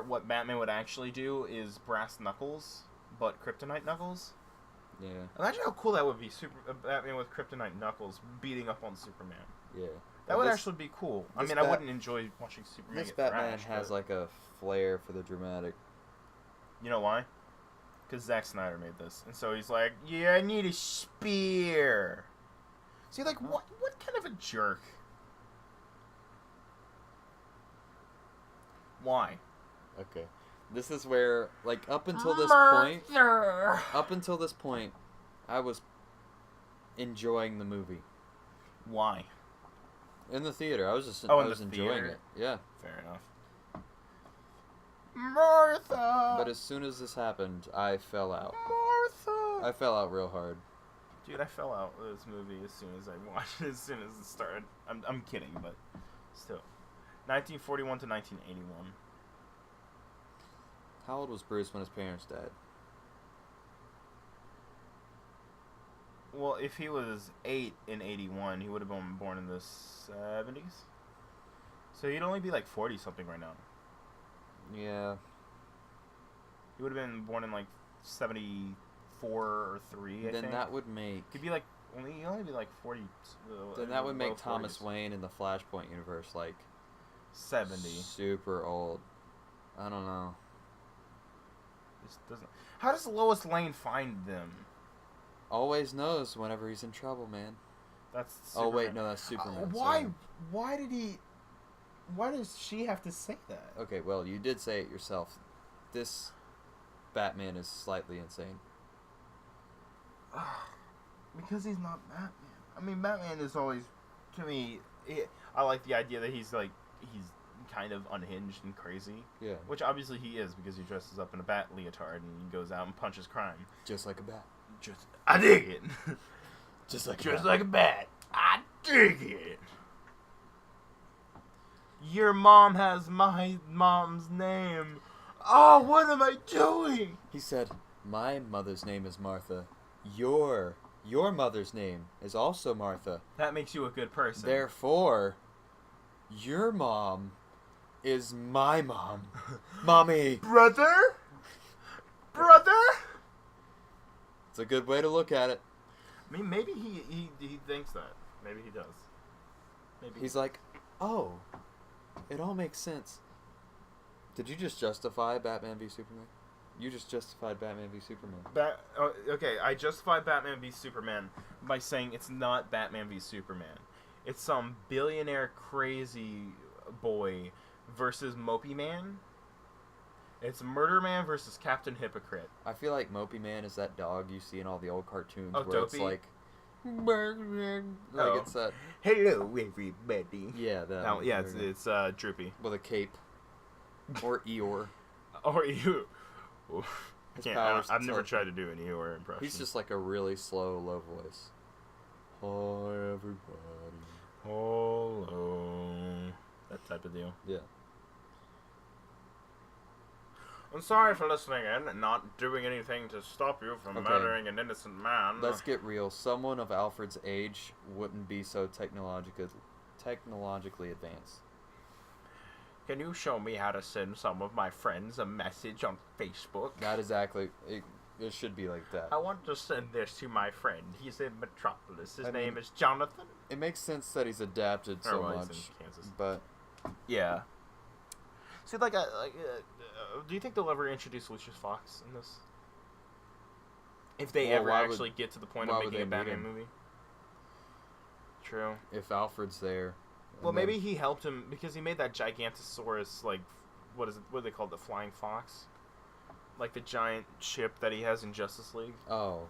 what Batman would actually do is brass knuckles, but kryptonite knuckles. Yeah. Imagine how cool that would be. Batman with kryptonite knuckles beating up on Superman. Yeah. That would actually be cool. I mean, I wouldn't enjoy watching Superman This get Batman thrashed, has, but... like, a flair for the dramatic. You know why? Because Zack Snyder made this. And so he's like, yeah, I need a spear. See, like, what kind of a jerk? Why? Okay. This is where, like, up until this point, I was enjoying the movie. Why? In the theater. I was just Oh, I in was the enjoying theater? it. Yeah. Fair enough. Martha! But as soon as this happened, I fell out. Martha! I fell out real hard. Dude, I fell out with this movie as soon as I watched it, as soon as it started. I'm kidding, but still. 1941 to 1981. How old was Bruce when his parents died? Well, if he was 8 in 81, he would have been born in the 70s. So he'd only be like 40-something right now. Yeah. He would have been born in like 74 or 3, I Then think. that would make... He'd be like, he'd only be like 40. Then that would make low Thomas 40s. Wayne in the Flashpoint universe, like... 70. Super old. I don't know. This doesn't... How does Lois Lane find them? Always knows whenever he's in trouble, man. That's Oh, Superman. wait, no, that's Superman. Why? sorry. Why did he... Why does she have to say that? Okay, well, you did say it yourself. This Batman is slightly insane. Because he's not Batman. I mean, Batman is always, to me, I like the idea that he's like, he's kind of unhinged and crazy. Yeah. Which obviously he is, because he dresses up in a bat leotard and he goes out and punches crime. Just like a bat. I dig it. Just like Just like a bat. I dig it. Your mom has my mom's name. Oh, what am I doing? He said, my mother's name is Martha. Your mother's name is also Martha. That makes you a good person. Therefore, your mom is my mom. Mommy. Brother? Brother? It's a good way to look at it. I mean, maybe he thinks that. Maybe he does. Maybe He's like, oh, it all makes sense. Did you just justify Batman v Superman? You just justified Batman v Superman. Okay, I justified Batman v Superman by saying it's not Batman v Superman. It's some billionaire crazy boy versus Mopey Man. It's Murder Man versus Captain Hypocrite. I feel like Mopey Man is that dog you see in all the old cartoons Oh, where Dopey? it's like Oh. it's that. Hello, everybody. Yeah, that. Oh, one. yeah, There we it's Droopy. go. with a cape. Or Eeyore. Or you. His Can't, powers I've never teleport. tried to do an Eeyore impression. He's just like a really slow, low voice. Hi, everybody. Hello. That type of deal. Yeah. I'm sorry for listening in and not doing anything to stop you from Okay. murdering an innocent man. Let's get real. Someone of Alfred's age wouldn't be so technologically advanced. Can you show me how to send some of my friends a message on Facebook? Not exactly. It should be like that. I want to send this to my friend. He's in Metropolis. His I name mean- is Jonathan. It makes sense that he's adapted so Well, he's much, in Kansas. but Yeah. See, do you think they'll ever introduce Lucius Fox in this? If they Well, ever why would- actually get to the point why of would making a they need Batman him? movie? True. if Alfred's there, Well, and then- maybe he helped him because he made that Gigantosaurus, like, what is it? What do they call it? The Flying Fox? Like the giant ship that he has in Justice League? Oh,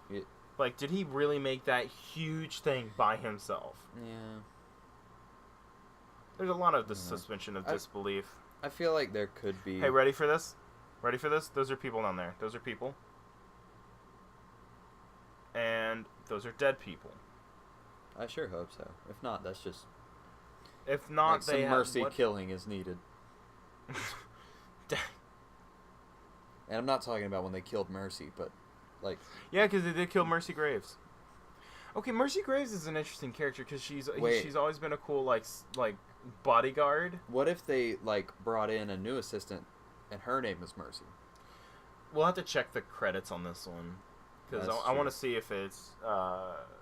Like, did he really make that huge thing by himself? yeah. There's a lot of the Yeah. suspension of I- disbelief. I feel like there could be. Hey, ready for this? Ready for this? Those are people down there. Those are people. And those are dead people. I sure hope so. If not, that's just If not, like they some have mercy what- killing is needed. And I'm not talking about when they killed Mercy, but like Yeah, because they did kill Mercy Graves. Okay, Mercy Graves is an interesting character because Wait. she's always been a cool like bodyguard. what if they like brought in a new assistant and her name is Mercy? We'll have to check the credits on this one because That's I want true. to see if it's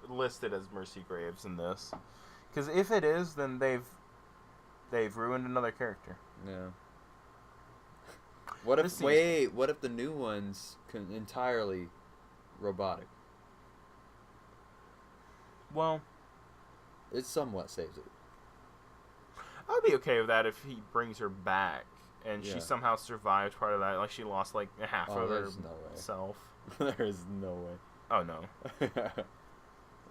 listed as Mercy Graves in this. Because if it is, then they've ruined another character. Yeah. What This if seems- what if the new one's entirely robotic? Well, It somewhat saves it. I'd be okay with that if he brings her back and Yeah. she somehow survived part of that. Like she lost like half Oh, of there's no way. herself. There is no way. Oh no,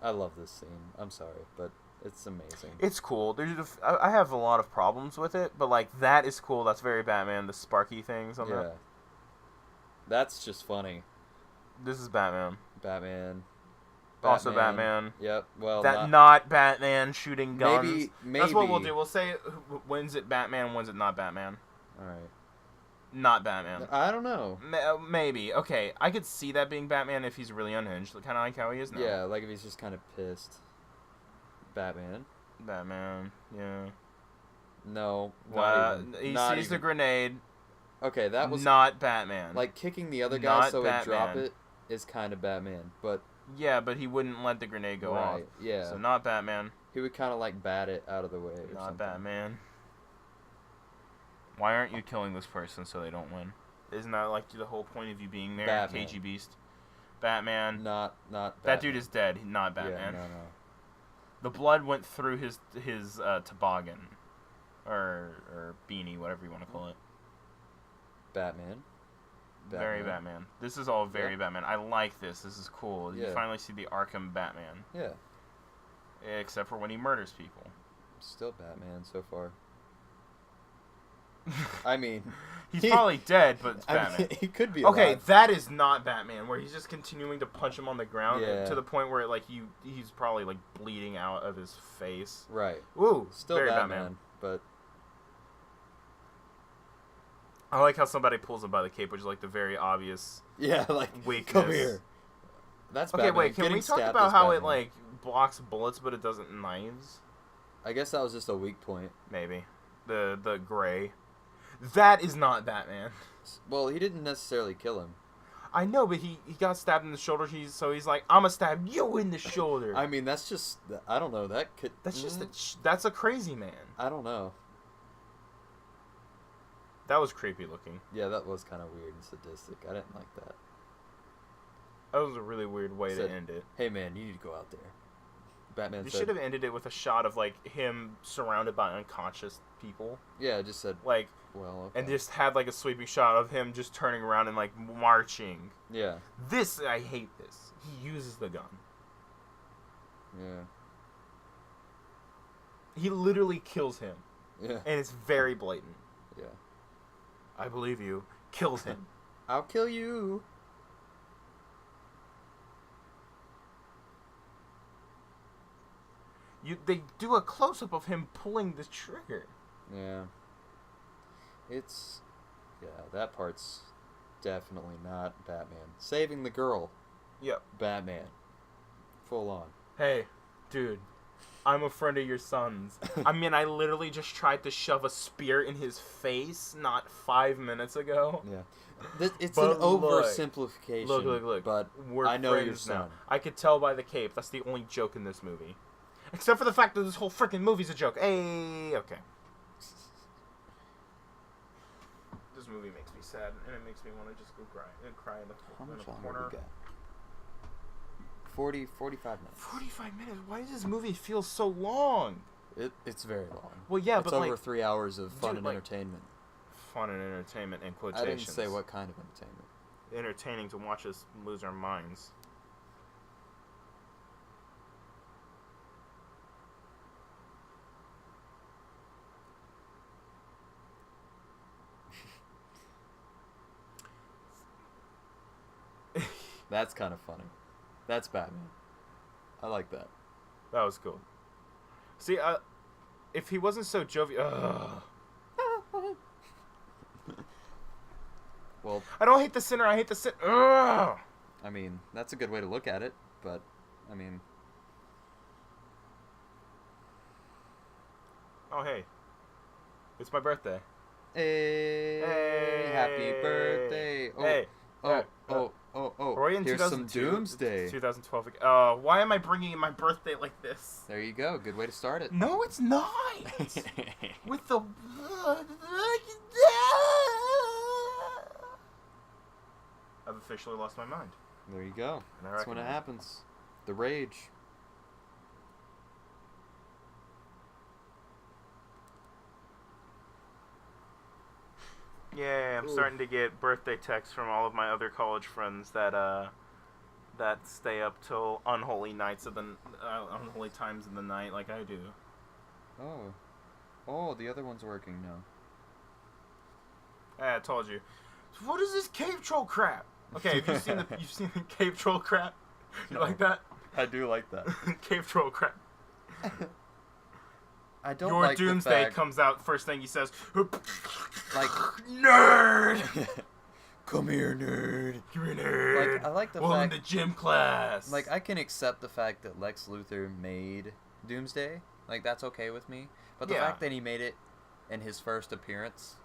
I love this scene. I'm sorry, but it's amazing. it's cool. I have a lot of problems with it, but like that is cool. That's very Batman. The sparky things on Yeah. that. That's just funny. This is Batman. Batman. Also Batman. Yep. Well, That not Batman shooting guns. maybe. That's what we'll do. We'll say when's it Batman, when's it not Batman. All right. Not Batman. I don't know. Maybe. Okay, I could see that being Batman if he's really unhinged, kind of like how he is now. Yeah, like if he's just kind of pissed. Batman. Batman. Yeah. No. Not even. He Not sees the even. grenade. Okay, that was not Batman. like kicking the other guy Not so he'd drop Batman. it is kind of Batman, but Yeah, but he wouldn't let the grenade go off. right, yeah. So not Batman. He would kind of like bat it out of the way. Or Not something. Batman. Why aren't you killing this person so they don't win? Isn't that like the whole point of you being there, Batman. KG Beast? Batman. Not Batman. That dude is dead. Not Yeah, Batman. no. The blood went through his toboggan, or beanie, whatever you want to call it. Batman. Very Batman. This is all very Yeah. Batman. I like this. This is cool. You Yeah. finally see the Arkham Batman, Yeah. except for when he murders people. Still Batman so far. I mean, He's he- probably dead, but it's I Batman. mean, he could be Okay, alive. that is not Batman, where he's just continuing to punch him on the ground Yeah. to the point where like he's probably like bleeding out of his face. Right. Ooh, Still very Batman, but I like how somebody pulls him by the cape, which is like the very obvious yeah, like weakness. come here. That's Okay, Batman. wait, can we Getting talk stabbed about is how it Batman. like blocks bullets but it doesn't knives? I guess that was just a weak point. Maybe. The gray. That is not Batman. Well, he didn't necessarily kill him. I know, but he got stabbed in the shoulder. He's like, I'm gonna stab you in the shoulder. I mean, that's just, I don't know, that could... That's just that's a crazy man. I don't know. That was creepy looking. Yeah, that was kind of weird and sadistic. I didn't like that. That was a really weird way to end it. Hey man, you need to go out there. Batman You said... should have ended it with a shot of, like, him surrounded by unconscious people. Yeah, just said... Like... Well, okay. And just had, like, a sweeping shot of him just turning around and, like, marching. Yeah. I hate this. He uses the gun. Yeah. He literally kills him. Yeah. And it's very blatant. Yeah. I believe you. Kills him. I'll kill you. They do a close-up of him pulling the trigger. Yeah. It's... Yeah, that part's definitely not Batman. Saving the girl. Yep. Batman. Full on. Hey, dude. I'm a friend of your son's. I mean, I literally just tried to shove a spear in his face not 5 minutes ago. Yeah. It's But an oversimplification. Look. But We're I know your friends son. now. I could tell by the cape. That's the only joke in this movie. Except for the fact that this whole freaking movie's a joke. Hey, okay. This movie makes me sad, and it makes me want to just go cry in the How much longer corner. we got? 45 minutes. 45 minutes? Why does this movie feel so long? It's very long. Well, yeah, it's but over like 3 hours of fun dude, and like, entertainment. Fun and entertainment and I quotations. didn't say what kind of entertainment. Entertaining to watch us lose our minds. That's kind of funny. That's Batman. I like that. That was cool. See, if he wasn't so jovial... Well, I don't hate the sinner, I hate the sin... Ugh! I mean, that's a good way to look at it, but, I mean... Oh, hey. It's my birthday. Hey, happy birthday. Oh, Hey. oh. Are we in Here's some 2002? doomsday. 2012. Why am I bringing in my birthday like this? There you go. Good way to start it. No, it's not. With the... I've officially lost my mind. There you go. And I That's when it recognize it. happens. The rage. Yeah, I'm starting to get birthday texts from all of my other college friends that stay up till unholy unholy times of the night like I do. Oh, the other one's working now. I told you. What is this cave troll crap? Okay, have you've seen the cave troll crap? You like that? I do like that. Cave troll crap. I don't Your like doomsday the fact, comes out. First thing he says, like, nerd. come here, nerd. Come here, nerd. Like, I like the Welcome fact, to gym class. like, I can accept the fact that Lex Luthor made Doomsday. Like, that's okay with me. But the Yeah. fact that he made it in his first appearance.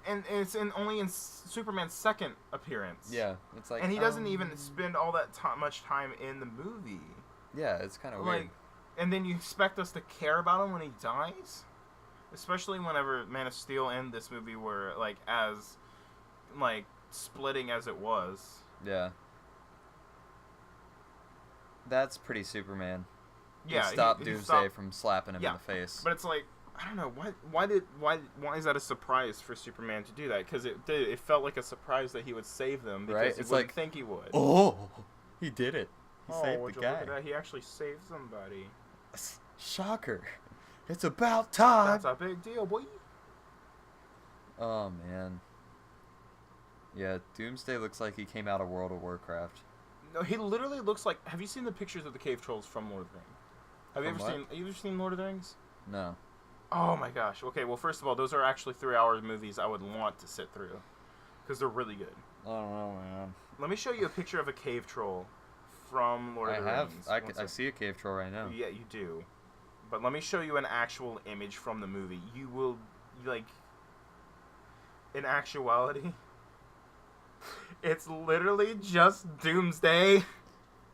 it's only in Superman's second appearance. Yeah, it's like, And he doesn't even spend all that much time in the movie. Yeah, it's kind of weird. Like, and then you expect us to care about him when he dies? Especially whenever Man of Steel and this movie were, like, as, like, splitting as it was. Yeah. That's pretty Superman. Yeah, Stop he Doomsday stopped- from slapping him Yeah, in the face. But it's like, I don't know, why is that a surprise for Superman to do that? Because it felt like a surprise that he would save them, because Right? he It's wouldn't like, think he would. Oh, he did it. He saved would the you look at guy. that? He actually saved somebody. Shocker. It's about time. That's a big deal, boy. Oh, man. Yeah, Doomsday looks like he came out of World of Warcraft. No, he literally looks like... Have you seen the pictures of the cave trolls from Lord of the Rings? Have you ever seen Lord of the Rings? No. Oh my gosh. Okay, well, first of all, those are actually 3-hour movies I would want to sit through. Because they're really good. I don't know, man. Let me show you a picture of a cave troll from Lord of the Rings. I see a cave troll right now. Yeah, you do. But let me show you an actual image from the movie. You will, like... In actuality... It's literally just Doomsday.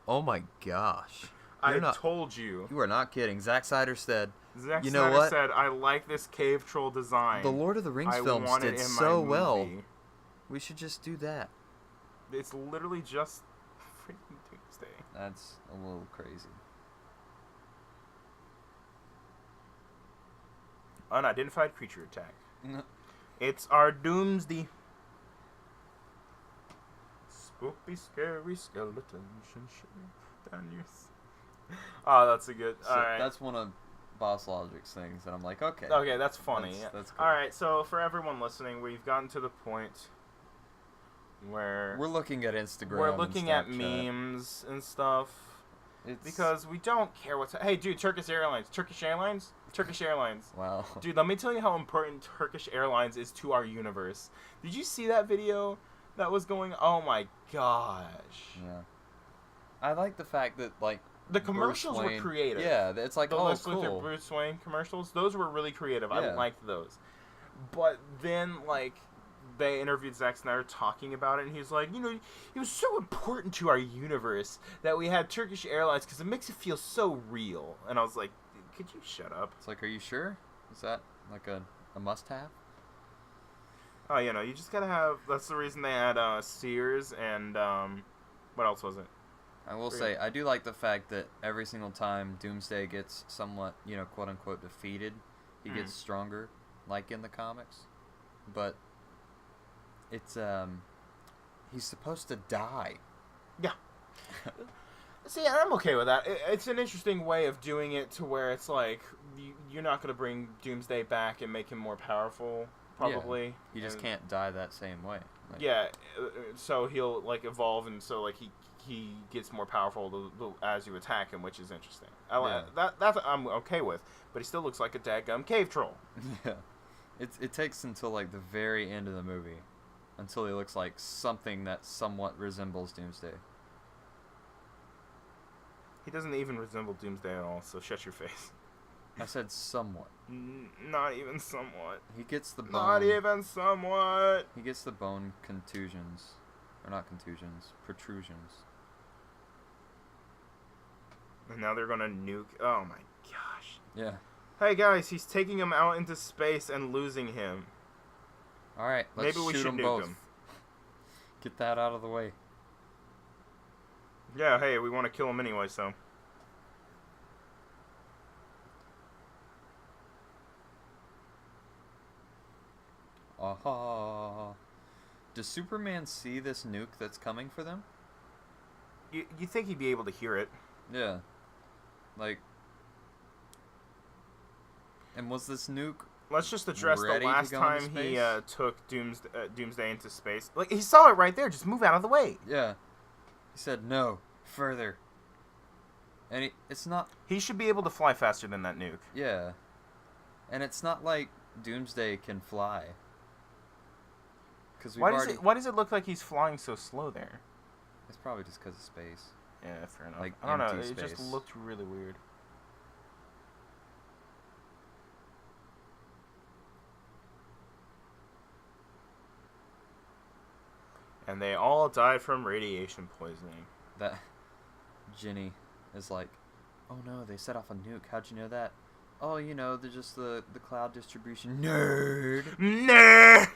Oh my gosh. I told you. You are not kidding. Zack Snyder said, Zack you know Snyder what? said, I like this cave troll design. The Lord of the Rings films want it did in so my well. movie." We should just do that. It's literally just freaking Doomsday. That's a little crazy. Unidentified creature attack. It's our Doomsday. Spooky, scary skeletons and shit down your... Oh, that's a good... So Alright. that's one of Boss Logic's things, and I'm like, okay. Okay, that's funny. That's cool. Alright, so for everyone listening, we've gotten to the point where... We're looking at Instagram. We're looking at Snapchat. memes and stuff. It's... Because we don't care what's... Hey, dude, Turkish Airlines. Wow. Dude, let me tell you how important Turkish Airlines is to our universe. Did you see that video that was going... Oh my gosh. Yeah. I like the fact that, like... The commercials Bruce were Wayne, creative. Yeah, it's like, The oh, Lex Luthor cool. Bruce Wayne commercials, those were really creative. I Yeah. liked those. But then, like, they interviewed Zack Snyder talking about it, and he's like, you know, it was so important to our universe that we had Turkish Airlines because it makes it feel so real. And I was like, could you shut up? It's like, are you sure? Is that, like, a must-have? Oh, you know, you just gotta have... That's the reason they had Sears and, what else was it? I will say, I do like the fact that every single time Doomsday gets somewhat, you know, quote-unquote defeated, he gets stronger, like in the comics. But it's, he's supposed to die. Yeah. See, I'm okay with that. It's an interesting way of doing it to where it's like, you're not going to bring Doomsday back and make him more powerful, probably. Yeah, he just can't die that same way. Like, yeah, so he'll, like, evolve, and so, like, he gets more powerful as you attack him, which is interesting. That's I'm okay with, but he still looks like a dadgum cave troll. Yeah. It takes until, like, the very end of the movie until he looks like something that somewhat resembles Doomsday. He doesn't even resemble Doomsday at all, so shut your face. I said somewhat. Not even somewhat. He gets the bone. Not even somewhat. He gets the bone contusions. Or not contusions, protrusions. And now they're gonna nuke. Oh my gosh. Yeah. Hey guys, he's taking him out into space and losing him. Alright, let's Maybe we shoot should them nuke both. him. Get that out of the way. Yeah, hey, we want to kill him anyway, so. Aha. Does Superman see this nuke that's coming for them? You think he'd be able to hear it? Yeah. Like... And was this nuke... Let's just address the ready to last go into time he space? took Doomsday into space. Like, he saw it right there. Just move out of the way. Yeah. He said, no, further. And it's not... He should be able to fly faster than that nuke. Yeah. And it's not like Doomsday can fly. Because Why does it look like he's flying so slow there? It's probably just because of space. Yeah, fair enough. Like, I don't know. empty It just space. looked really weird. And they all died from radiation poisoning. That Ginny is like, oh no, they set off a nuke. How'd you know that? Oh, you know, they're just the cloud distribution. Nerd! Nerd!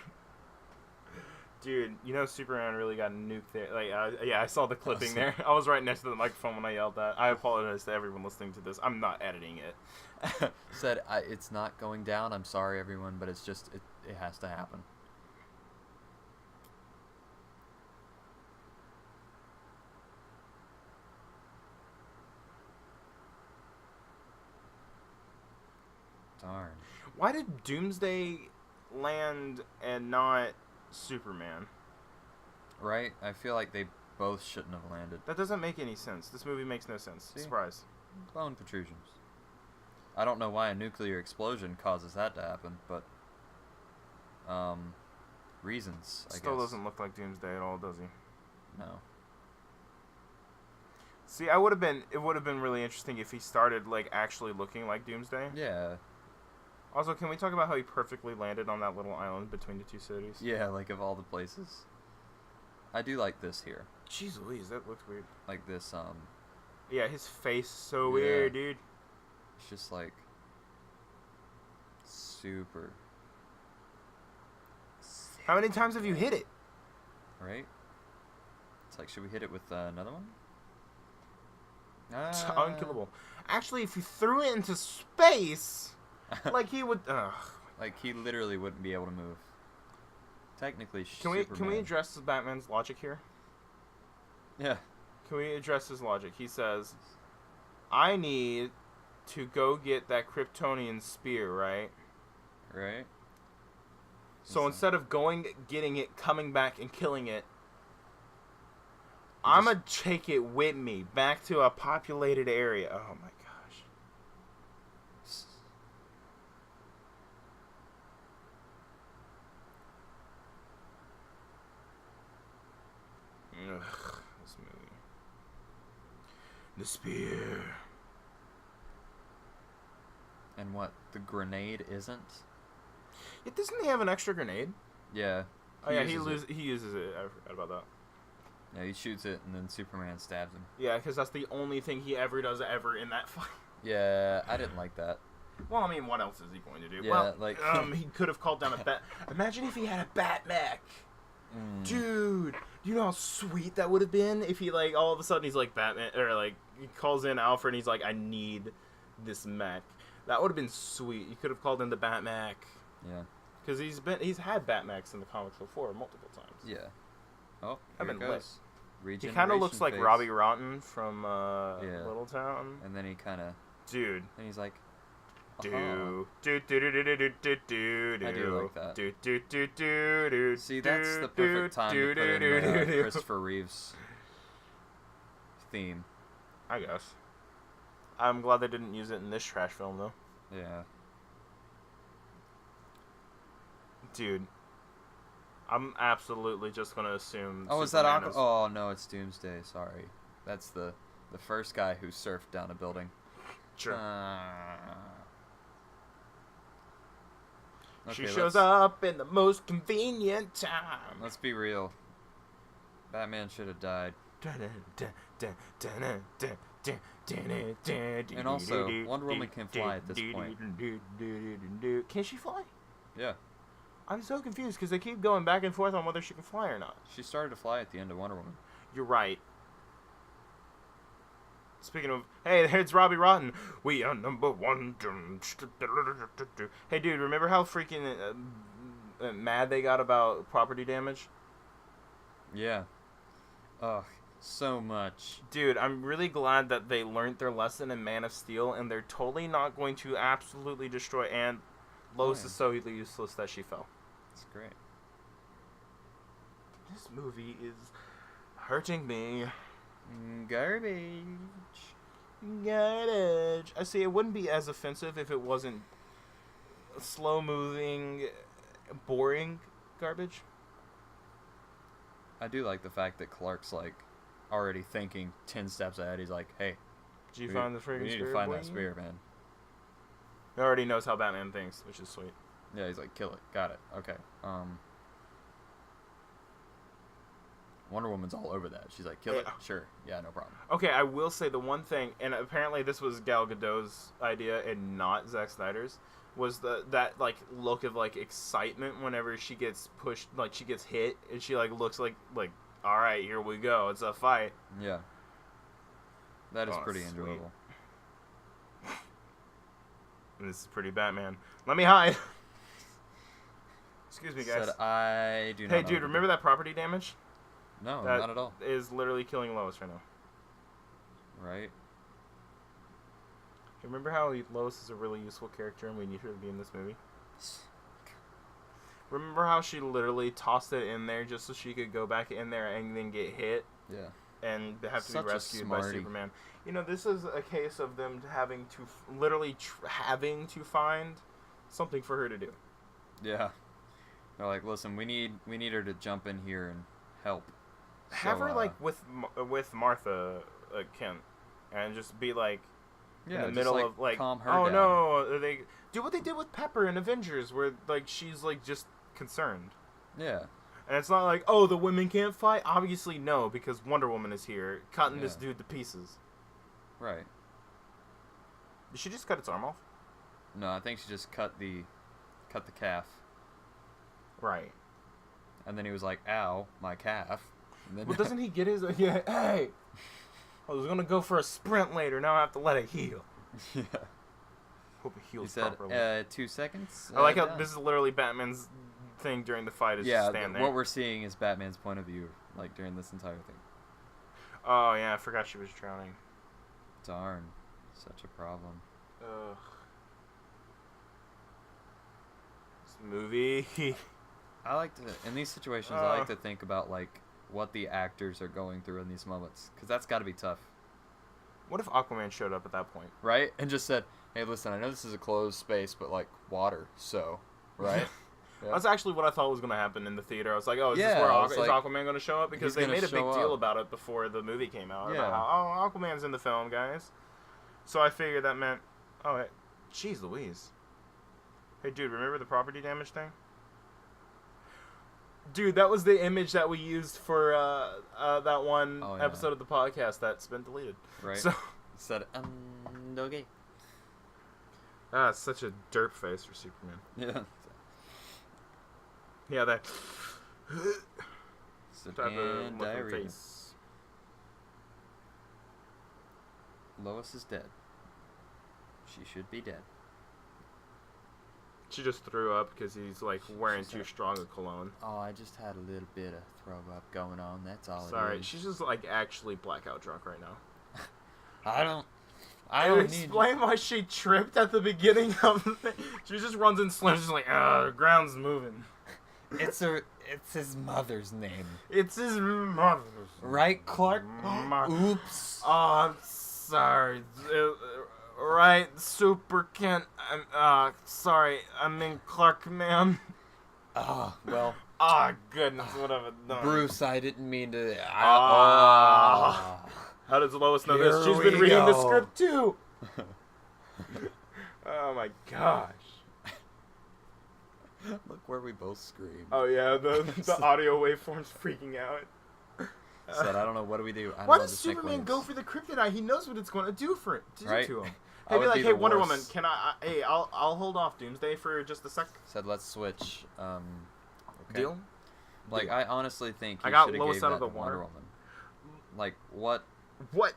Dude, you know Superman really got nuked there. Like, yeah, I saw the clipping there. I was right next to the microphone when I yelled that. I apologize to everyone listening to this. I'm not editing it. Said, it's not going down. I'm sorry, everyone, but it's just, it has to happen. Darn. Why did Doomsday land and not Superman? Right? I feel like they both shouldn't have landed. That doesn't make any sense. This movie makes no sense. See? Surprise. Bone protrusions. I don't know why a nuclear explosion causes that to happen, but reasons, I guess. Still doesn't look like Doomsday at all, does he? No. See, it would have been really interesting if he started, like, actually looking like Doomsday. Yeah. Also, can we talk about how he perfectly landed on that little island between the two cities? Yeah, like of all the places. I do like this here. Jeez Louise, that looks weird. Like this, Yeah, his face is so Yeah. weird, dude. it's just like super, How many times have you hit it? right? It's like, should we hit it with another one? It's unkillable. Actually, if you threw it into space, like he would. Ugh. Like, he literally wouldn't be able to move. Technically, Can we address Batman's logic here? Yeah. Can we address his logic? He says, "I need to go get that Kryptonian spear, right? Right? So So- instead of getting it, coming back and killing it, He I'm gonna take it with me back to a populated area." Oh my gosh. Ugh, this movie. The spear. And what? The grenade isn't? It doesn't he have an extra grenade? Yeah. Oh yeah, he uses it. uses it. I forgot about that. Yeah, he shoots it and then Superman stabs him. Yeah, because that's the only thing he ever does ever in that fight. Yeah, I didn't like that. Well, I mean, what else is he going to do? Yeah, well, like- he could have called down a bat. Imagine if he had a bat mech. Dude, you know how sweet that would have been if he, like, all of a sudden he's like Batman, or like he calls in Alfred and he's like, "I need this mech." That would have been sweet. You could have called in the bat mech. Yeah. Because he's had bat mechs in the comics before multiple times. Yeah. Oh, I've here it been lit. goes. He kind of looks like Face. Robbie Rotten from Yeah. Little Town. And then he kind of, Dude. and he's like, Do do do do do do do do do. I do like that. Do do do do do. see, that's the perfect time to put in the Christopher Reeves theme. I guess. I'm glad they didn't use it in this trash film though. Yeah. Dude. I'm absolutely just gonna assume. Oh, is that Superman Aqua? Oh no, it's Doomsday. Sorry, that's the first guy who surfed down a building. Sure. Okay, She shows let's- up in the most convenient time. Let's be real. Batman should have died. And also, Wonder Woman can fly at this point. Can she fly? Yeah, I'm so confused because they keep going back and forth on whether she can fly or not. she started to fly at the end of Wonder Woman. You're right. Speaking of, hey, it's Robbie Rotten. We are number one. Hey, dude, remember how freaking mad they got about property damage? Yeah. Ugh, so much. Dude, I'm really glad that they learned their lesson in Man of Steel, and they're totally not going to absolutely destroy. And Lois Fine. is so useless that she fell. It's great. This movie is hurting me. Garbage. Garbage. I see. It wouldn't be as offensive if it wasn't slow-moving, boring garbage. I do like the fact that Clark's like already thinking 10 steps ahead. He's like, "Hey, Did you we find the freaking we need spear? to find boy? that spear, man." He already knows how Batman thinks, which is sweet. Yeah, he's like, "Kill it, got it, okay." Wonder Woman's all over that. She's like, "Kill it, Yeah. sure, yeah, no problem." Okay, I will say the one thing, and apparently this was Gal Gadot's idea and not Zack Snyder's, was that like look of like excitement whenever she gets pushed, like she gets hit, and she like looks like all right, here we go, it's a fight. Yeah, that is Oh, pretty sweet. enjoyable. This is pretty Batman. Let me hide. Excuse me, guys. Said I do not. Hey, know dude, what to remember do. that property damage? No, That not at all. is literally killing Lois right now. Right? Remember how Lois is a really useful character and we need her to be in this movie? Remember how she literally tossed it in there just so she could go back in there and then get hit Yeah. and have to Such be a rescued by smarty. Superman? You know, this is a case of them having to literally having to find something for her to do. Yeah. They're like, "Listen, we need her to jump in here and help." Have So, her like with Martha Kent, and just be like yeah, in the just, middle like, of like, calm her oh down. no, they do what they did with Pepper in Avengers, where like she's like just concerned. Yeah. And it's not like, oh, the women can't fight? Obviously, no, because Wonder Woman is here, cutting this Yeah. dude to pieces. Right. Did she just cut its arm off? No, I think she just cut the calf. Right. And then he was like, ow, my calf. And then Well, doesn't he get his... Yeah, hey! I was going to go for a sprint later, now I have to let it heal. yeah. Hope it He heals said, properly. 2 seconds. I like how done. this is literally Batman's thing during the fight is just stand there. What we're seeing is Batman's point of view, like, during this entire thing. Oh, yeah, I forgot she was drowning. Darn. Such a problem. Ugh. This movie... I like to, in these situations, I like to think about, like, what the actors are going through in these moments. Because that's got to be tough. What if Aquaman showed up at that point? Right? And just said, hey, listen, I know this is a closed space, but, like, water, so, right? Yeah. That's actually what I thought was going to happen in the theater. I was like, oh, is this Yeah, where I was is like, Aquaman going to show up? Because he's they gonna made a big show deal up. about it before the movie came out. Yeah. About how, oh, Aquaman's in the film, guys. So I figured that meant, oh, hey, jeez Louise. Hey, dude, remember the property damage thing? Dude, that was the image that we used for that one episode of the podcast that's been deleted. Right. So, Said, no gay. it's such a derp face for Superman. Yeah. Yeah, that Said, type of and looking diarrhea. face. Lois is dead. She should be dead. She just threw up because he's like wearing She too said- strong a cologne. Oh, I just had a little bit of throw up going on. That's all Sorry, it is. she's just like actually blackout drunk right now. I don't need. Explain why she tripped at the beginning of the thing. She just runs and slams. She's like, the ground's moving. It's his mother's name. It's his mother. Right, Clark? Oops. Oh, I'm sorry. Right, Super Kent. Sorry. I mean Clark, ma'am. Oh, well, Goodness, what have I done? Bruce, I didn't mean to. How does Lois know Here this? She's we been reading the go. script too. Oh my gosh. Look where we both screamed. Oh yeah, the audio waveform's freaking out. Said, I don't know, what do we do? I don't Why know, does just make Superman waves. go for the kryptonite? He knows what it's going to do for it. Right. To him. I He'd be would like, be hey, the Wonder Woman, worst. can I'll hold off Doomsday for just a sec. Said, let's switch. Okay. Deal? Like, Deal. I honestly think he I got should have Lois gave out that of the to Wonder water. Woman. Like, what? What?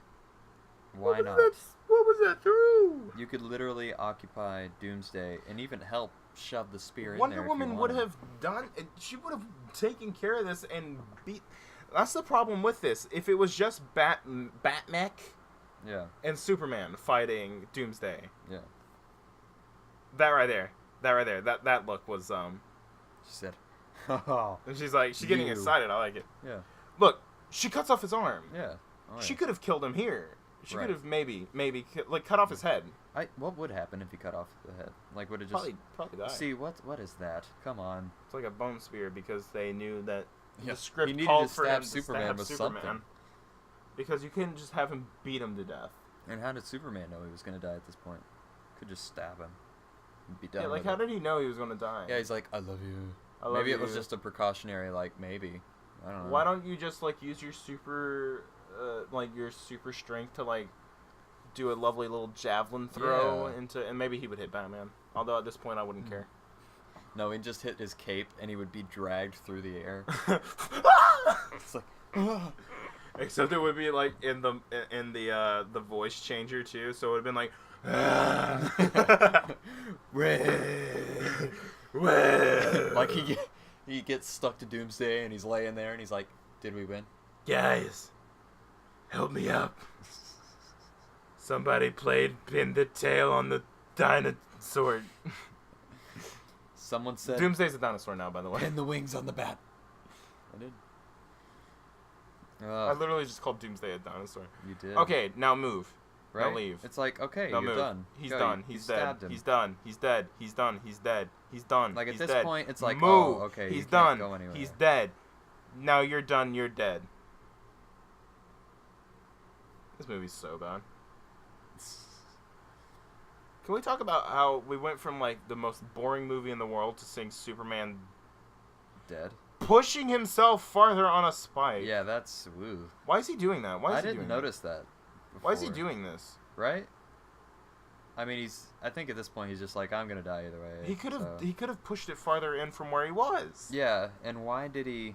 Why What was not? that- What was that through? You could literally occupy Doomsday and even help shove the spear in Wonder there. Woman would have done. She would have taken care of this and beat. That's the problem with this. If it was just Batmech Yeah, and Superman fighting Doomsday, yeah. that right there, that look was She said, oh. And she's like, she's getting You. excited. I like it. Yeah, Look, she cuts off his arm. yeah. Oh, She yeah. could have killed him here. She Right. could have maybe like cut off his head. What would happen if he cut off the head? Like, would it just... Probably die. See, what is that? Come on. It's like a bone spear because they knew that Yeah, the script he needed called to for stab him Superman to stab with Superman. something. Because you couldn't just have him beat him to death. And how did Superman know he was going to die at this point? Could just stab him. And be done Yeah, like with how it. did he know he was gonna die? Yeah, he's like, I love you. I love Maybe it was you. just a precautionary, like, maybe. I don't know. Why don't you just like use your super strength to like do a lovely little javelin throw Yeah. into, and maybe he would hit Batman. Although at this point I wouldn't care. No, he'd just hit his cape and he would be dragged through the air. It's like, Except it would be like in the voice changer too, so it would have been like like he gets stuck to Doomsday and he's laying there and he's like, did we win? guys, help me up. Somebody pin the tail on the dinosaur. Someone said, Doomsday's a dinosaur now, by the way. pin the wings on the bat. I did. I literally just called Doomsday a dinosaur. You did. Okay, now move. right? Now leave. It's like, okay, Now you're move. done. He's Go, done. you He's dead. stabbed him. He's done. He's dead. He's done. He's dead. He's done. Like, at He's this dead. point, it's like, move. oh, okay, He's you done. can't go anywhere. He's dead. Now you're done. You're dead. This movie's so bad. Can we talk about how we went from like the most boring movie in the world to seeing Superman Dead. pushing himself farther on a spike. Yeah, that's woo. Why is he doing that? Why is I he didn't doing notice that. Why is he before, doing this? Right? I mean, I think at this point he's just like, I'm gonna die either way. He could have so. he could have pushed it farther in from where he was. Yeah, and why did he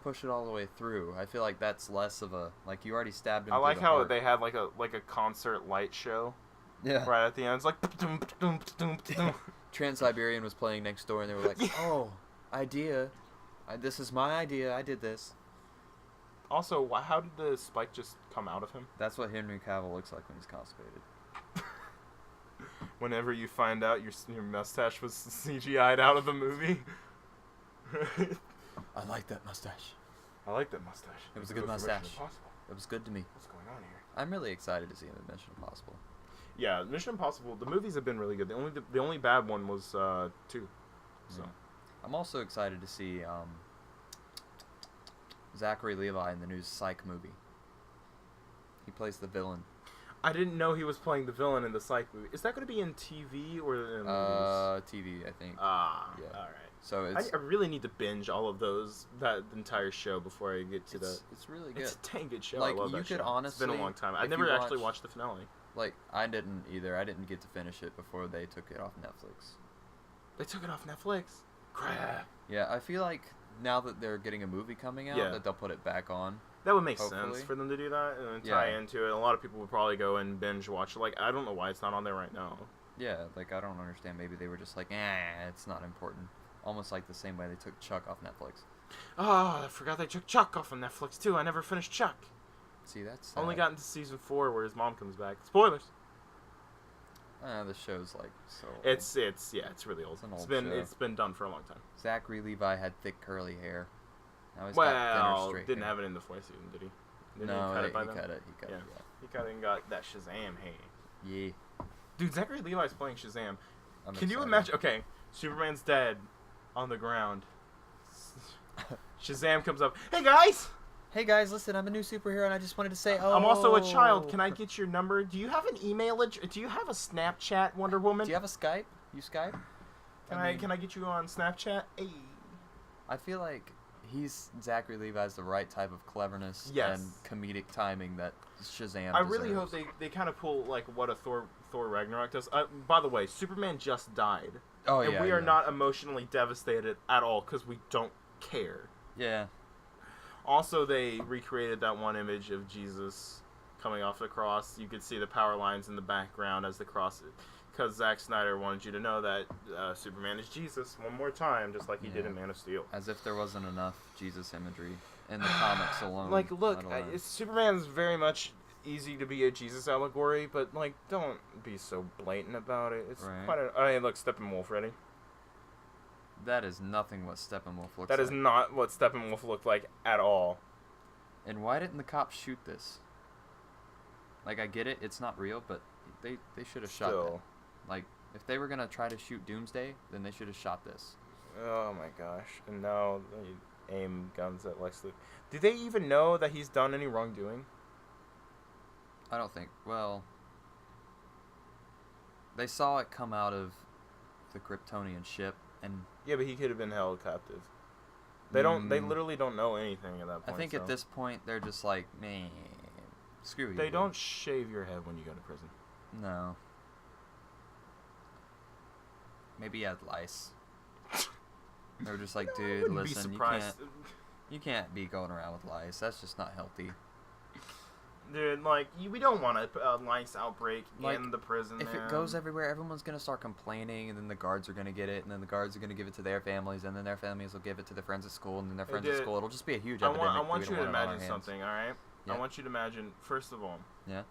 push it all the way through? I feel like that's less of a like you already stabbed him. I through like the how heart. they had like a concert light show. Yeah. Right at the end, it's like. Trans-Siberian was playing next door, and they were like, Yeah. "Oh, idea! This is my idea. I did this." Also, how did the spike just come out of him? That's what Henry Cavill looks like when he's constipated. Whenever you find out your mustache was CGI'd out of the movie. I like that mustache. I like that mustache. It was a Go good for Mission mustache. Impossible. It was good to me. What's going on here? I'm really excited to see him in Mission Impossible. Yeah, Mission Impossible. The movies have been really good. The only bad one was 2. So. Yeah. I'm also excited to see Zachary Levi in the new Psych movie. He plays the villain. I didn't know he was playing the villain in the Psych movie. Is that going to be in TV or in movies? TV, I think. Ah, yeah. all right. So it's I really need to binge all of that entire show before I get to the. it's really good. It's a dang good show. Like, I love you that could show. It's been a honestly, long time. if I've never you actually watch- watched the finale. Like, I didn't either. I didn't get to finish it before they took it off Netflix. They took it off Netflix. Crap. Yeah, I feel like now that they're getting a movie coming out, Yeah. that they'll put it back on. That would make Hopefully. sense for them to do that and then tie Yeah. into it. A lot of people would probably go and binge watch it. Like, I don't know why it's not on there right now. Yeah, like, I don't understand. Maybe they were just like, it's not important. Almost like the same way they took Chuck off Netflix. Oh, I forgot they took Chuck off on Netflix too. I never finished Chuck. See, that's Only sad. got into season 4 where his mom comes back. Spoilers. The show's like so. It's really old. It's an old show. It's been done for a long time. Zachary Levi had thick curly hair. Now he's got thinner Well, straight didn't hair. have it in the 4th season, did he? Didn't No, he cut he it by cut then? it. He cut Yeah. it. He cut it and got that Shazam. Hey, Yeah. dude, Zachary Levi's playing Shazam. I'm Can you excited. imagine? Okay, Superman's dead on the ground. Shazam comes up. Hey guys, Hey guys, listen, I'm a new superhero, and I just wanted to say, I'm also a child. Can I get your number? Do you have an email address? Do you have a Snapchat, Wonder Woman? Do you have a Skype? You Skype? Can I get you on Snapchat? Hey. I feel like Zachary Levi's the right type of cleverness Yes. and comedic timing that Shazam I really deserves. hope they kind of pull like what a Thor Ragnarok does. By the way, Superman just died, Oh and yeah, we are yeah. not emotionally devastated at all because we don't care. Yeah. Also, they recreated that one image of Jesus coming off the cross. You could see the power lines in the background as the cross, because Zack Snyder wanted you to know that Superman is Jesus one more time, just like he did Yeah. in Man of Steel. As if there wasn't enough Jesus imagery in the comics alone. Like, look, let alone- Superman's very much easy to be a Jesus allegory, but like, don't be so blatant about it. It's Right. quite a. Oh, hey, look, Steppenwolf ready. that is nothing what Steppenwolf looks That like. is not what Steppenwolf looked like at all. And why didn't the cops shoot this? Like, I get it, it's not real, but they should have shot Still. that. Like, if they were gonna try to shoot Doomsday, then they should have shot this. Oh my gosh! And now they aim guns at Lex Luthor. Do they even know that he's done any wrongdoing? I don't think. Well, they saw it come out of the Kryptonian ship, and Yeah, but he could have been held captive. They don't. They Mm. literally don't know anything at that I point. think so. at this point they're just like, man, screw you. They dude." don't shave your head when you go to prison. No. Maybe he had lice. They were just like, I dude, wouldn't be listen, surprised. you can't be going around with lice. That's just not healthy. Dude, like, we don't want a lice outbreak Like, in the prison. If it goes everywhere, everyone's gonna start complaining, and then the guards are gonna get it, and then the guards are gonna give it to their families, and then their families will give it to their friends at school, and then their friends at dude, school. It'll just be a huge I epidemic. want We you don't to want it on our imagine hands. something, all right? Yeah. I want you to imagine, first of all, Yeah.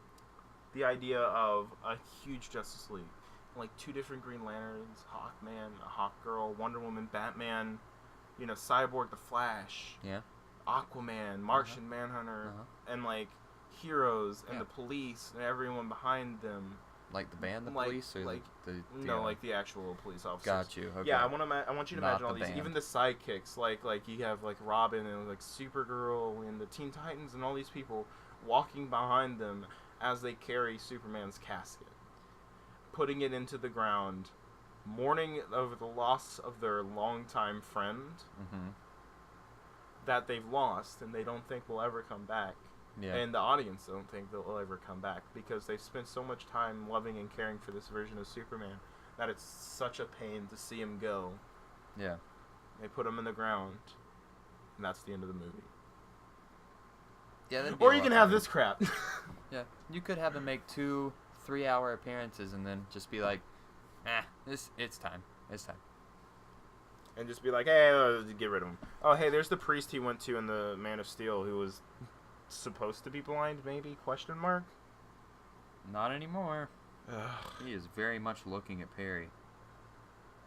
the idea of a huge Justice League, like 2 different Green Lanterns, Hawkman, a Hawkgirl, Wonder Woman, Batman, you know, Cyborg, the Flash, Yeah. Aquaman, Martian Manhunter, Uh-huh. and like heroes and Yeah. the police and everyone behind them. Like the band, the Like- police, or like- the No, like the actual police officers. Got you. Okay. Yeah, I want you to Not imagine all the these, band. even the sidekicks, like you have like Robin and like Supergirl and the Teen Titans and all these people walking behind them as they carry Superman's casket, putting it into the ground, mourning over the loss of their longtime friend Mm-hmm. that they've lost and they don't think will ever come back. Yeah. And the audience don't think they'll ever come back because they've spent so much time loving and caring for this version of Superman that it's such a pain to see him go. Yeah. They put him in the ground, and that's the end of the movie. Yeah. That'd be Or a you lot can have better. this crap. Yeah. You could have him make 2 3-hour appearances and then just be like, it's time. It's time. And just be like, hey, get rid of him. Oh, hey, there's the priest he went to in the Man of Steel who was supposed to be blind, maybe? Question mark? Not anymore. Ugh. He is very much looking at Perry.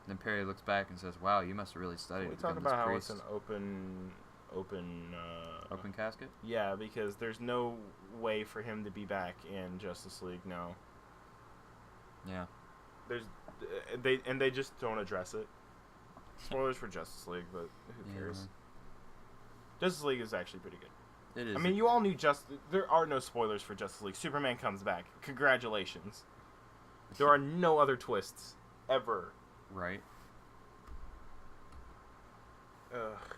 Then Perry looks back and says, "Wow, you must have really studied." We to talk become about this how priest." it's an Open casket. Yeah, because there's no way for him to be back in Justice League now. Yeah. There's they just don't address it. Spoilers for Justice League, but who cares? Justice League is actually pretty good. It is. I mean, you all knew there are no spoilers for Justice League. Superman comes back. Congratulations. There are no other twists ever. right. Ugh.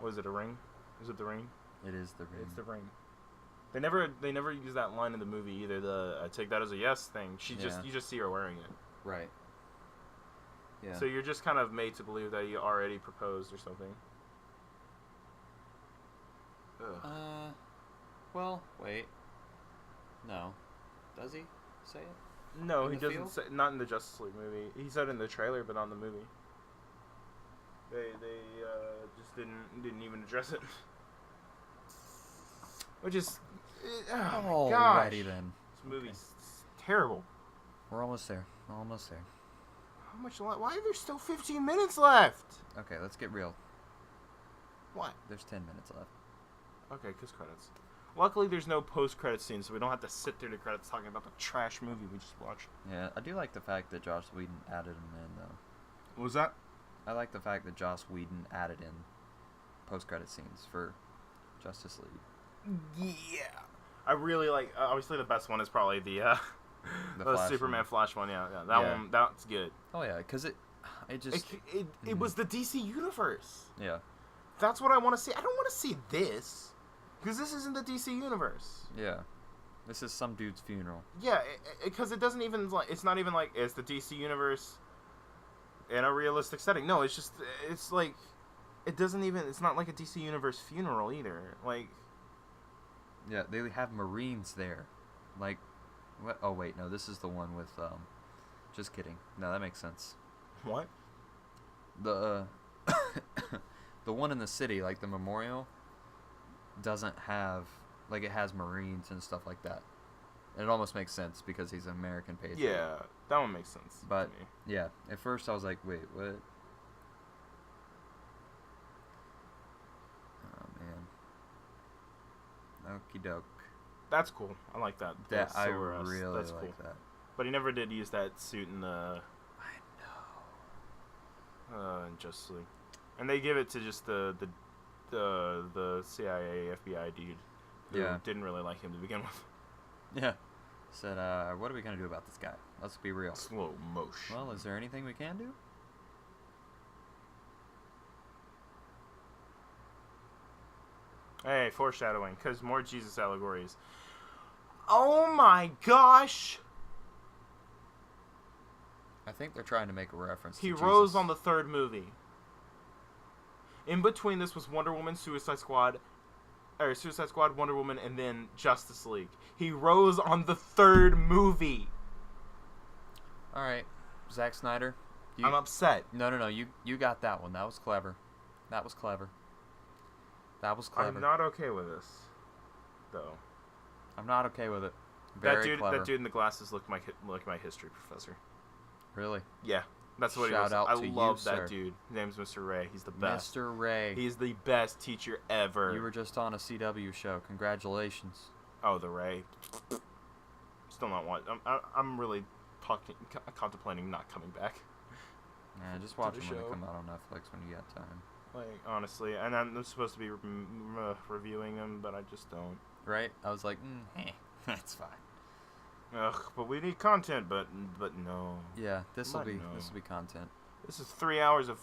Was it a ring? Is it the ring? It is the ring. It's the ring. They never use that line in the movie either. The I take that as a yes thing. You just see her wearing it. Right. Yeah. So you're just kind of made to believe that he already proposed or something. Ugh. Well, wait. No. Does he say it? No, in he the doesn't field? say. Not in the Justice League movie. He said it in the trailer, but not in the movie. They just didn't even address it. Which is, oh my gosh. Alrighty then. This movie's terrible. We're almost there. Almost there. How much? Why are there still 15 minutes left? Okay, let's get real. What? There's 10 minutes left. Okay, kiss credits. Luckily, there's no post-credit scene, so we don't have to sit through the credits talking about the trash movie we just watched. Yeah, I do like the fact that Joss Whedon added him in, though. What was that? I like the fact that Joss Whedon added in post-credit scenes for Justice League. Yeah. I really like. Obviously, the best one is probably the Flash Superman one. Flash one. Yeah, that Yeah. one. That's good. Oh yeah, because it just It was the DC universe. yeah. That's what I want to see. I don't want to see this, because this isn't the DC universe. Yeah. This is some dude's funeral. Yeah, because it doesn't even like. It's not even like it's the DC universe in a realistic setting. No, it's just it's like it doesn't even. It's not like a DC universe funeral either. Like. Yeah, they have Marines there. Like, what? Oh wait, no, this is the one with just kidding. No, that makes sense. What? The the one in the city, like the memorial, doesn't have like it has Marines and stuff like that. And it almost makes sense because he's an American patriot. Yeah, that one makes sense. But to me. yeah, at first I was like, wait, what? Oh man. Okie doke. That's cool. I like that. That The I silver S. really That's like cool. that. But he never did use that suit in the I know. in Justice League, and they give it to just the CIA FBI dude who Yeah. didn't really like him to begin with. Yeah. Said, what are we gonna do about this guy? Let's be real. Slow motion. Well, is there anything we can do? Hey, foreshadowing, because more Jesus allegories. Oh my gosh! I think they're trying to make a reference He to rose Jesus. on the third movie. In between this was Wonder Woman, Suicide Squad, Wonder Woman, and then Justice League. He rose on the third movie. Alright, Zack Snyder. I'm upset. No, you got that one. That was clever. That was clever. I'm not okay with this, though. I'm not okay with it. Very clever. That dude in the glasses looked like my history professor. Really? Yeah, that's what Shout he was. out I to you, love sir. that dude. His name's Mr. Ray. He's the best. Mr. Ray. He's the best teacher ever. You were just on a CW show. Congratulations. Oh, the Ray. Still not one. I'm really contemplating not coming back. Yeah, just watch the them when show. they come out on Netflix when you got time. Like, honestly, and I'm supposed to be reviewing them, but I just don't. Right? I was like, that's fine. Ugh, but we need content, but no. Yeah, this will But be no. this will be content. This is 3 hours of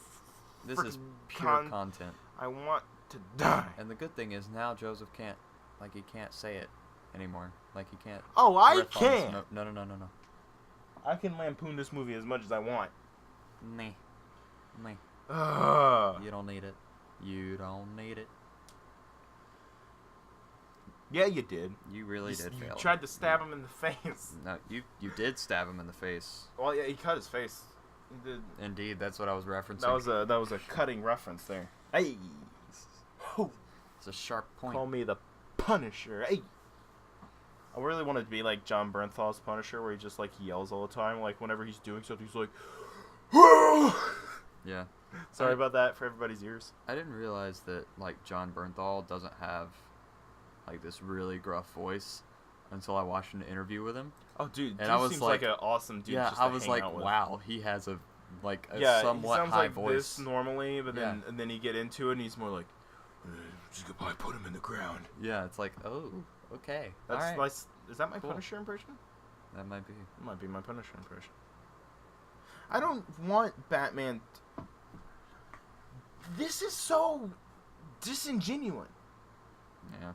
This is frickin' pure content. I want to die. And the good thing is now Joseph can't, like, he can't say it anymore. Like, he can't. Oh, I riff on this. can. No. I can lampoon this movie as much as I want. Me. Ugh. You don't need it. You don't need it. Yeah, you did. You really You did fail. tried to stab him in the face. No, you did stab him in the face. Well, yeah, he cut his face. He did. Indeed, that's what I was referencing. That was a cutting reference there. Hey. It's a sharp point. Call me the Punisher. Hey. I really wanted to be like John Bernthal's Punisher, where he just like yells all the time. Like whenever he's doing something, he's like, Yeah. Sorry about that for everybody's ears. I didn't realize that like John Bernthal doesn't have like this really gruff voice until I watched an interview with him. Oh, dude, And dude I was seems like like an awesome dude. Yeah, just I to was hang like, out with. wow, he has a Yeah, somewhat he sounds high like voice. this normally, but then you get into it, and he's more like, just gonna probably put him in the ground. Yeah, it's like, oh, okay, That's all right. nice. Is that my Cool. Punisher impression? That might be. It might be my Punisher impression. I don't want Batman. This is so disingenuous. Yeah.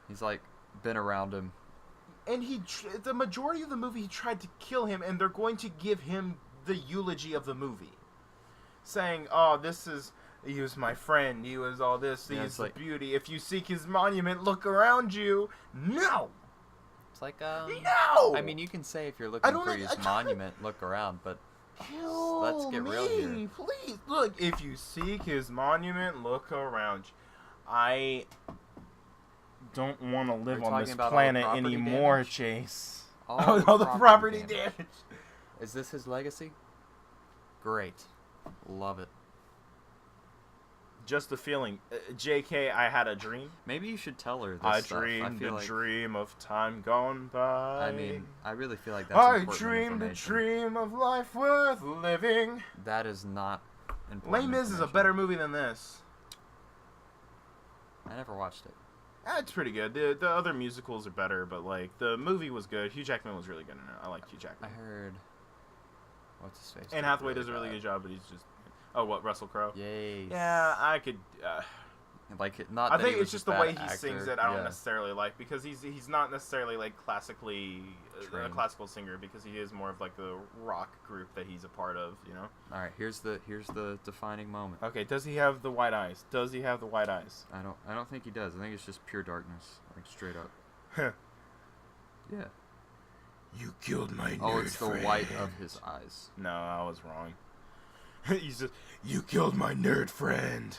He's like been around him. And the majority of the movie, he tried to kill him, and they're going to give him the eulogy of the movie, saying, "Oh, he was my friend. He was all this. He Yeah, is it's the like- beauty. If you seek his monument, look around you." No, It's like, no. I mean, you can say if you're looking for his I- monument, look around, but Kill let's get me, real here. please. Look, if you seek his monument, look around you. I don't want to live you on talking this about all the planet property anymore, damage? Chase. all All the property damage. Is this his legacy? Great. Love it. Just the feeling. JK, I had a dream. Maybe you should tell her this I stuff. dreamed feel a like, dream of time gone by. I mean, I really feel like that's I important dreamed a information. dream of life worth living. That is not important. Les Mis is a information. better movie than this. I never watched it. It's pretty good. The other musicals are better, but like the movie was good. Hugh Jackman was really good in it. I like Hugh I Jackman. heard. What's his face? Anne did Hathaway really does a really bad. good job, but he's just. Oh, what, Russell Crowe? Yay. Yeah, I could. Like it. Not. I that think he was it's just the way he bad sings actor. it. I don't Yeah. necessarily like, because he's not necessarily like classically a Trained. classical singer, because he is more of like the rock group that he's a part of. You know. All right. Here's the defining moment. Okay. Does he have the white eyes? Does he have the white eyes? I don't think he does. I think it's just pure darkness, like straight up. Yeah. You killed my nerd Oh, it's the friend. white of his eyes. No, I was wrong. He's just, you killed my nerd friend.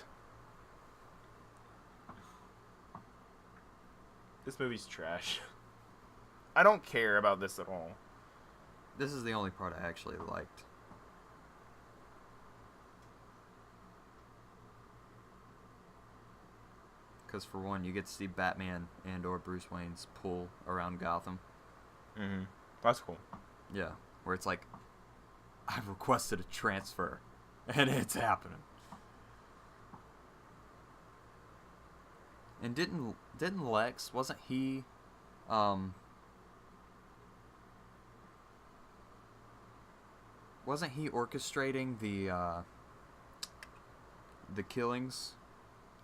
This movie's trash. I don't care about this at all. This is the only part I actually liked. Because for one, you get to see Batman and or Bruce Wayne's pull around Gotham. Mm-hmm. That's cool. Yeah, where it's like, I've requested a transfer, and it's happening. And didn't Lex, wasn't he, wasn't he orchestrating the killings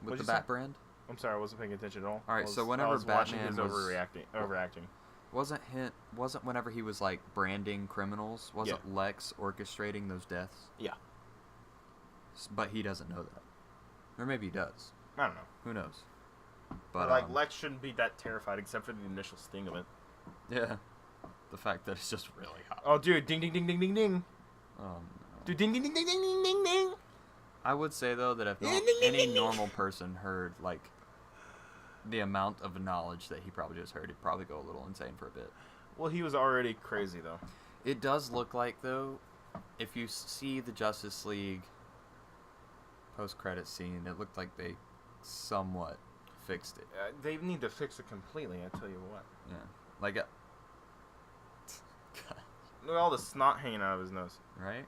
with What'd the you Bat say? brand? I'm sorry, I wasn't paying attention at all. All right, I was, so whenever I was watching Batman his was- overacting. Wasn't whenever he was like branding criminals, wasn't Lex orchestrating those deaths? Yeah. But he doesn't know that. Or maybe he does. I don't know. Who knows? But like, Lex shouldn't be that terrified, except for the initial sting of it. yeah. The fact that it's just really hot. Oh, dude, ding, ding, ding, ding, ding, ding. No. Dude, ding, ding, ding, ding, ding, ding, ding, ding. I would say though that if Ding, ding, ding, any ding, ding. normal person heard like the amount of knowledge that he probably just heard, he'd probably go a little insane for a bit. Well, he was already crazy, though. It does look like though, if you see the Justice League post-credit scene, it looked like they somewhat fixed it. They need to fix it completely, I tell you what. Yeah, like God. Look at all the snot hanging out of his nose. Right?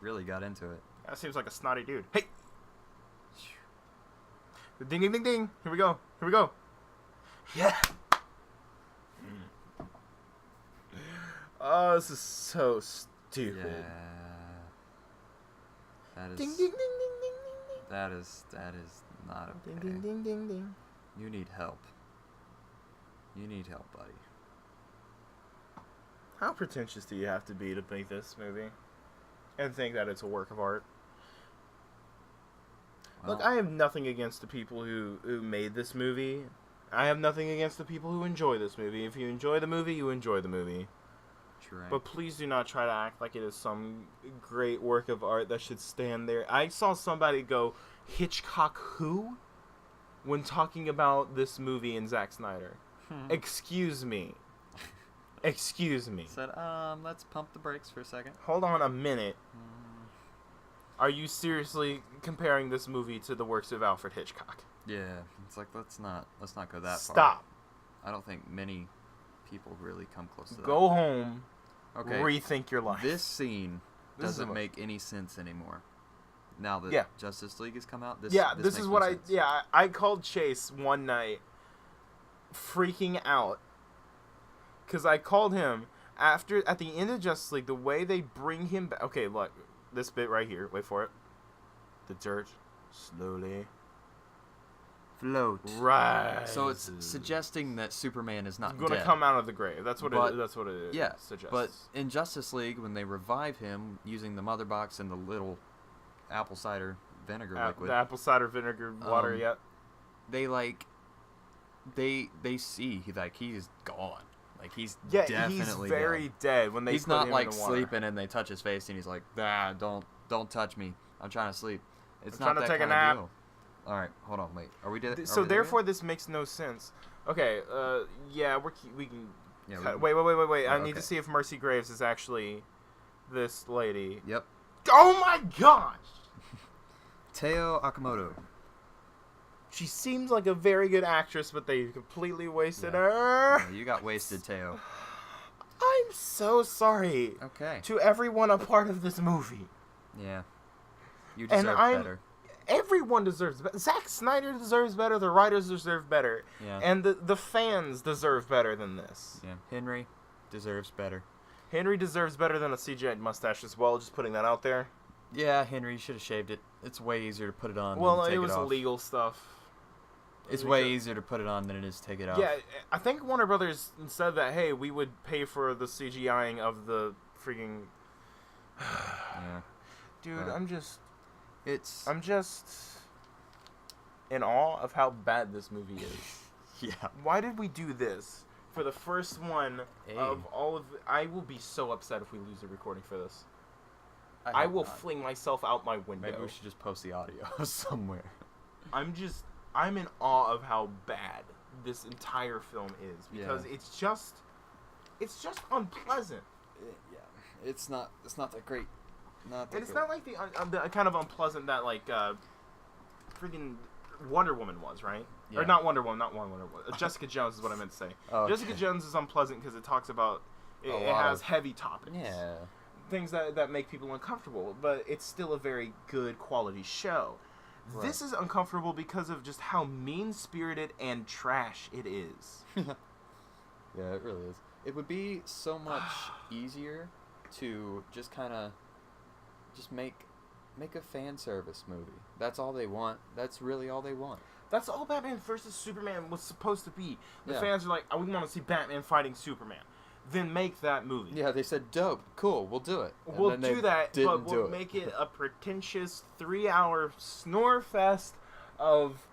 Really got into it. That seems like a snotty dude. Hey! Ding, ding, ding, ding. Here we go. Here we go. Yeah! Oh, this is so stupid. Yeah. That is. Ding ding ding ding ding ding That is not okay. ding. Ding ding ding ding ding. You need help. You need help, buddy. How pretentious do you have to be to make this movie and think that it's a work of art? Well, Look, I have nothing against the people who made this movie. I have nothing against the people who enjoy this movie. If you enjoy the movie, you enjoy the movie. true. But please do not try to act like it is some great work of art that should stand there. I saw somebody go, Hitchcock who? When talking about this movie and Zack Snyder. Excuse me. Excuse me. Said, let's pump the brakes for a second. Hold on a minute. Are you seriously comparing this movie to the works of Alfred Hitchcock? Yeah, it's like let's not go that far. Stop. I don't think many people really come close to that. Go home. Okay. Rethink your life. This scene This is doesn't a- make any sense anymore. Now that Yeah. Justice League has come out, this this makes is no what sense. I called Chase one night freaking out because I called him at the end of Justice League, the way they bring him back. Okay, look, this bit right here, wait for it. The dirt slowly float. rises. So it's suggesting that Superman is not going to dead. come out of the grave. That's what But- that's what it Yeah, suggests. but in Justice League, when they revive him using the mother box and the little apple cider vinegar liquid, the apple cider vinegar water, yeah. they see he's gone. Like he's Yeah, definitely he's very dead. dead when they He's put not him like in the water. sleeping and they touch his face and he's like, don't touch me. I'm trying to sleep. It's I'm not trying to that take a kind of nap. deal. All right, hold on, wait. Are we dead? So therefore, this makes no sense. Okay, yeah, we can. Yeah, cut. we- Wait. I Oh, need okay. to see if Mercy Graves is actually this lady. Yep. Oh my gosh! Teo Akamoto. She seems like a very good actress, but they completely wasted Yeah. her. Yeah, you got wasted, Teo. I'm so sorry Okay. to everyone a part of this movie. Yeah. You And deserve I'm- better. Everyone deserves better. Zack Snyder deserves better. The writers deserve better. Yeah. And the fans deserve better than this. Yeah. Henry deserves better. Henry deserves better than a CGI mustache as well. Just putting that out there. Yeah, Henry, you should have shaved it. It's way easier to put it on Well, than to take it was off. legal stuff. It's way easier to put it on than it is to take it off. Yeah, I think Warner Brothers said that, hey, we would pay for the CGIing of the freaking... Yeah. Dude, Right. I'm It's just in awe of how bad this movie is. yeah. Why did we do this? For the first one Hey. of all of... I will be so upset if we lose the recording for this. I hope will not. fling myself out my window. Maybe we should just post the audio somewhere. I'm in awe of how bad this entire film is because Yeah. it's just unpleasant. Yeah. It's not that great. Not that And it's good. not like the kind of unpleasant that like freaking Wonder Woman was, right? Yeah. Or not Wonder Woman. Jessica Jones is what I meant to say. Oh, Jessica okay. Jones is unpleasant because it talks about it A lot has of- heavy topics. Yeah. Things that make people uncomfortable, but it's still a very good quality show. Right. This is uncomfortable because of just how mean-spirited and trash it is. Yeah, it really is. It would be so much easier to just kind of make a fan service movie. That's all they want. That's really all they want. That's all Batman vs. Superman was supposed to be. The Yeah. fans are like, oh, we want to see Batman fighting Superman. Then make that movie. Yeah, they said, dope, cool, we'll do it. And We'll then they do that, didn't but do we'll it. make it a pretentious 3-hour snore fest of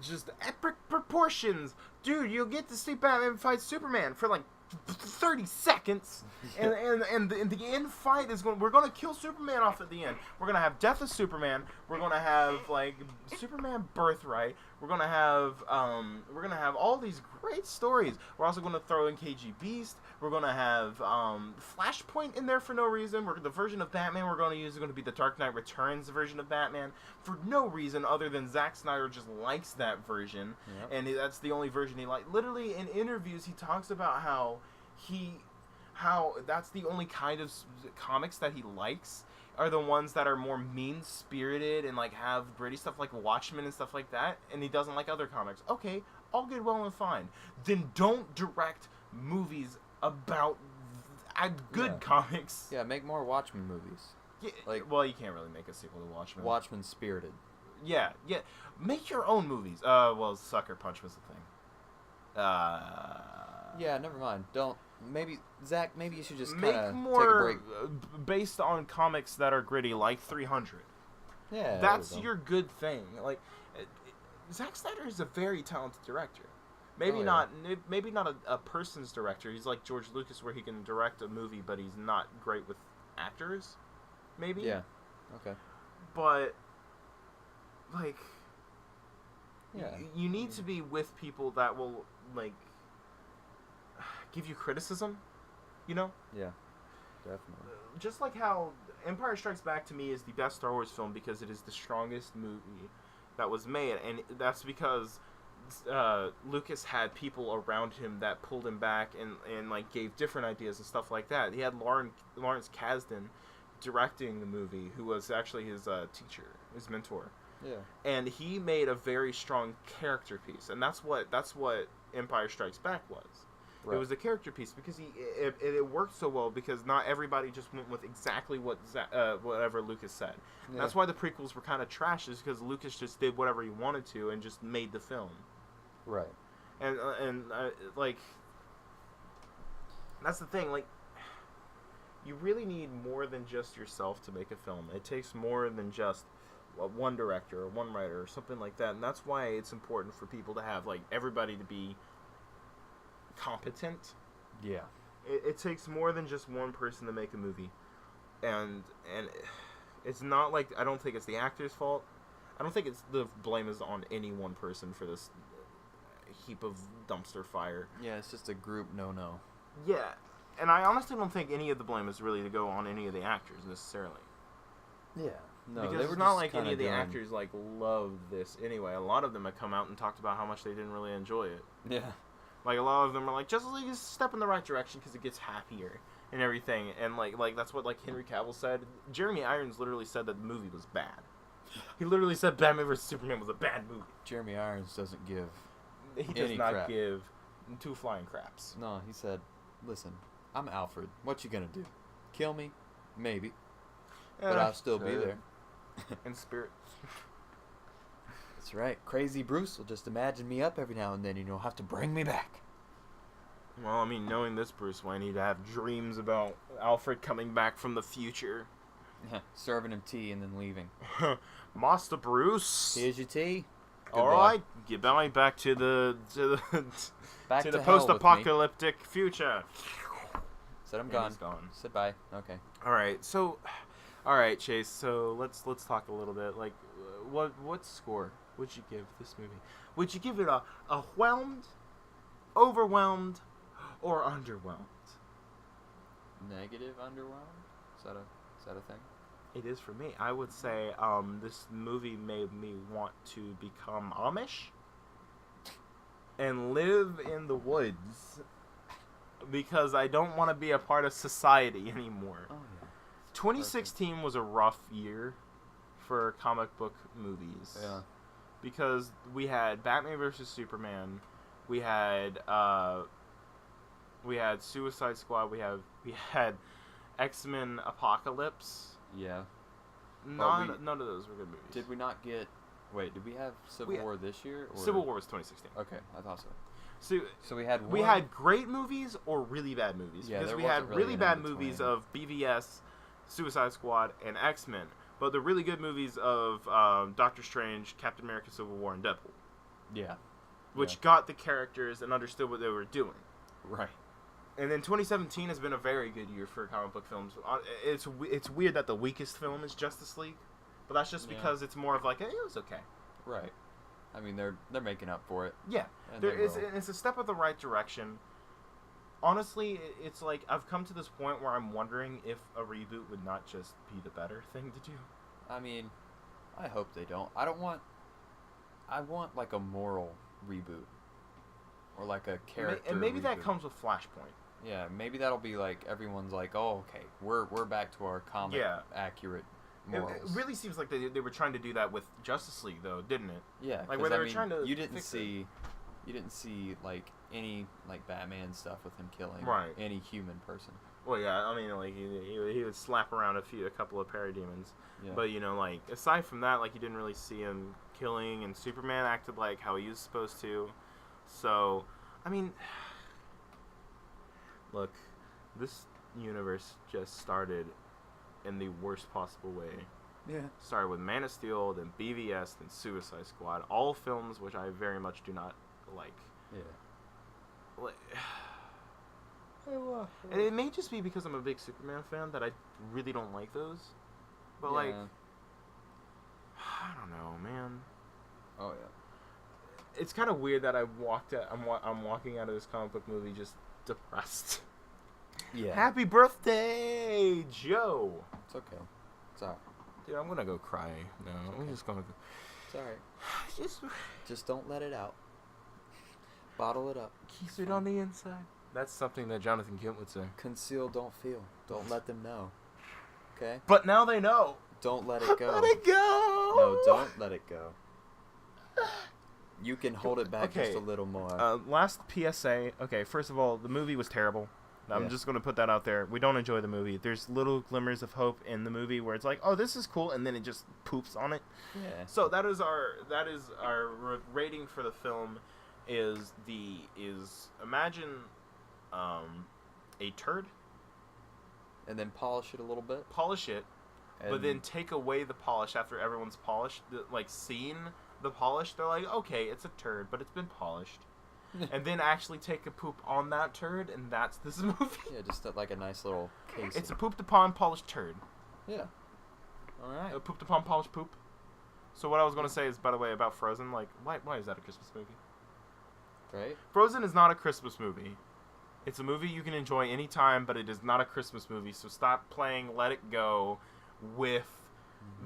just epic proportions. Dude, you'll get to see Batman fight Superman for like 30 seconds, and the end fight is we're gonna kill Superman off at the end. We're gonna have Death of Superman. We're gonna have like Superman Birthright. We're gonna have all these great stories. We're also gonna throw in KG Beast. We're gonna have Flashpoint in there for no reason. The version of Batman we're gonna use is gonna be the Dark Knight Returns version of Batman for no reason other than Zack Snyder just likes that version, Yep. and that's the only version he likes. Literally in interviews he talks about how that's the only kind of comics that he likes are the ones that are more mean-spirited and like have gritty stuff like Watchmen and stuff like that, and he doesn't like other comics. Okay, all good, well and fine. Then don't direct movies about good Yeah. comics. Yeah, make more Watchmen movies. Yeah, Like- well, you can't really make a sequel to Watchmen. Watchmen Spirited. Yeah. Make your own movies. Well, Sucker Punch was the thing. Yeah, never mind. Don't. Maybe Zach. Maybe you should just make kind of take a more break. based on comics that are gritty, like 300. Yeah, That's there we go. your good thing. Like, Zack Snyder is a very talented director. Maybe Oh, yeah. not. Maybe not a person's director. He's like George Lucas, where he can direct a movie, but he's not great with actors. Maybe. Yeah. Okay. But like, Yeah. you need to be with people that will like give you criticism. You know. Yeah. Definitely. Just like how Empire Strikes Back to me is the best Star Wars film because it is the strongest movie that was made, and that's because Lucas had people around him that pulled him back and like gave different ideas and stuff like that. He had Lawrence Kasdan directing the movie, who was actually his teacher, his mentor, Yeah. and he made a very strong character piece, and that's what Empire Strikes Back was. Right. It was a character piece because it worked so well because not everybody just went with exactly whatever Lucas said. Yeah. That's why the prequels were kind of trash, is because Lucas just did whatever he wanted to and just made the film. Right. And like, that's the thing. Like, you really need more than just yourself to make a film. It takes more than just one director or one writer or something like that. And that's why it's important for people to have like everybody to be competent. Yeah. It takes more than just one person to make a movie, and it's not like, I don't think it's the actor's fault. I don't think it's the blame is on any one person for this heap of dumpster fire. Yeah. It's just a group no. Yeah, and I honestly don't think any of the blame is really to go on any of the actors necessarily. Yeah. No. Because they were it's not just like any kinda of the doing- actors like love this anyway. A lot of them have come out and talked about how much they didn't really enjoy it. Yeah. Like, a lot of them are like, Justice League is a step in the right direction because it gets happier and everything. And, like that's what, like, Henry Cavill said. Jeremy Irons literally said that the movie was bad. He literally said Batman vs. Superman was a bad movie. Jeremy Irons doesn't give. He does Any not crap. give two flying craps. No, he said, "Listen, I'm Alfred. What you gonna do? Kill me? Maybe, but I'll still be there." In spirit. That's right. Crazy Bruce will just imagine me up every now and then, and you'll have to bring me back. Well, I mean, knowing this Bruce Wayne, he'd have dreams about Alfred coming back from the future. Serving him tea and then leaving. Master Bruce. Here's your tea. All Goodbye. right, get back to the Back to to the hell with me. post-apocalyptic future. Said I'm And gone. he's gone. Said bye. Okay. All right, Chase. So let's talk a little bit. Like, what score would you give this movie? Would you give it a whelmed, overwhelmed, or underwhelmed? Negative underwhelmed. Is that a thing? It is for me. I would say this movie made me want to become Amish and live in the woods because I don't want to be a part of society anymore. Oh yeah. 2016 was a rough year for comic book movies. Yeah. Because we had Batman vs. Superman, we had Suicide Squad, we had X-Men Apocalypse. Yeah. None of those were good movies. Did we not get? Wait, did we have Civil War this year? Or? Civil War was 2016. Okay, I thought so. So we had we had great movies or really bad movies. Yeah, because there we had wasn't really really an bad in-between. movies of BVS, Suicide Squad, and X-Men. But the really good movies of Doctor Strange, Captain America, Civil War, and Deadpool. Yeah. Which got the characters and understood what they were doing. Right. And then 2017 has been a very good year for comic book films. It's weird that the weakest film is Justice League, but that's just because it's more of like, hey, it was okay. Right. I mean, they're making up for it. Yeah, And they will. it's a step in the right direction. Honestly, it's like I've come to this point where I'm wondering if a reboot would not just be the better thing to do. I mean, I hope they don't. I want like a moral reboot, or like a character. And maybe that reboot. comes with Flashpoint. Yeah, maybe that'll be like everyone's like, oh, okay, we're back to our comic accurate morals. It really seems like they were trying to do that with Justice League, though, didn't it? Yeah, like 'cause, where they I were mean, trying to. You didn't fix see like any like Batman stuff with him killing Right. any human person. Well, yeah, I mean, like he would slap around a couple of parademons, Yeah. but like aside from that, like you didn't really see him killing, and Superman acted like how he was supposed to. So, I mean, look, this universe just started in the worst possible way. Yeah. Started with Man of Steel, then BVS, then Suicide Squad. All films which I very much do not like. Yeah. Like, and it may just be because I'm a big Superman fan that I really don't like those. But like, I don't know, man. Oh yeah. It's kind of weird that I'm walking out of this comic book movie just depressed. Yeah. Happy birthday, Joe. It's okay. It's alright. Dude, I'm gonna go cry now. Okay. I'm just gonna go. It's alright. Just don't let it out. Bottle it up. Keep it on the inside. That's something that Jonathan Kent would say. Conceal, don't feel. Don't let them know. Okay? But now they know. Don't let it go. Let it go. No, don't let it go. You can hold it back Okay. just a little more. Last PSA. Okay, first of all, the movie was terrible. I'm Yeah. just going to put that out there. We don't enjoy the movie. There's little glimmers of hope in the movie where it's like, oh, this is cool, and then it just poops on it. Yeah. So that is our rating for the film. Imagine a turd, And then polish it a little bit. polish it, but and- then take away the polish after everyone's polished, seen the polish. They're like, okay, it's a turd, but it's been polished. And then actually take a poop on that turd, and that's this movie. Yeah, just like a nice little case. It's a pooped upon polished turd. Yeah. All right. A pooped upon polished poop. So what I was going to say is, by the way, about Frozen, like, why is that a Christmas movie? Right? Frozen is not a Christmas movie. It's a movie you can enjoy anytime, but it is not a Christmas movie, so stop playing Let It Go with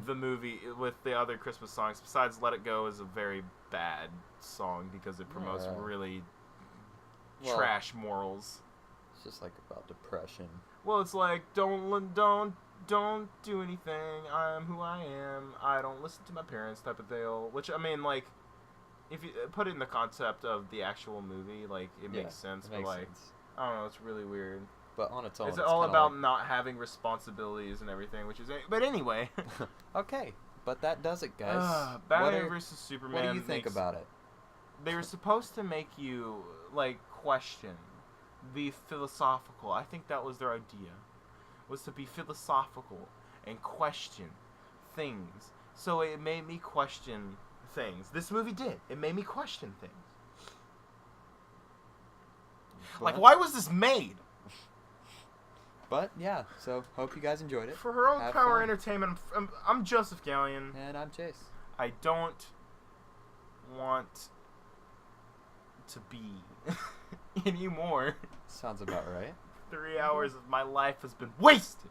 the movie, with the other Christmas songs. Besides, Let It Go is a very bad song because it promotes Yeah. really Well- trash morals. It's just like about depression. Well, it's like, don't do anything. I am who I am. I don't listen to my parents type of deal. Which, I mean, like, if you put it in the concept of the actual movie, like, it makes sense. It But, makes like, sense. I don't know, it's really weird. But on its own, It's all kinda about like- not having responsibilities and everything, which is... But anyway. Okay, but that does it, guys. Batman vs. Superman. What do you think about it? They were supposed to make you, like, question, be philosophical. I think that was their idea, was to be philosophical and question things. So it made me question things. This movie did. It made me question things. Like, But- why was this made? But yeah, so hope you guys enjoyed it. For her own Have power fun. entertainment, I'm Joseph Gallion. And I'm Chase. I don't want to be anymore. Sounds about right. 3 hours of my life has been wasted.